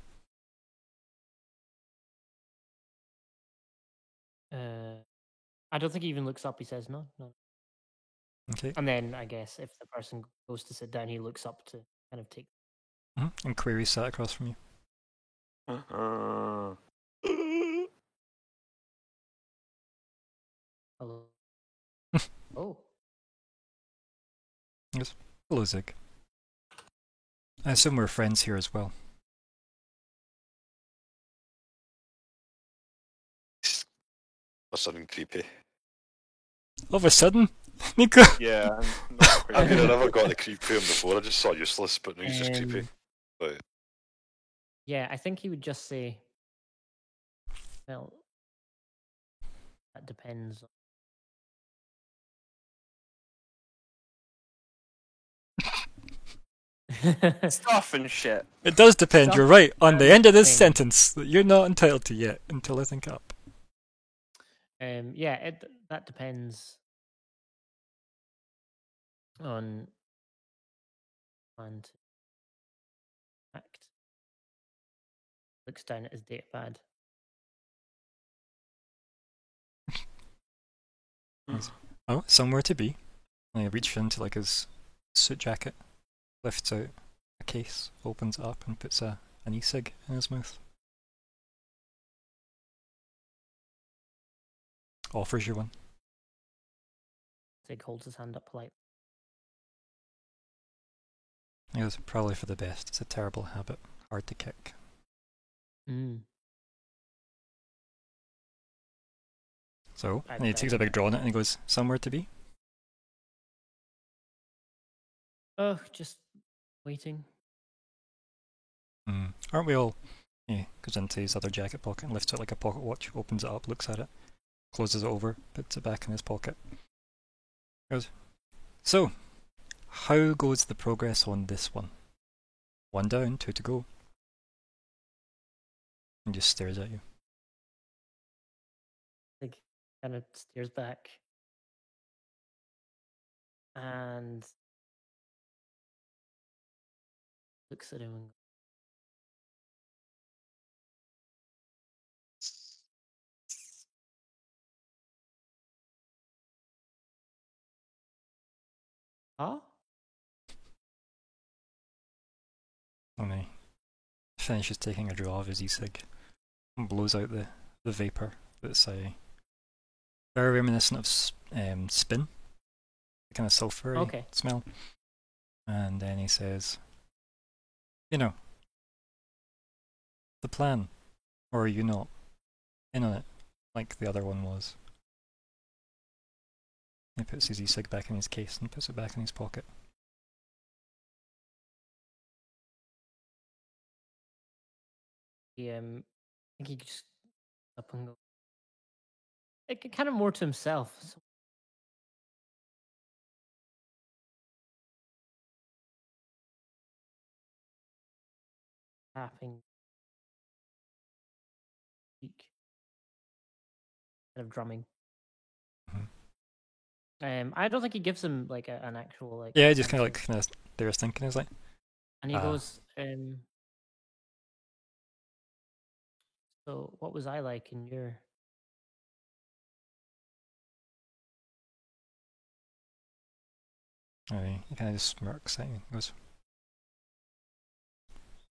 I don't think he even looks up. He says no. Okay. And then I guess if the person goes to sit down, he looks up to kind of take. Mm-hmm. And Query sat across from you. Hello. Oh. Yes. Hello, Zig. I assume we're friends here as well. Or something creepy. All of a sudden, Nico. Yeah. I mean, I never got the creep for him before. I just saw useless, but now he's just creepy. But yeah, I think he would just say, "Well, that depends." Stuff and shit. It does depend. Stuff You're right. On the end of this thing. sentence that you're not entitled to yet until I think up. Yeah, that depends on and act. Looks down at his datapad. Oh, somewhere to be. And he reaches into like his suit jacket, lifts out a case, opens it up, and puts an e-cig in his mouth. Offers you one. Zig holds his hand up politely. He goes, probably for the best. It's a terrible habit. Hard to kick. So, and he takes a big draw on it and he goes, somewhere to be? Oh, just waiting. Aren't we all? He goes into his other jacket pocket and lifts out like a pocket watch, opens it up, looks at it, closes it over, puts it back in his pocket. Goes, so, how goes the progress on this one? 1 down, 2 to go. And just stares at you. Zig kind of stares back. And looks at him and huh? And he finishes taking a draw of his e-cig and blows out the vapour that's very reminiscent of spin, the kind of sulphury smell. And then he says, you know, the plan, or are you not in on it like the other one was? He puts his e-cig back in his case and puts it back in his pocket. I think he just up and go. Like kind of more to himself. So tapping, cheek, kind of drumming. I don't think he gives him like an actual like. Yeah, just kind of there's thinking is like. And he goes, so what was I like in your? He kind of just smirks at you and goes,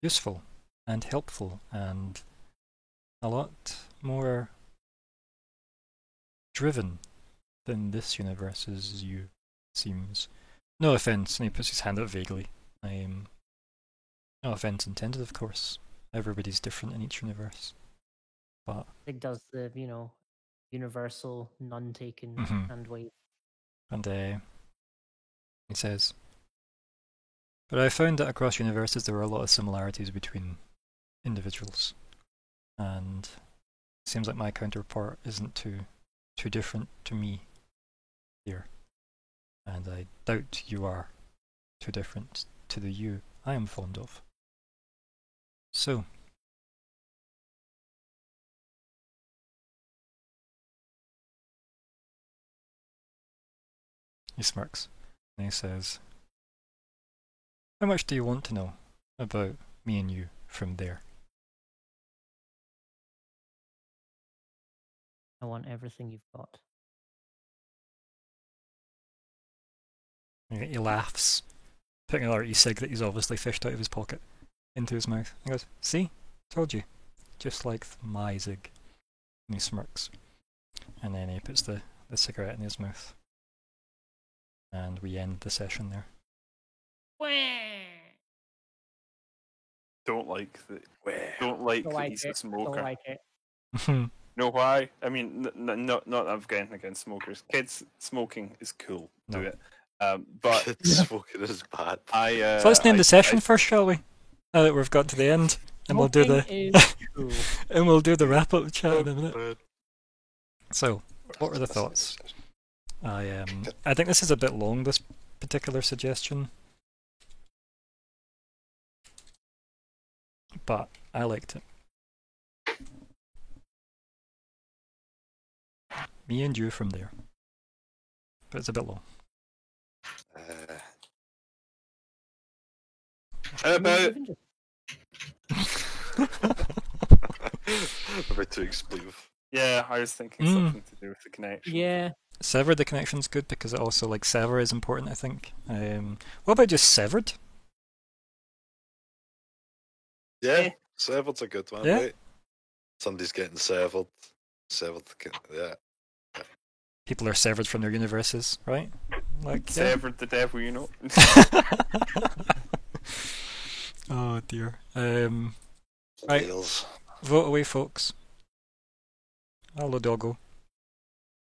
useful and helpful and a lot more driven than this universe's you seems. No offense, and he puts his hand out vaguely. No offense intended, of course. Everybody's different in each universe. But Sig does the, universal none-taken Mhm. hand wave. And he says, but I found that across universes there were a lot of similarities between individuals. And it seems like my counterpart isn't too different to me here. And I doubt you are too different to the you I am fond of. So, he smirks, and he says, how much do you want to know about me and you from there? I want everything you've got. He laughs, putting another e-cig that he's obviously fished out of his pocket into his mouth. He goes, see? Told you. Just like my zig. And he smirks. And then he puts the cigarette in his mouth. And we end the session there. Don't like that he's a smoker. Don't like it. Know why? I mean, not that I've got anything against smokers. Kids, smoking is cool. Do No. it. But Kids smoking is bad. So let's name the session first, shall we? Now that we've got to the end. And we'll do Smoking is cool. and we'll do the wrap-up chat in a minute. So, what were the thoughts? I think this is a bit long, this particular suggestion. But I liked it. Me and you from there. But it's a bit long. How about Even just- about to explain? yeah, I was thinking Mm. something to do with the connection. Yeah. Sever the connection's good because it also, like, sever is important, I think. What about just severed? Yeah, severed's a good one, Yeah. right? Somebody's getting severed. Yeah. People are severed from their universes, right? Like, yeah. Severed the devil, you know. Oh dear. Right. Wheels. Vote away, folks. Hello, doggo.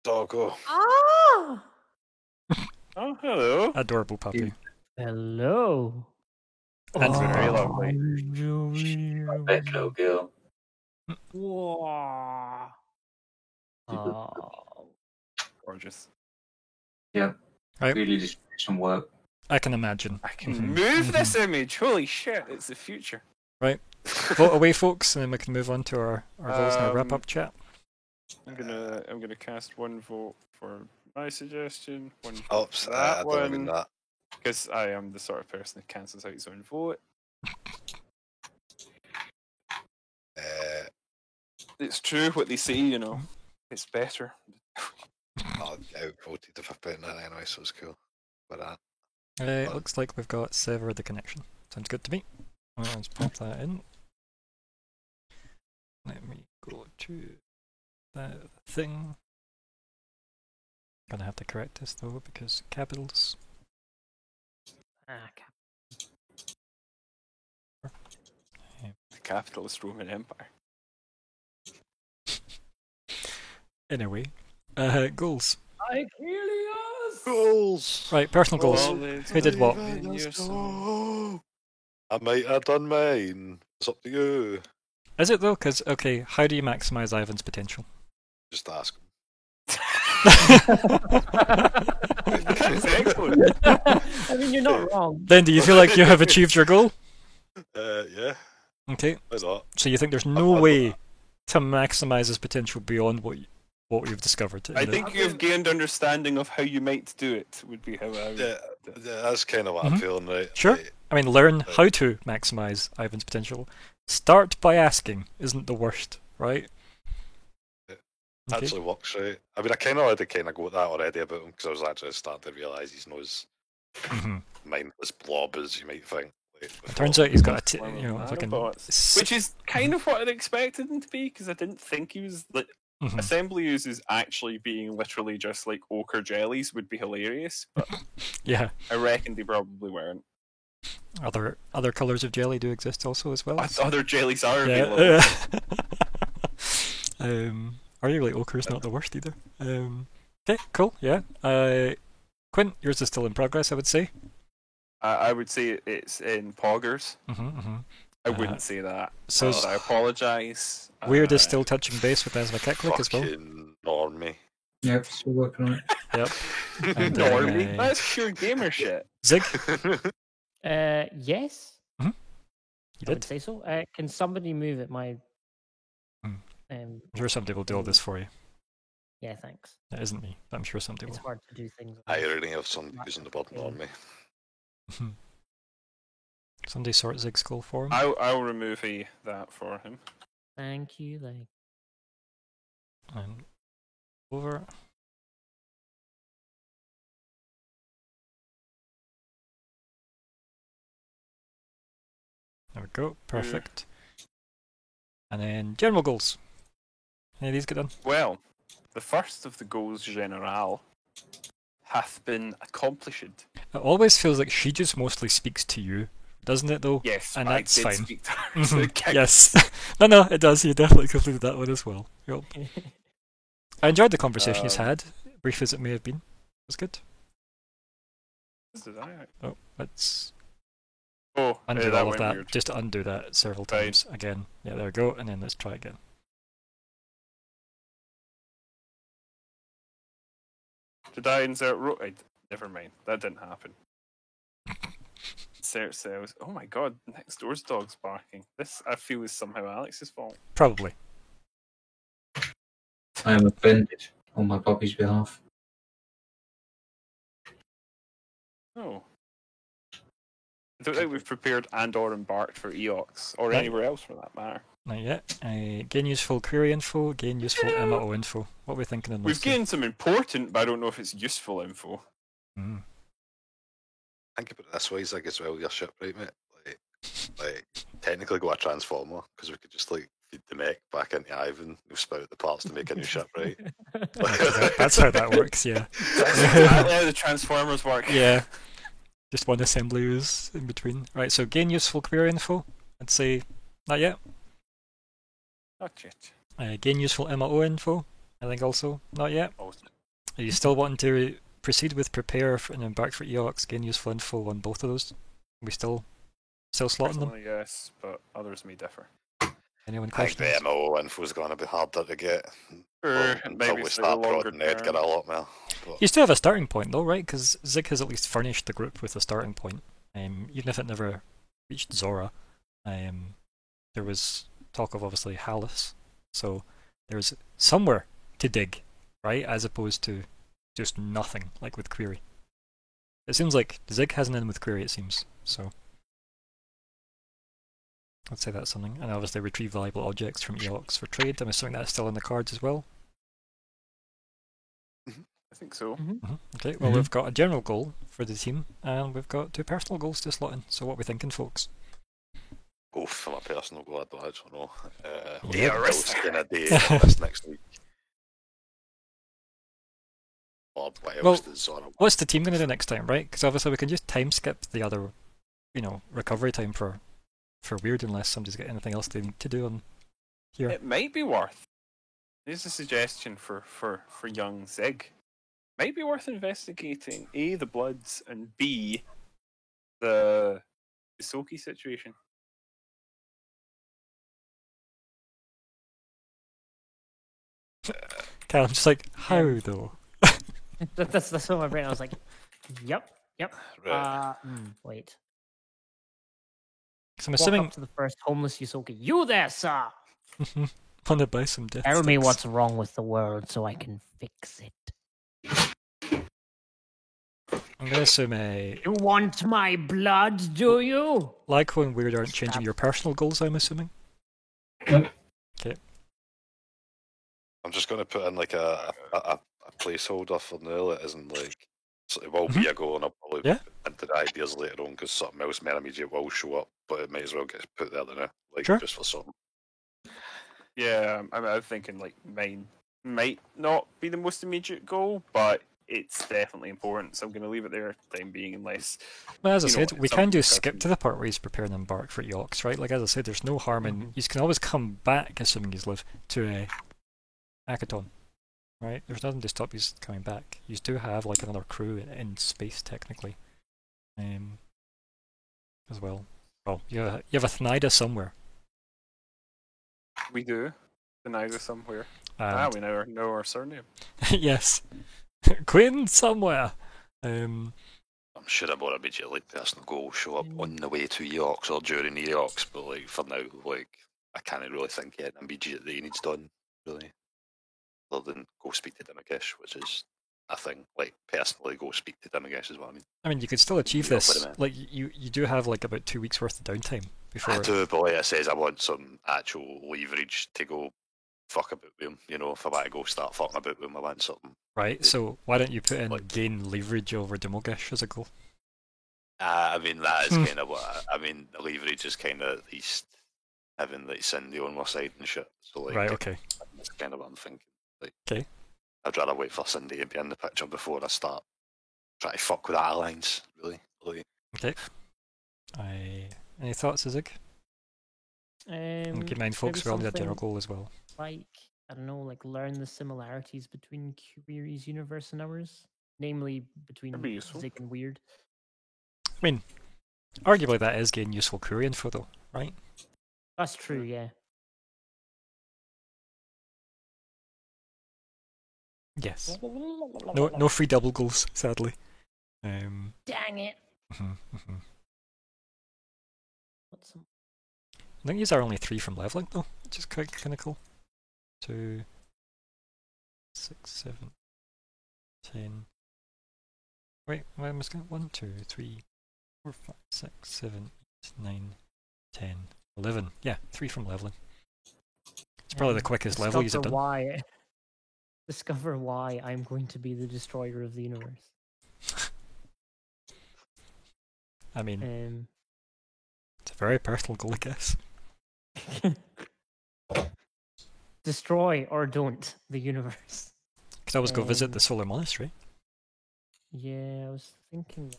Doggo. Ah! Oh, hello. Adorable puppy. Hello. And very lovely. I bet little girl. Wow. Oh. Gorgeous. Yeah. Right. Really just some work. I can imagine. I can Mhm. move this image. Holy shit, it's the future. Vote away, folks, and then we can move on to our votes and our wrap-up chat. I'm gonna cast one vote for my suggestion, one vote Oops, for I that don't mean one, that. because I am the sort of person that cancels out his own vote. It's true what they say, you know. It's better. I'll outvoted if I put in that anyway, so it's cool. But It looks like we've got sever the connection. Sounds good to me. Let's pop that in. Let me go to that thing. Gonna have to correct this though because capitals. The capitalist Roman Empire. Anyway, goals. Achilles! goals. Right, personal goals. Always Who did what? believe in your soul. I might have done mine. It's up to you. Is it though? Because okay, how do you maximise Ivan's potential? Just ask him. That's excellent. I mean, you're not wrong. Then, do you feel like you have achieved your goal? Yeah, Okay, why not? so you think there's no way to maximise his potential beyond what you've discovered? I think you've gained understanding of how you might do it, would be how I would. Yeah, that's kind of what Mhm. I'm feeling, right? Sure. Like, I mean, learn how to maximise Ivan's potential. Start by asking isn't the worst, right? Okay. actually works, right? I mean, I kind of had to kind of go with that already about him because I was actually starting to realise he's not as Mhm. mindless blob as you might think. Like, It turns out he's got a One of fucking Nanobots. Which is kind of what I'd expected him to be, because I didn't think he was like Mhm. assembly uses actually being literally just like ochre jellies would be hilarious, but Yeah, I reckon they probably weren't. other colors of jelly do exist also as well. so- Other jellies are Yeah. available. Arguably ochre's not the worst either. Okay, cool. Yeah. Quint, yours is still in progress, I would say. I would say it's in poggers. Mm-hmm. I wouldn't say that. so So I apologise. Weird is still touching base with Asma Keklik as well. Fucking normie. Yep, still working on it. Yep. And, Normie. That's pure gamer shit. Zig, Yes, you I would did. say so. Can somebody move it? My Hmm. um, I'm sure somebody will do all this for you. yeah, thanks. It isn't me, but I'm sure somebody It's will. hard to do things. with this. Irony of somebody using the word normie. Somebody sort Zig's goal for him. I'll remove that for him. Thank you, like. And over. There we go. Perfect. And then general goals. Any of these get done? Well, the first of the goals general hath been accomplished. It always feels like she just mostly speaks to you, doesn't it though? Yes, And I that's did fine. speak to her. so it counts. Yes. No, it does. You definitely completed that one as well. Yep. I enjoyed the conversation he's had, brief as it may have been. It was good. Did I? Oh, let's Oh, undo that all of went that. weird. Just to undo that several Right. times again. Yeah, there we go. And then let's try again. Did I insert never mind. That didn't happen. Insert cells. Oh my god, next door's dog's barking. This I feel is somehow Alex's fault. Probably. I am offended on my puppy's behalf. Oh. I don't think we've prepared and or embarked for Eox, or Right. anywhere else for that matter. Not yet. Gain useful query info, gain useful MO info. What are we thinking in those We've two? gained some important, but I don't know if it's useful info. Mm. Think about it this way, Zig, as well, your ship, right, mate? Like technically got a transformer, because we could just like feed the mech back into Ivan, we'll spout the parts to make a new ship, right? That's how that works, yeah. That's exactly how the Transformers work. Yeah. Just one assembly was in between. Right, so gain useful query info. I'd say not yet. Not yet. Gain useful MO info. I think also not yet. Oh, Are you still wanting to proceed with prepare and embark for EOX? Gain useful info on both of those. Are we still slotting them? personally, yes, but others may differ. Anyone I think questions? the MO info's going to be harder to get. Until Maybe we it's start longer prodding Edgar term. a lot more. But You still have a starting point though, right? Because Zig has at least furnished the group with a starting point. Even if it never reached Zora, there was talk of obviously Hallis, so there's somewhere to dig, right? As opposed to just nothing, like with Query. It seems like Zig has an in with Query, it seems, so I'd say that's something. And obviously retrieve valuable objects from Eox for trade. I'm assuming that's still in the cards as well. I think so. Okay, well Mhm. we've got a general goal for the team, and we've got 2 personal goals to slot in. So what are we thinking, folks? go for my personal goal, I don't actually know. Yeah, Bill's gonna do this next week. Or what else Well, does Zora want? What's the team going to do next time, right? Because obviously we can just time skip the other, recovery time for Weird unless somebody's got anything else they need to do on here. It might be worth. Here's a suggestion for young Zig. Might be worth investigating A, the Bloods, and B, the Isoki situation. Okay, I'm just like, how though? That's what my brain. I was like, yep. Right. Wait. Because I'm Walk assuming up to the first homeless Yusoki. You there, sir? want to buy some death Tell me sticks. what's wrong with the world so I can fix it. I'm going to assume You want my blood, do you? Lyco and Weird aren't changing your personal goals, I'm assuming. I'm just going to put in like a placeholder for now that isn't like. So it will Mhm. be a goal, and I'll probably Yeah. put into the ideas later on because something else more immediate will show up, but it might as well get put there now, like Sure. just for something. Yeah, I'm thinking like mine might not be the most immediate goal, but it's definitely important. So I'm going to leave it there for the time being, unless. Well, as I said, we can just something skip pressing. to the part where he's preparing to embark for Eox, right? Like, as I said, there's no harm in... You can always come back, assuming he's live, to Akaton, right? There's nothing to stop you coming back. You do have, like, another crew in space, technically, as well. Well, you have a Thanida somewhere. We do. The neither somewhere. And We now know our surname. yes. Quinn somewhere. I'm sure I will immediately personal goal show up on the way to Eox or during Eox, but like for now, like I can't really think yet immediate that he needs done, really. Other than go speak to Dimigish, which is a thing. Like personally go speak to Dimigish is what I mean. I mean, you could still achieve You're up this. with it, Like, you do have like about 2 weeks worth of downtime before. I do, but like I says, I want some actual leverage to go fuck about with him. You know, if I want to go start fucking about with him, I want something. Right, so why don't you put in Like- gain leverage over Demogish as a goal? I mean, that is kind of what I mean. The leverage is kind of at least having like Cindy on my side and shit. So like, Right, okay. that's kind of what I'm thinking. Like, 'Kay. I'd rather wait for Cindy to be in the picture before I start trying to fuck with that alliance. Really, like, Okay. Any thoughts, Zig? And keep in mind, folks, maybe we all need a general something goal as well. like, I don't know, like learn the similarities between Query's universe and ours, namely between That'd be useful. Zig and Weird. I mean, arguably that is getting useful query info, though, right? That's true, yeah. Yes. No free double goals, sadly. Dang it! Mhm, mhm. What's some... I think these are only 3 from leveling, though, which is quite kind of cool. 2, 6, 7, 10. Wait, why am I going? 1, 2, 3, 4, 5, 6, 7, 8, 9, 10, 11. Yeah, 3 from leveling. It's probably the quickest level you've done. Discover why I'm going to be the destroyer of the universe. I mean, it's a very personal goal, I guess. Destroy or don't the universe. Could always go visit the Solar Monastery. Yeah, I was thinking.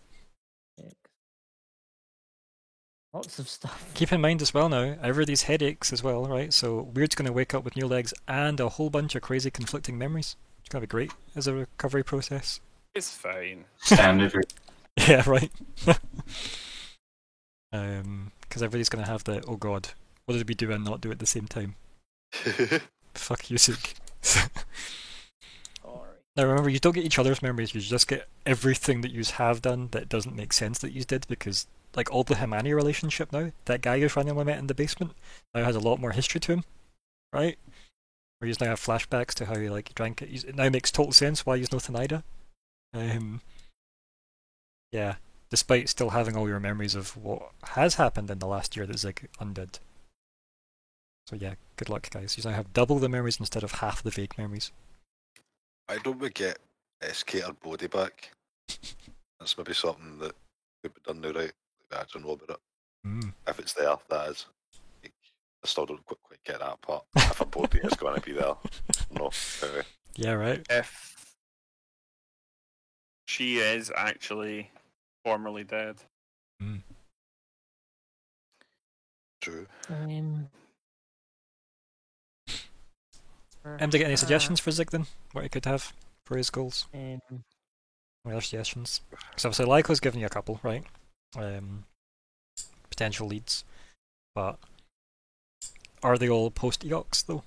Lots of stuff. Keep in mind as well now, everybody's headaches as well, right? So Weird's going to wake up with new legs and a whole bunch of crazy conflicting memories. It's going to be great as a recovery process. It's fine. Standard. Yeah, right. Because everybody's going to have the, oh god, what did we do and not do at the same time? Fuck you, Zeke. Now remember, you don't get each other's memories, you just get everything that you have done that doesn't make sense that you did, because like all the Himani relationship now, that guy who's randomly met in the basement, now has a lot more history to him, right? Where you now have flashbacks to how he like drank it. It now makes total sense why he's no Thanida. Yeah, despite still having all your memories of what has happened in the last year that Zig undid. So yeah, good luck guys. You now have double the memories instead of half the vague memories. I don't we get SK or body back? That's maybe something that could be done now, right? I don't know about it. If it's there, that is. I still don't quite get that part. If a body is going to be there, no. Yeah, right. If she is actually formerly dead. True. To get any suggestions for Zig then? What he could have for his goals? Um, Any other suggestions? Because obviously Lyco's given you a couple, right? Potential leads. But are they all post-Eox though?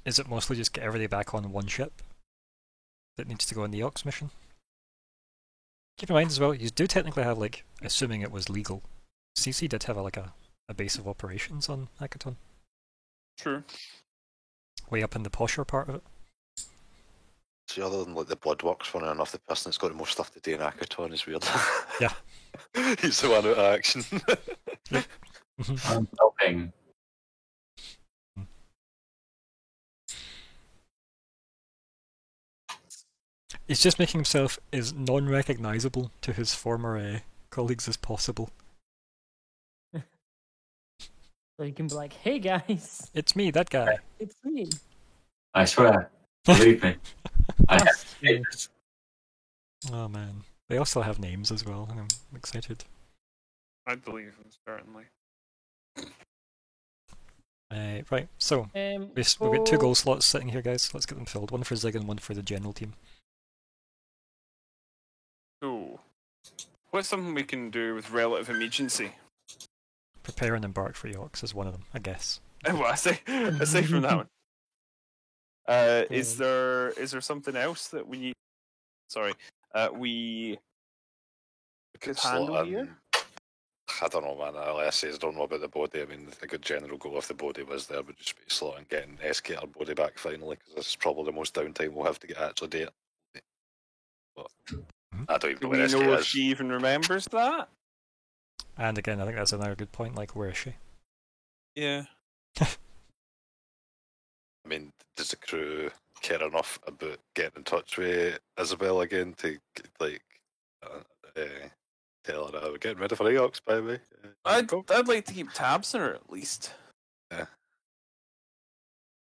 Is it mostly just get everybody back on one ship that needs to go on the Eox mission? Keep in mind as well, you do technically have, like, assuming it was legal, CC did have a base of operations on Akaton. True. Way up in the posher part of it. See, other than like the Bloodworks, funny enough, the person that's got the most stuff to do in Akaton is weird. Yeah. He's the one out of action. I'm helping. He's just making himself as non-recognisable to his former colleagues as possible. So you can be like, hey guys, It's me, that guy. it's me. I swear. Believe me. I have That's true. papers. Oh man, they also have names as well, and I'm excited. I believe him, certainly. Right, so we've got 2 goal slots sitting here, guys. Let's get them filled. One for Zig and one for the general team. So, what's something we can do with relative immediacy? Prepare and embark for Yorks is one of them, I guess. Well, aside from that one, is there something else that we need? Sorry, we could handle here. I don't know, man. Like I say, I don't know about the body. I mean, a good general goal if the body was there would just be slotting getting SK our body back finally, because this is probably the most downtime we'll have to get actually do it. But I don't even Do know we where SK know if is. she even remembers that? And again, I think that's another good point. Like, where is she? Yeah. I mean, does the crew care enough about getting in touch with Isabel again to like tell her we're getting rid of her Eox, by the way? I'd like to keep tabs on her at least. Yeah.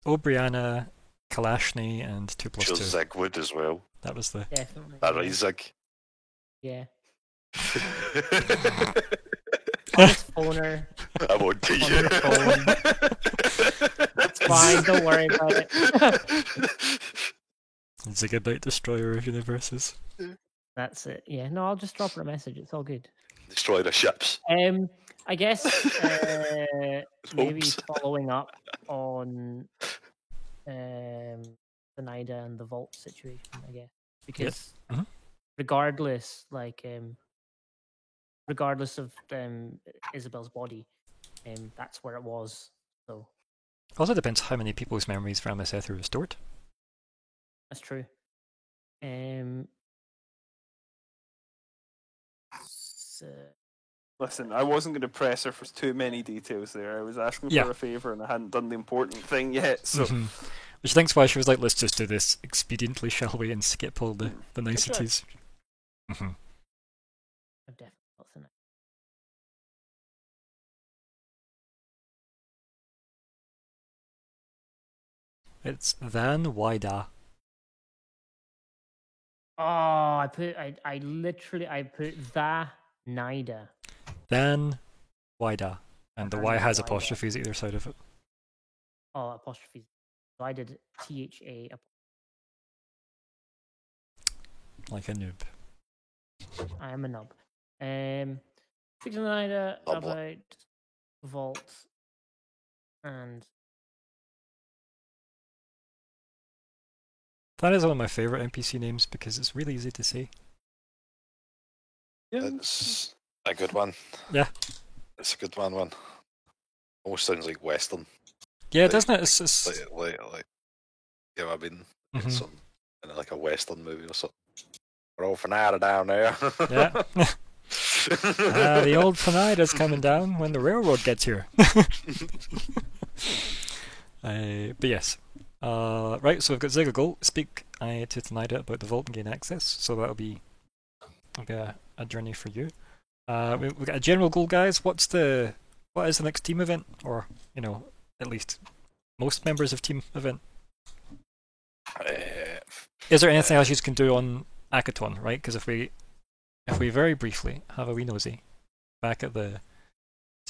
Brianna, Kalashny, and 2+2. She'll Zigwood as well. That was the. Definitely. That right, Zig? Yeah. I'll just phone her. I won't tell On you. her phone. It's fine, don't worry about it. Zigabite Destroyer of Universes. That's it. Yeah, no, I'll just drop her a message. It's all good. Destroy the ships. I guess maybe Hopes. following up on the Nida and the vault situation, I guess, because Mhm. regardless, like regardless of Isabel's body, that's where it was. So Also depends how many people's memories for Amaseth are restored. that's true. So, Listen, I wasn't going to press her for too many details there. I was asking Yeah. for a favour and I hadn't done the important thing yet. So, Mhm. Which I think's why she was like, let's just do this expediently, shall we, and skip all the niceties. Mhm. I've definitely got the Nida. It's Van Wyda. Oh, I put the Nida. Van Wyda. And the Y has Wyda. apostrophes either side of it. Oh, apostrophes. So I did THA. Like a noob. I am a nub. Speak to the Nida Nub what? about Vault and That is one of my favourite NPC names because it's really easy to say. yeah. It's a good one. Yeah. It's a good one. Almost sounds like Western. Yeah, Like- doesn't it? It's Like you know what I mean? Mhm. It's something in like a Western movie or something. We're all Fanada down there. Yeah. The old Panaida's coming down when the railroad gets here. But yes. Right, so we've got Ziggle. Speak to Tanaida about the vault and gain access. So that'll be a journey for you. We've got a general goal, guys. What is the next team event? Or, at least most members of team event. Is there anything else you can do on Akaton, right? Because if we very briefly have a wee nosy back at is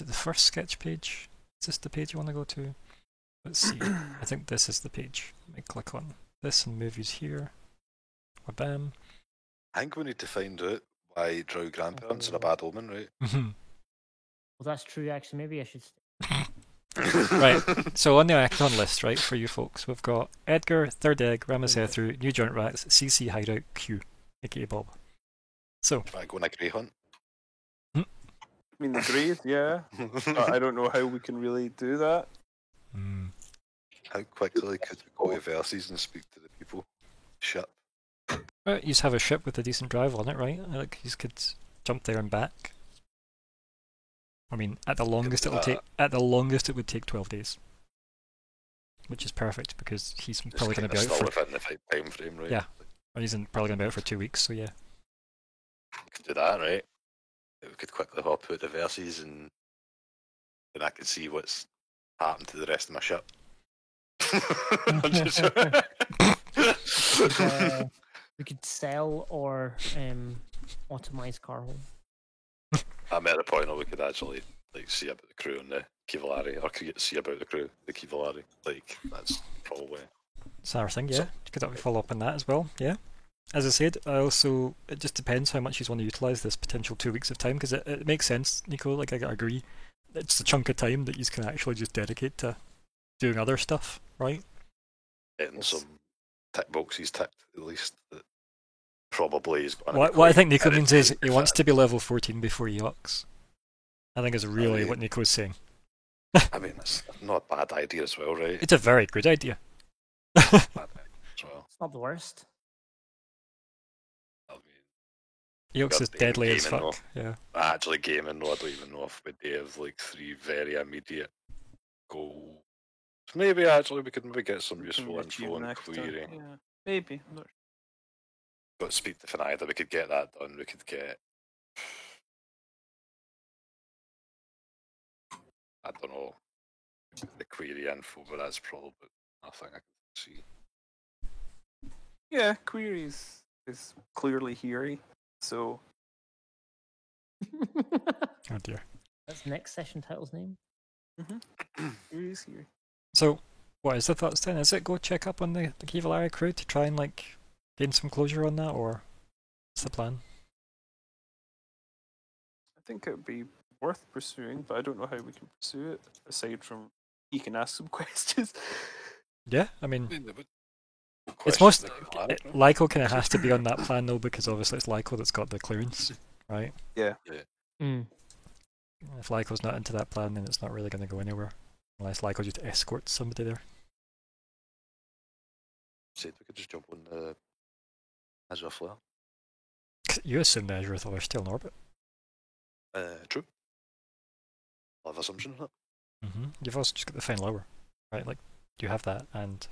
it the first sketch page? Is this the page you want to go to? Let's see. I think this is the page. Let me click on this and move you here. Bam. I think we need to find out why Drow grandparents are a bad omen, right? Mhm. well, that's true. Actually, maybe I should. Right. So on the Akaton list, right, for you folks, we've got Edgar, Third Egg, Ramazethru, New Joint Rats, CC Hideout, Q, aka Bob. So. Try going a grey hunt. I mean, the grade, yeah. I don't know how we can really do that. How quickly could we go to Verses and speak to the people? Shit. You just have a ship with a decent drive on it, right? Like you could jump there and back. I mean, at the longest it would take 12 days, which is perfect because he's probably going to be out still for. within the time frame, right? Yeah. Or he's probably going to be out for 2 weeks, so yeah. We could do that, right? We could quickly hop out the Verses and then I could see what's happened to the rest of my ship. We could sell or automize Carl. I'm at the point where we could actually see about the crew and the Kivalari, or could see about the crew, the Kivalari. That's probably. It's another thing, yeah. You could follow up on that as well, yeah. As I said, it just depends how much you want to utilise this potential 2 weeks of time, because it makes sense, Nico, I agree. It's a chunk of time that you can actually just dedicate to doing other stuff, right? Getting some tick boxes ticked, at least. That probably is going to What I think Nico means is he wants to be level 14 before he Yux. I think is really what Nico's saying. I mean, it's not a bad idea as well, right? It's a very good idea. Bad idea as well. It's not the worst. Yux is deadly as fuck. Yeah. Actually, gaming, I don't even know if we have 3 very immediate goals. Maybe actually we could get some useful info on query. Yeah, maybe. I'm not sure. But speak to Finida, we could get that done. We could get. I don't know the query info, but that's probably nothing I can see. Yeah, query is clearly here. So. Oh dear. That's next session title's name. Query's here. So, what is the thoughts then? Is it go check up on the Kivalari crew to try and gain some closure on that, or what's the plan? I think it would be worth pursuing, but I don't know how we can pursue it aside from he can ask some questions. Yeah, I mean, it's most Lyko kind of has to be on that plan though, because obviously it's Lyko that's got the clearance, right? Yeah. If Lyko's not into that plan, then it's not really going to go anywhere, unless Lyko just escorts somebody there. Said we could just jump on the Azure Flare. You assume the Azure Flare are still in orbit. True. I'll have assumption on that. You've also just got the final hour, right? You have that, and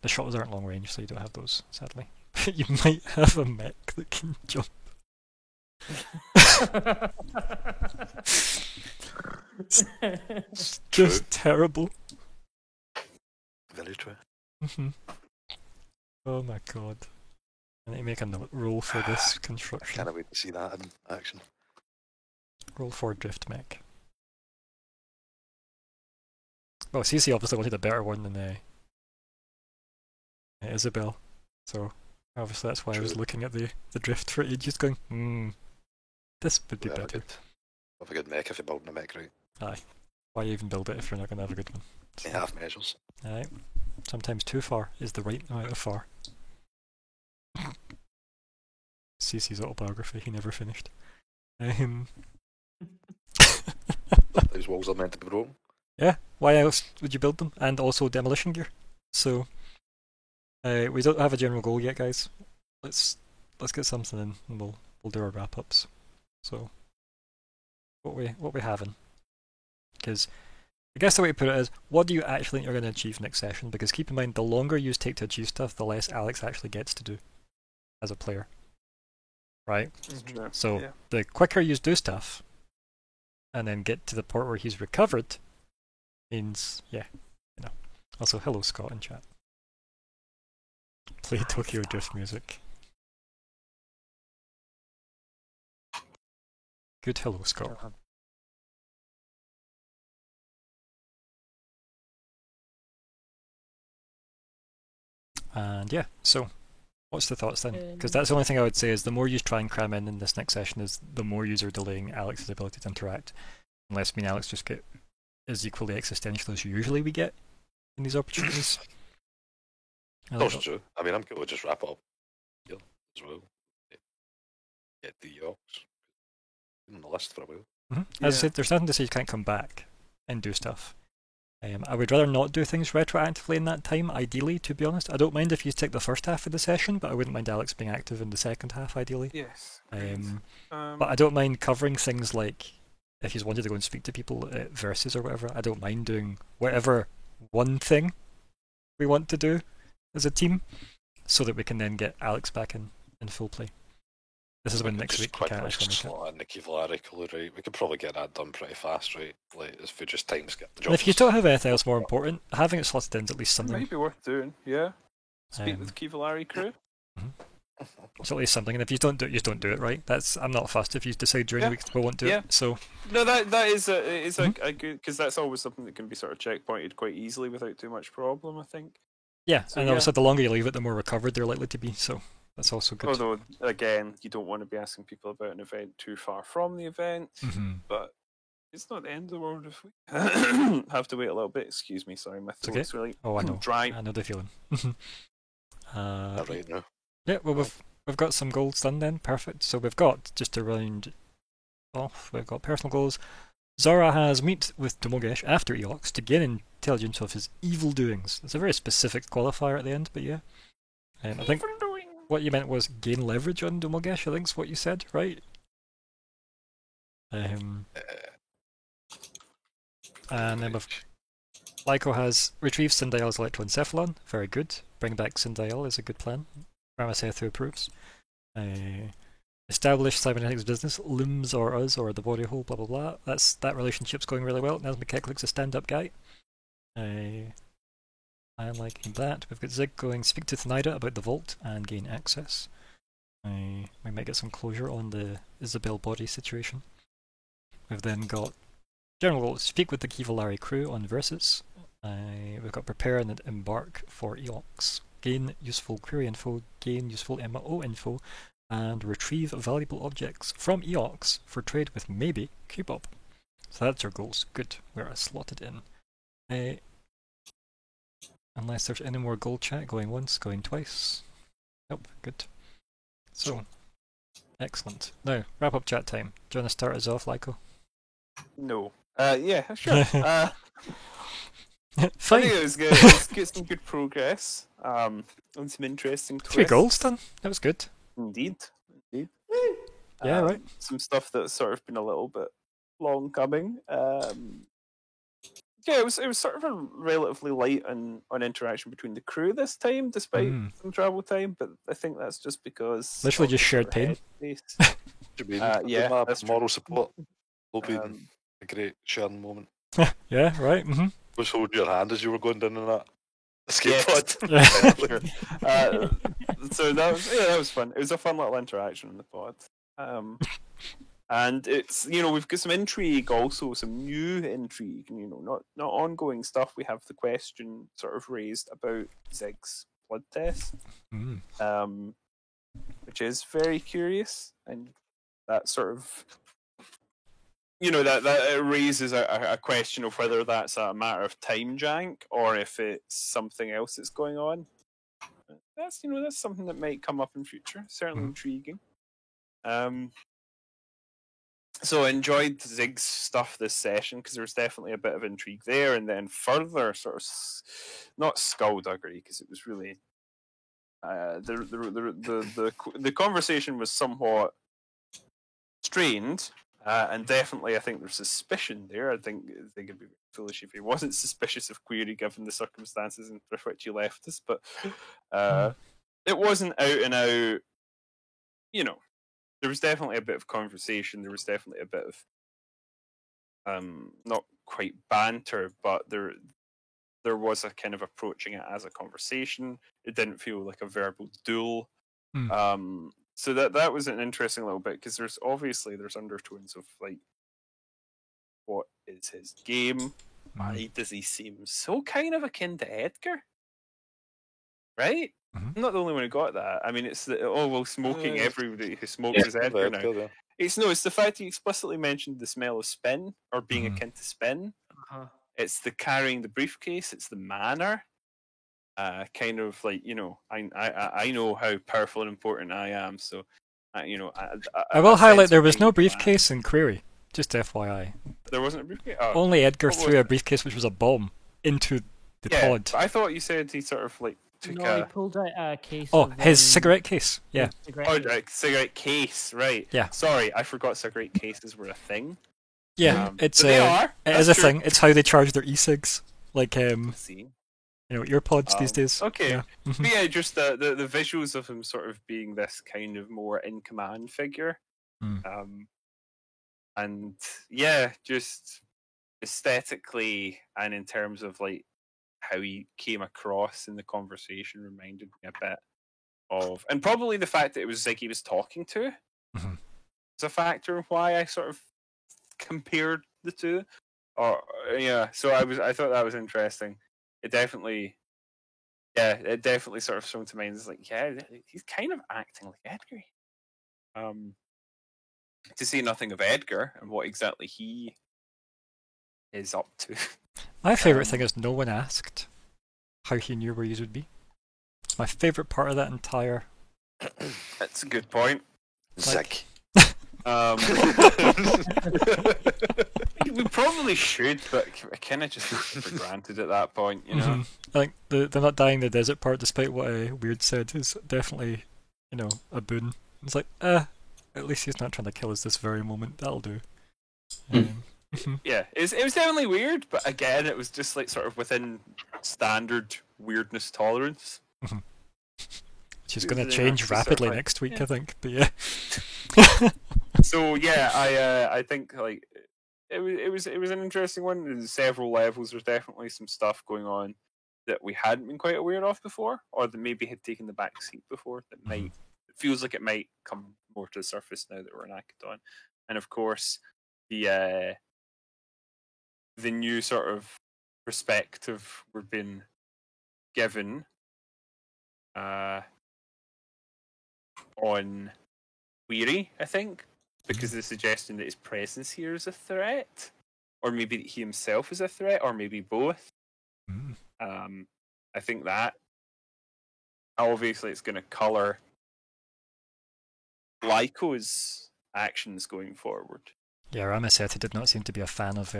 the shuttles aren't long range, so you don't have those, sadly. But you might have a mech that can jump. It's just terrible. Very true. Oh my god. I need to make a roll for this construction. I can't wait to see that in action. Roll for drift mech. Well, CC obviously wanted a better one than Isabel, so obviously that's why I was looking at the drift for ages going, this would be better. Have a good mech if you're building a mech, right? Aye. Why even build it if you're not going to have a good one? So, half measures. Aye. Sometimes too far is the right amount of far. CC's autobiography, he never finished. Those walls are meant to be broken. Yeah, why else would you build them? And also demolition gear. So, we don't have a general goal yet, guys. Let's get something in, and we'll do our wrap ups. So, what we having? Because I guess the way to put it is, what do you actually think you're going to achieve next session? Because keep in mind, the longer you take to achieve stuff, the less Alex actually gets to do as a player. Right? So the quicker you do stuff, and then get to the part where he's recovered, means, Also, hello Scott in chat. Play Tokyo Drift music. Good hello, Scott. And yeah, so what's the thoughts then? Because that's the only thing I would say is the more you try and cram in this next session is the more you are delaying Alex's ability to interact. Unless me and Alex just get as equally existential as usually we get in these opportunities. That's true. I mean, I'm going to just wrap up here as well. Get the Yorks on the list for a while. As I said, there's nothing to say you can't come back and do stuff. I would rather not do things retroactively in that time, ideally, to be honest. I don't mind if you take the first half of the session, but I wouldn't mind Alex being active in the second half, ideally. Yes. But I don't mind covering things like, if you wanted to go and speak to people at Versus or whatever, I don't mind doing whatever one thing we want to do as a team, so that we can then get Alex back in full play. This is when next week you can't actually make it. slot in the Kevlari colour, right? We could probably get that done pretty fast, right? Like, if we just time skip the job. And if you don't have anything else more important, having it slotted in is at least It something. might be worth doing, yeah. Speak Um, with Kevlari crew. It's at least something, and if you don't do it, you just don't do it, right? I'm not fussed if you decide during the week we won't do it. So No, that is a good, because that's always something that can be sort of checkpointed quite easily without too much problem, I think. yeah, So, and yeah. obviously the longer you leave it, the more recovered they're likely to be. So that's also good. Although, again, you don't want to be asking people about an event too far from the event, but it's not the end of the world if we have to wait a little bit. Excuse me, sorry, my okay. throat's really Oh, I know. dry. I know the feeling. Not right now. Yeah, well, we've got some goals done then. Perfect. So we've got, just to round off, we've got personal goals. Zora has meet with Domogesh after Eox to gain intelligence of his evil doings. It's a very specific qualifier at the end, but yeah. I think what you meant was gain leverage on Domogesh, I think's what you said, right? And then Lyko has retrieved Syndial's electroencephalon. Very good. Bring back Syndial is a good plan. Ramasethu approves. Establish cybernetics business, limbs or us or the body hole, blah blah blah. That relationship's going really well. Nels McKechlick's a stand-up guy. I am liking that. We've got Zig going speak to Thanida about the vault and gain access. We might get some closure on the Isabel body situation. We've then got general goals. Speak with the Kevlari crew on Versus. We've got prepare and embark for Eox. Gain useful query info, gain useful MO info, and retrieve valuable objects from Eox for trade with maybe Cubop. So that's our goals. Good. We're slotted in. Unless there's any more goal chat going once, going twice. Nope, good. So, excellent. Now, wrap up chat time. Do you want to start us off, Lyko? No. Yeah, sure. I Fine. think it was good. Let's get some good progress. And some interesting twists. 3 goals done. That was good. Indeed. Yeah, right. Some stuff that's sort of been a little bit long coming. Yeah, it was sort of a relatively light on interaction between the crew this time, despite some travel time. But I think that's just because Literally just shared pain. Yeah, that's moral support. Will be a great sharing moment. Yeah, right. Was holding your hand as you were going down in that escape Yes. pod. So that was fun. It was a fun little interaction in the pod. And it's, we've got some intrigue also, some new intrigue, not ongoing stuff. We have the question sort of raised about Zig's blood test, which is very curious, and that sort of, that it raises a question of whether that's a matter of time jank or if it's something else that's going on. That's that's something that might come up in future. Certainly intriguing. So I enjoyed Zig's stuff this session because there was definitely a bit of intrigue there, and then further sort of not skullduggery because it was really the conversation was somewhat strained, and definitely I think there's suspicion there. I think it'd be foolish if he wasn't suspicious of Query given the circumstances in which he left us, but it wasn't out and out. There was definitely a bit of conversation. There was definitely a bit of not quite banter, but there was a kind of approaching it as a conversation. It didn't feel like a verbal duel. So that was an interesting little bit because there's undertones of like, what is his game? Why does he seem so kind of akin to Edgar? Right? I'm not the only one who got that. I mean, it's smoking. Everybody who smokes is Edgar now. It's the fact he explicitly mentioned the smell of spin or being akin to spin. It's the carrying the briefcase. It's the manner. Kind of like I know how powerful and important I am. So, I will highlight there was no briefcase in Query. Just FYI. There wasn't a briefcase. Only Edgar threw a briefcase, which was a bomb, into the pod. I thought you said he sort of like. He pulled out a case. His cigarette case. Yeah. Cigarette case. Right. Yeah. Sorry, I forgot cigarette cases were a thing. Yeah, it is a a thing. It's how they charge their e-cigs. Like, earpods these days. Okay. Yeah. But yeah, just the visuals of him sort of being this kind of more in command figure. And yeah, just aesthetically and in terms of like how he came across in the conversation reminded me a bit of, and probably the fact that it was Zig he was talking to is a factor in why I sort of compared the two. Or yeah, so I thought that was interesting. It definitely sort of sprung to mind. It's like, yeah, he's kind of acting like Edgar. To say nothing of Edgar and what exactly he is up to. My favourite thing is no one asked how he knew where you would be. It's my favourite part of that entire. That's a good point. Sick. We probably should, but I kind of just took it for granted at that point, you know. I think the not dying in the desert part, despite what Weird said, is definitely, a boon. It's like, at least he's not trying to kill us this very moment. That'll do. Yeah, it was definitely weird, but again, it was just like sort of within standard weirdness tolerance. Which is going to change rapidly next week, I think. But yeah. So yeah, I think like it was an interesting one. In several levels, there's definitely some stuff going on that we hadn't been quite aware of before, or that maybe had taken the back seat before. That might it feels like it might come more to the surface now that we're in Akiton. And of course, the new sort of perspective we're being given on Weary, I think, because of the suggestion that his presence here is a threat, or maybe that he himself is a threat, or maybe both. I think that obviously it's going to colour Lyco's actions going forward. Yeah, Ramessetti did not seem to be a fan of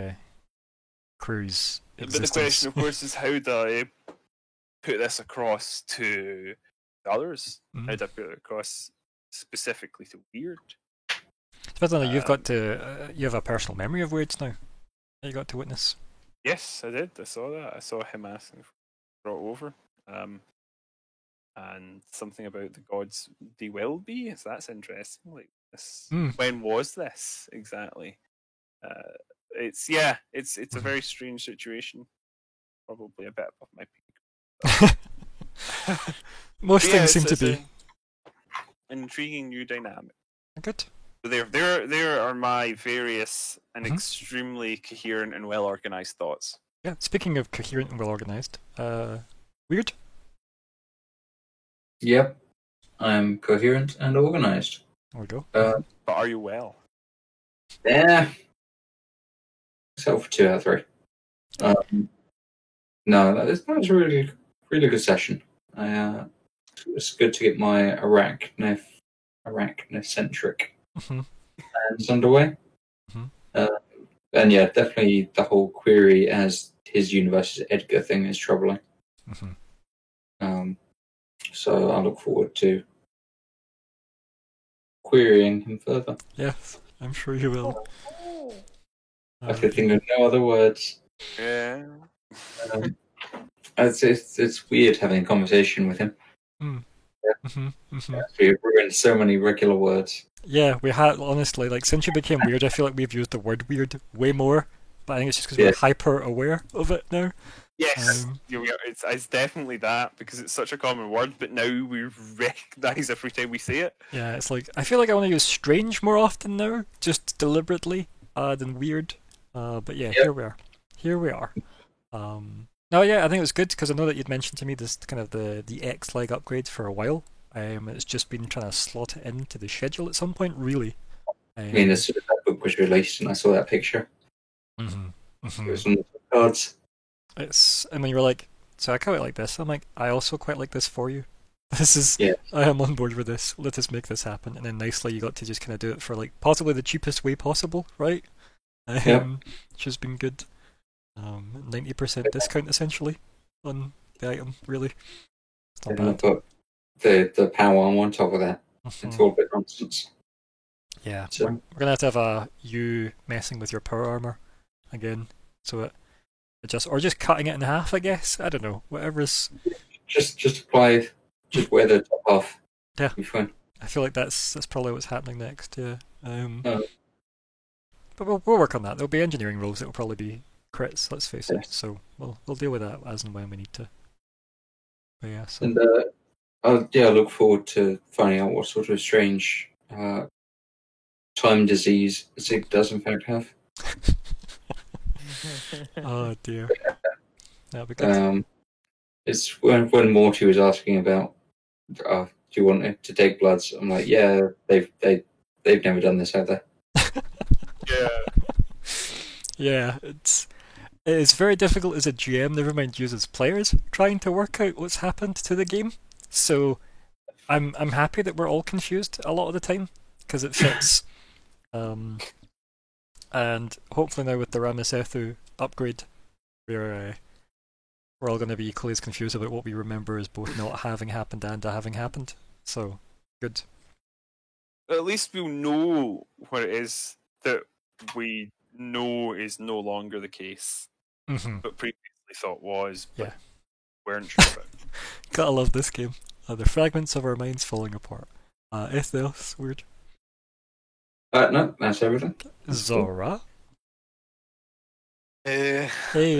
Crew's existence. But the question, of course, is how do I put this across to the others? How do I put it across specifically to Weird? Depends on you've got to. You have a personal memory of Weird's now that you got to witness. Yes, I did. I saw that. I saw him asking for brought over. And something about the gods they will be. So that's interesting. Like this, when was this exactly? It's a very strange situation. Probably a bit above my peak. Most things seem to be an intriguing new dynamic. Good. So there are my various and extremely coherent and well organized thoughts. Yeah. Speaking of coherent and well organized, Weird. Yep, I'm coherent and organized. There we go. But are you well? Yeah. Except for 2 out of 3. No, that was a really good session. It's good to get my arachnocentric hands underway. And yeah, definitely the whole query as his universe is Edgar thing is troubling. So I look forward to querying him further. Yes, I'm sure you will. I could think of no other words. Yeah. It's weird having a conversation with him. We've ruined so many regular words. Yeah, we had, honestly, like, since you became Weird, I feel like we've used the word weird way more, but I think it's just because we're hyper aware of it now. Yes, it's definitely that, because it's such a common word, but now we recognise every time we say it. Yeah, it's like, I feel like I want to use strange more often now, just deliberately, than weird. But yeah, here we are. Here we are. No, yeah, I think it was good, because I know that you'd mentioned to me this kind of the X-Leg upgrade for a while. It's just been trying to slot it into the schedule at some point, really. I mean, as soon as that book was released and I saw that picture, it was on the cards. And when you were like, so I quite like this, I'm like, I also quite like this for you. This is, I am on board with this. Let us make this happen. And then nicely, you got to just kind of do it for like possibly the cheapest way possible, right? Which has been good. 90% discount essentially on the item, really. It's not bad. But the power on top of that, it's all a bit nonsense. Yeah, so we're gonna have you messing with your power armor again, so just cutting it in half, I guess. I don't know. Whatever's. Just apply. Just wear the top off. Yeah. Be fine. I feel like that's probably what's happening next. Yeah. Oh. But we'll work on that. There'll be engineering roles that will probably be crits. Let's face it. Yeah. So we'll deal with that as and when we need to. But yeah. So. And I look forward to finding out what sort of strange time disease Zig does in fact have. Oh dear. That'll be good. It's when Morty was asking about, do you want it to take bloods? I'm like, yeah, they've never done this, have they? Yeah. Yeah, it is very difficult as a GM, never mind you as players, trying to work out what's happened to the game. So I'm happy that we're all confused a lot of the time, because it fits. And hopefully now with the Ramasethu upgrade, we're all going to be equally as confused about what we remember as both not having happened and having happened. So, good. At least we'll know what it is that we know is no longer the case, but previously thought was, but weren't sure about. Gotta love this game. The fragments of our minds falling apart. Anything else weird? No, that's everything. Zora? Hey.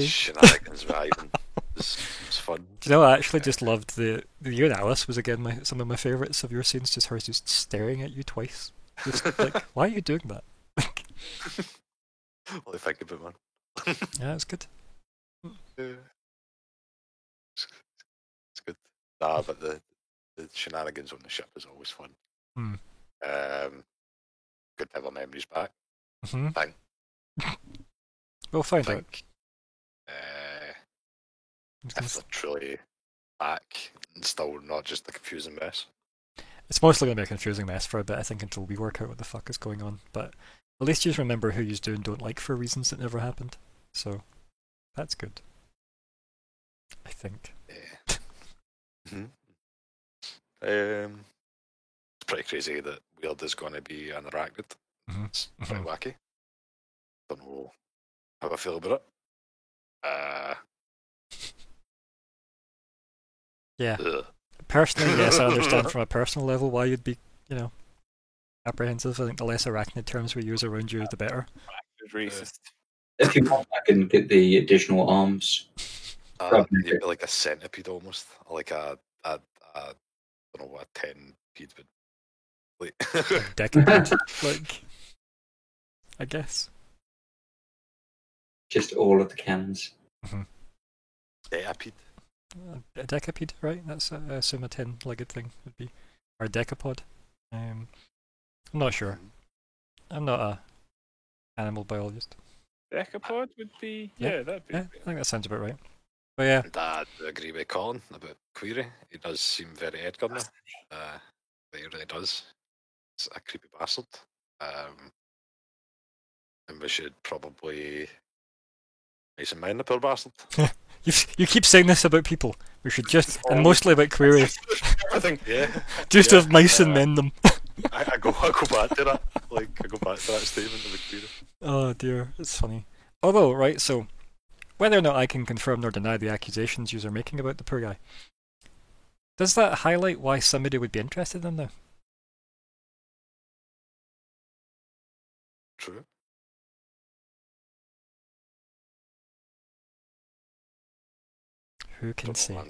Shenanigans vibing. It was fun. Do you know, I actually just loved the you and Alice was again some of my favourites of your scenes, just her just staring at you twice. Just like, why are you doing that? Well, I think about man. Yeah, it's good. It's good. Nah, but the shenanigans on the ship is always fun. Good to have our memories back. Think. We'll find out. If they're truly back and still not just a confusing mess. It's mostly going to be a confusing mess for a bit, I think, until we work out what the fuck is going on. But at least you remember who you do and don't like for reasons that never happened. So that's good. I think. Yeah. It's pretty crazy that Weird is going to be an arachnid. It's pretty wacky. Don't know how I feel about it. Yeah. Personally, yes, I understand from a personal level why you'd be, apprehensive. I think the less arachnid terms we use around you, the better. Racist. If you want, I can get the additional arms. You'd be like a centipede almost, like a I don't know what a 10-pede would. Like decapede, like, I guess. Just all of the cannons. Decapede. A decapede, right? That's I assume a 10-legged thing would be, or a decapod. I'm not sure. I'm not a animal biologist. Decapod would be that'd be. Yeah, I think that sounds about right. But yeah, and I agree with Colin about Query. He does seem very Edgar now. He really does. It's a creepy bastard. And we should probably nice and mind the poor bastard. You keep saying this about people. We should just, and mostly about Query. I think, just have mice and mend them. I go back to that. Like, I go back to that statement of Query. Oh dear, it's funny. Although, right, so whether or not I can confirm nor deny the accusations you are making about the poor guy, does that highlight why somebody would be interested in them now? True. Who can say? I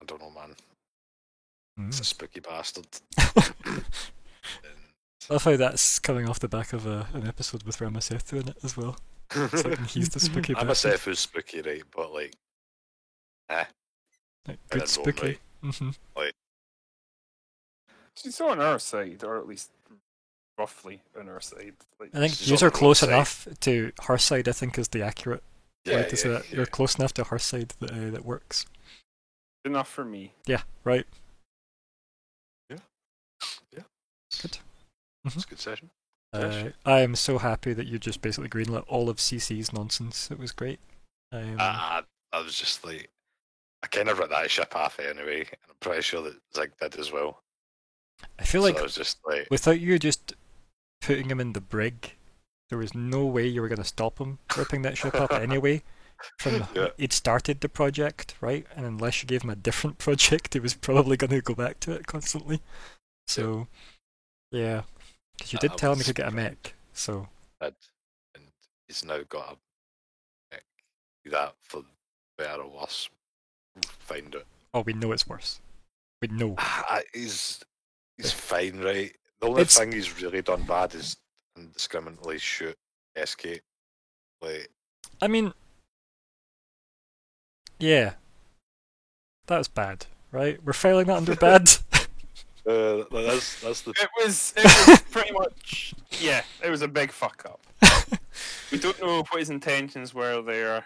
don't know, man. It's a spooky bastard. I love how that's coming off the back of an episode with Ramasethu in it as well. It's like he's the spooky bastard. Ramasethu's spooky, right? But like, like good spooky. Right? Like, she's on our side, or at least roughly on our side. Like, I think you are close enough to her side. I think is the accurate way to say that. You're close enough to her side that works. Enough for me. Yeah. Right. Yeah. Good. It's a good session. I am so happy that you just basically greenlit all of CC's nonsense. It was great. I was just like, I kind of read that ship half anyway, and I'm pretty sure that Zig did as well. I feel like I was just like, without you just putting him in the brig, there was no way you were going to stop him ripping that ship up anyway. from Yeah. he'd started the project, right? And unless you gave him a different project, he was probably going to go back to it constantly. So, yeah, because you did I tell him he was could get a surprised. mech. So, And he's now got a mech. That for better or worse. We'll find it. oh, we know it's worse. We know. He's fine, right? The only It's- thing he's really done bad is indiscriminately shoot SK. Like, I mean, yeah, that was bad, right? We're filing that under bad. that's the It was pretty much, yeah, it was a big fuck up. We don't know what his intentions were there.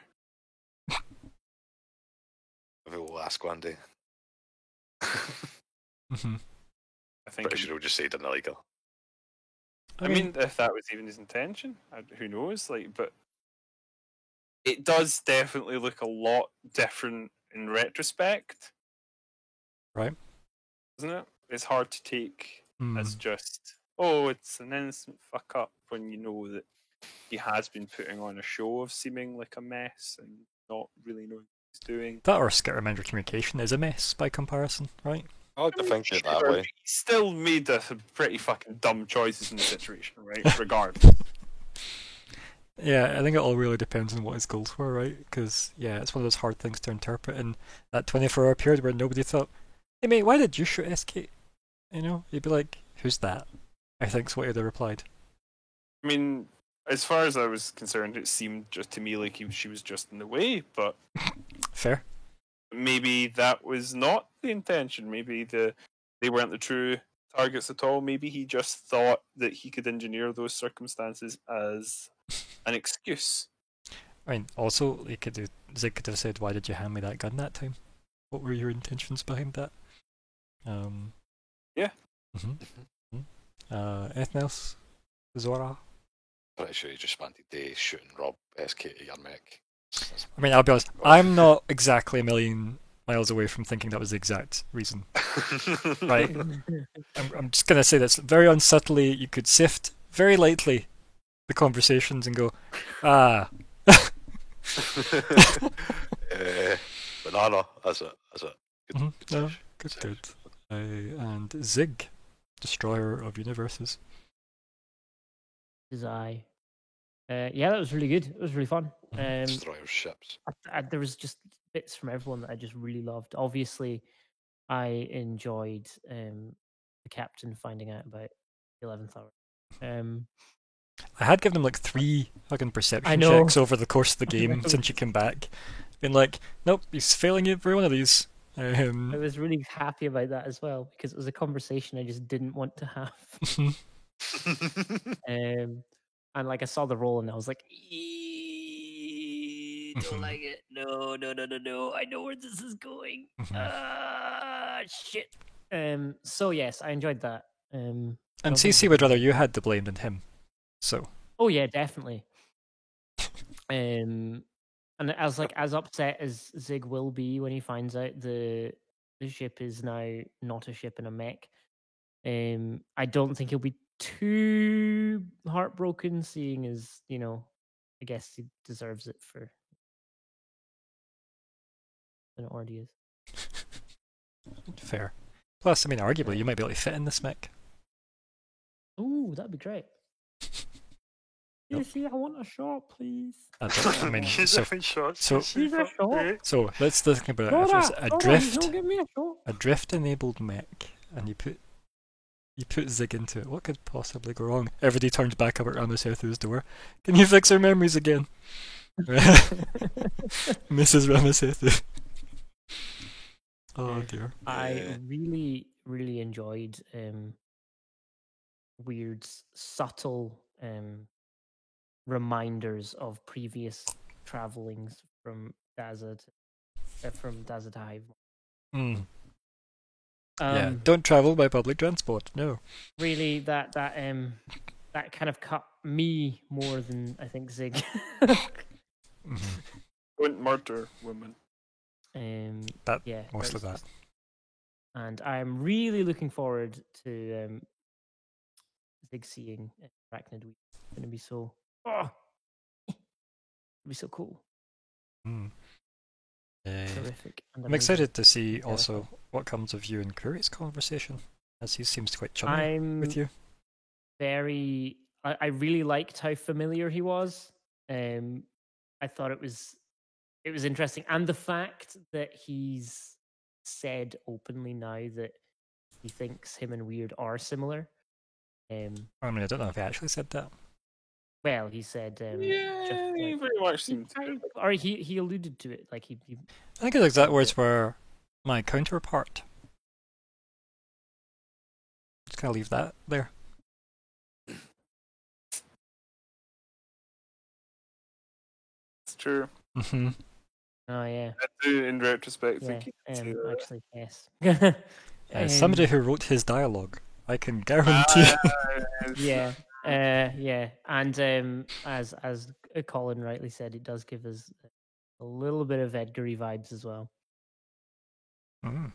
we'll ask one day. Mhm. I think. Pretty sure he'll just say didn't like her. I mean, if that was even his intention, who knows? Like, but it does definitely look a lot different in retrospect, right? isn't it? It's hard to take as Mm. just, oh, it's an innocent fuck up when you know that he has been putting on a show of seeming like a mess and not really knowing what he's doing. That or Skittermender communication is a mess by comparison, right? I like to think it that Sure, way. he still made some pretty fucking dumb choices in the situation, right? Regardless. Yeah, I think it all really depends on what his goals were, right? Because, yeah, it's one of those hard things to interpret in that 24-hour period where nobody thought, hey mate, why did you shoot SK? You know, you'd be like, who's that? I think's what he'd have replied. I mean, as far as I was concerned, it seemed just to me like she was just in the way, but Fair. maybe that was not the intention. Maybe they weren't the true targets at all. Maybe he just thought that he could engineer those circumstances as an excuse. I mean, also, Zig could have said, why did you hand me that gun that time? What were your intentions behind that? Yeah. Anything else? Zora? Pretty sure he just spent the day shooting Rob SK to your mech. I mean, I'll be honest, I'm not exactly a million miles away from thinking that was the exact reason. Right. I'm just going to say this very unsubtly. You could sift very lightly the conversations and go, ah. But no, that's it. Good, Mhm, good no, session. good. And Zig, Destroyer of Universes. His eye. Yeah, that was really good. It was really fun. Destroyer ships. There was just bits from everyone that I just really loved. Obviously, I enjoyed the captain finding out about the 11th hour. I had given him like 3 fucking perception know. checks over the course of the game since you came back. Been like, nope, he's failing every one of these. I was really happy about that as well because it was a conversation I just didn't want to have. And like I saw the roll and I was like, don't like it. No. I know where this is going. Shit. So yes, I enjoyed that. And CC would rather you had the blame than him. So. Oh yeah, definitely. And I was like, as upset as Zig will be when he finds out the ship is now not a ship and a mech. I don't think he'll be too heartbroken, seeing as, you know, I guess he deserves it for than it already is. Fair. Plus, I mean, arguably, you might be able to fit in this mech. Ooh, that'd be great. Nope. See, I want a shot, please. I mean, so let's think about it. If Dora, it's don't give me a shot. a drift-enabled mech, and you put Zig into it, what could possibly go wrong? Everybody turns back up at Ramasethu's door. Can you fix our memories again? Mrs. Ramasethu. Oh dear. I really, really enjoyed Weird's subtle reminders of previous travelings from Daza to Hive. Yeah, don't travel by public transport. No. Really, that kind of cut me more than I think Zig. Don't murder women. Most of that. And I'm really looking forward to Zig seeing Arachnid Week. It's gonna be so. Oh, it'll be so cool. Mm. Terrific. And I'm excited to see Terrible. also what comes of you and Curry's conversation, as he seems quite chummy I'm with you. very. I really liked how familiar he was. I thought it was interesting, and the fact that he's said openly now that he thinks him and Weird are similar. I mean, I don't know if he actually said that. Well, he said, yeah, he very much seemed to. or he alluded to it, like he I think his exact words were my counterpart. Just kind of leave that there. It's true. Mm-hmm. Oh yeah. I do, in retrospect, Yeah. think Actually, yes. As somebody who wrote his dialogue, I can guarantee. Yeah. Yeah. And as Colin rightly said, it does give us a little bit of Edgar-y vibes as well. Mm.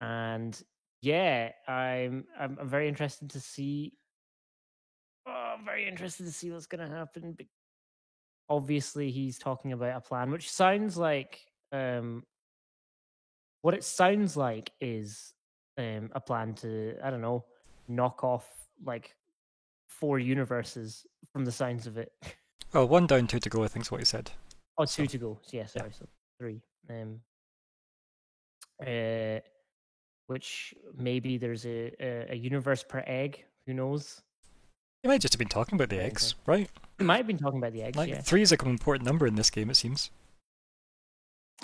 And yeah, I'm very interested to see. I'm very interested to see what's going to happen. But obviously, he's talking about a plan, which sounds like what it sounds like is a plan to, I don't know, knock off like 4 universes from the sounds of it. Well, 1 down, 2 to go, I think is what he said. Oh, 2 to go. Yeah, sorry, so 3. Which maybe there's a universe per egg. Who knows? He might just have been talking about the eggs, right? He might have been talking about the eggs. Like yeah. 3 is like an important number in this game, it seems.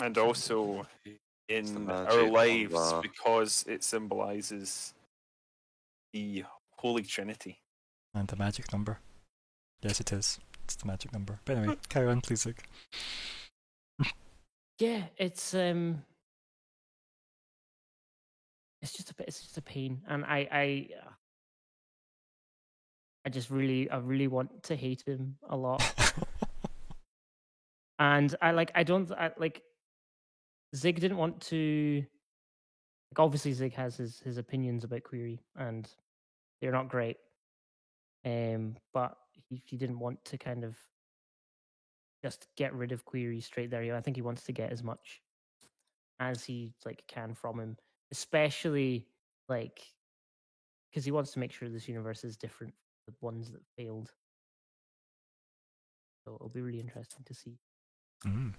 And also in our lives, because it symbolizes the Holy Trinity. And the magic number. Yes, it is. It's the magic number. But anyway, carry on, please, Zig. Yeah, it's just a bit. It's just a pain, and I really want to hate him a lot. And Zig didn't want to. Like, obviously, Zig has his opinions about Query, and they're not great. But he didn't want to kind of just get rid of Query straight there. I think he wants to get as much as he can from him, especially because he wants to make sure this universe is different from the ones that failed. So it'll be really interesting to see. Mm.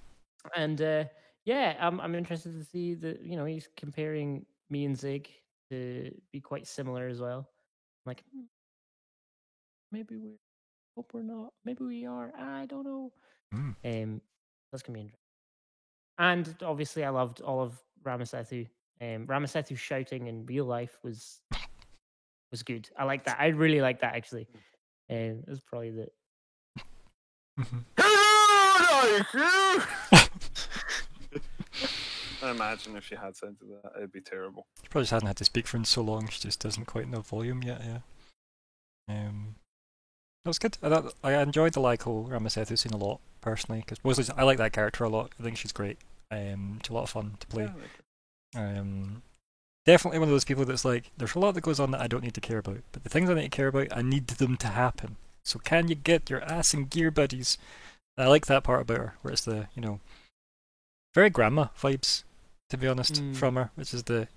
And yeah, I'm interested to see that he's comparing me and Zig to be quite similar as well. Like, maybe we hope we're not. Maybe we are. I don't know. That's gonna be interesting. And obviously, I loved all of Ramasethu. Ramasethu shouting in real life was good. I like that. I really like that actually. It was probably the. I imagine if she had said that, it'd be terrible. She probably just hasn't had to speak for so long. She just doesn't quite know volume yet. Yeah. That was good. I enjoyed the Lyko Ramasethu scene a lot personally because mostly I like that character a lot. I think she's great. It's a lot of fun to play. Definitely one of those people that's like, there's a lot that goes on that I don't need to care about, but the things I need to care about, I need them to happen. So can you get your ass in gear, buddies? And I like that part about her, where it's the very grandma vibes, to be honest, from her, which is the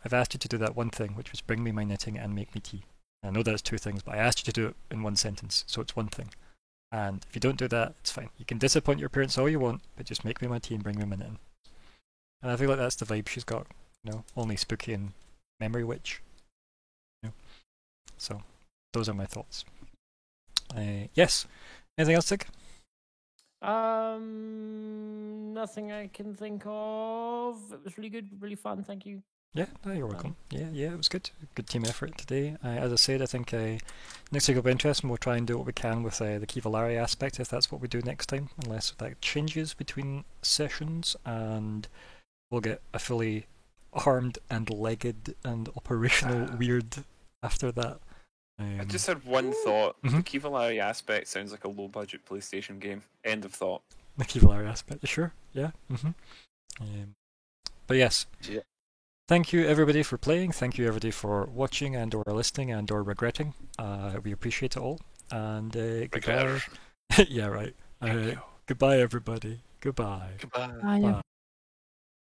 I've asked you to do that one thing, which was bring me my knitting and make me tea. I know that's 2 things, but I asked you to do it in 1 sentence, so it's 1 thing. And if you don't do that, it's fine. You can disappoint your parents all you want, but just make me my tea and bring me my knitting. And I feel like that's the vibe she's got. Only Spooky and Memory Witch. So, those are my thoughts. Yes. Anything else, Sig? Nothing I can think of. It was really good, really fun. Thank you. Yeah, no, you're welcome. Yeah, it was good. Good team effort today. As I said, I think next week will be interesting. We'll try and do what we can with the Kivalari aspect, if that's what we do next time, unless that changes between sessions, and we'll get a fully armed and legged and operational Weird after that. I just had one thought. The Kivalari aspect sounds like a low-budget PlayStation game. End of thought. The Kivalari aspect, sure, yeah. But yes. Yeah. Thank you everybody for playing. Thank you everybody for watching and or listening and or regretting. We appreciate it all. And goodbye. Yeah, right. Goodbye everybody. Goodbye. Goodbye. Bye, Bye.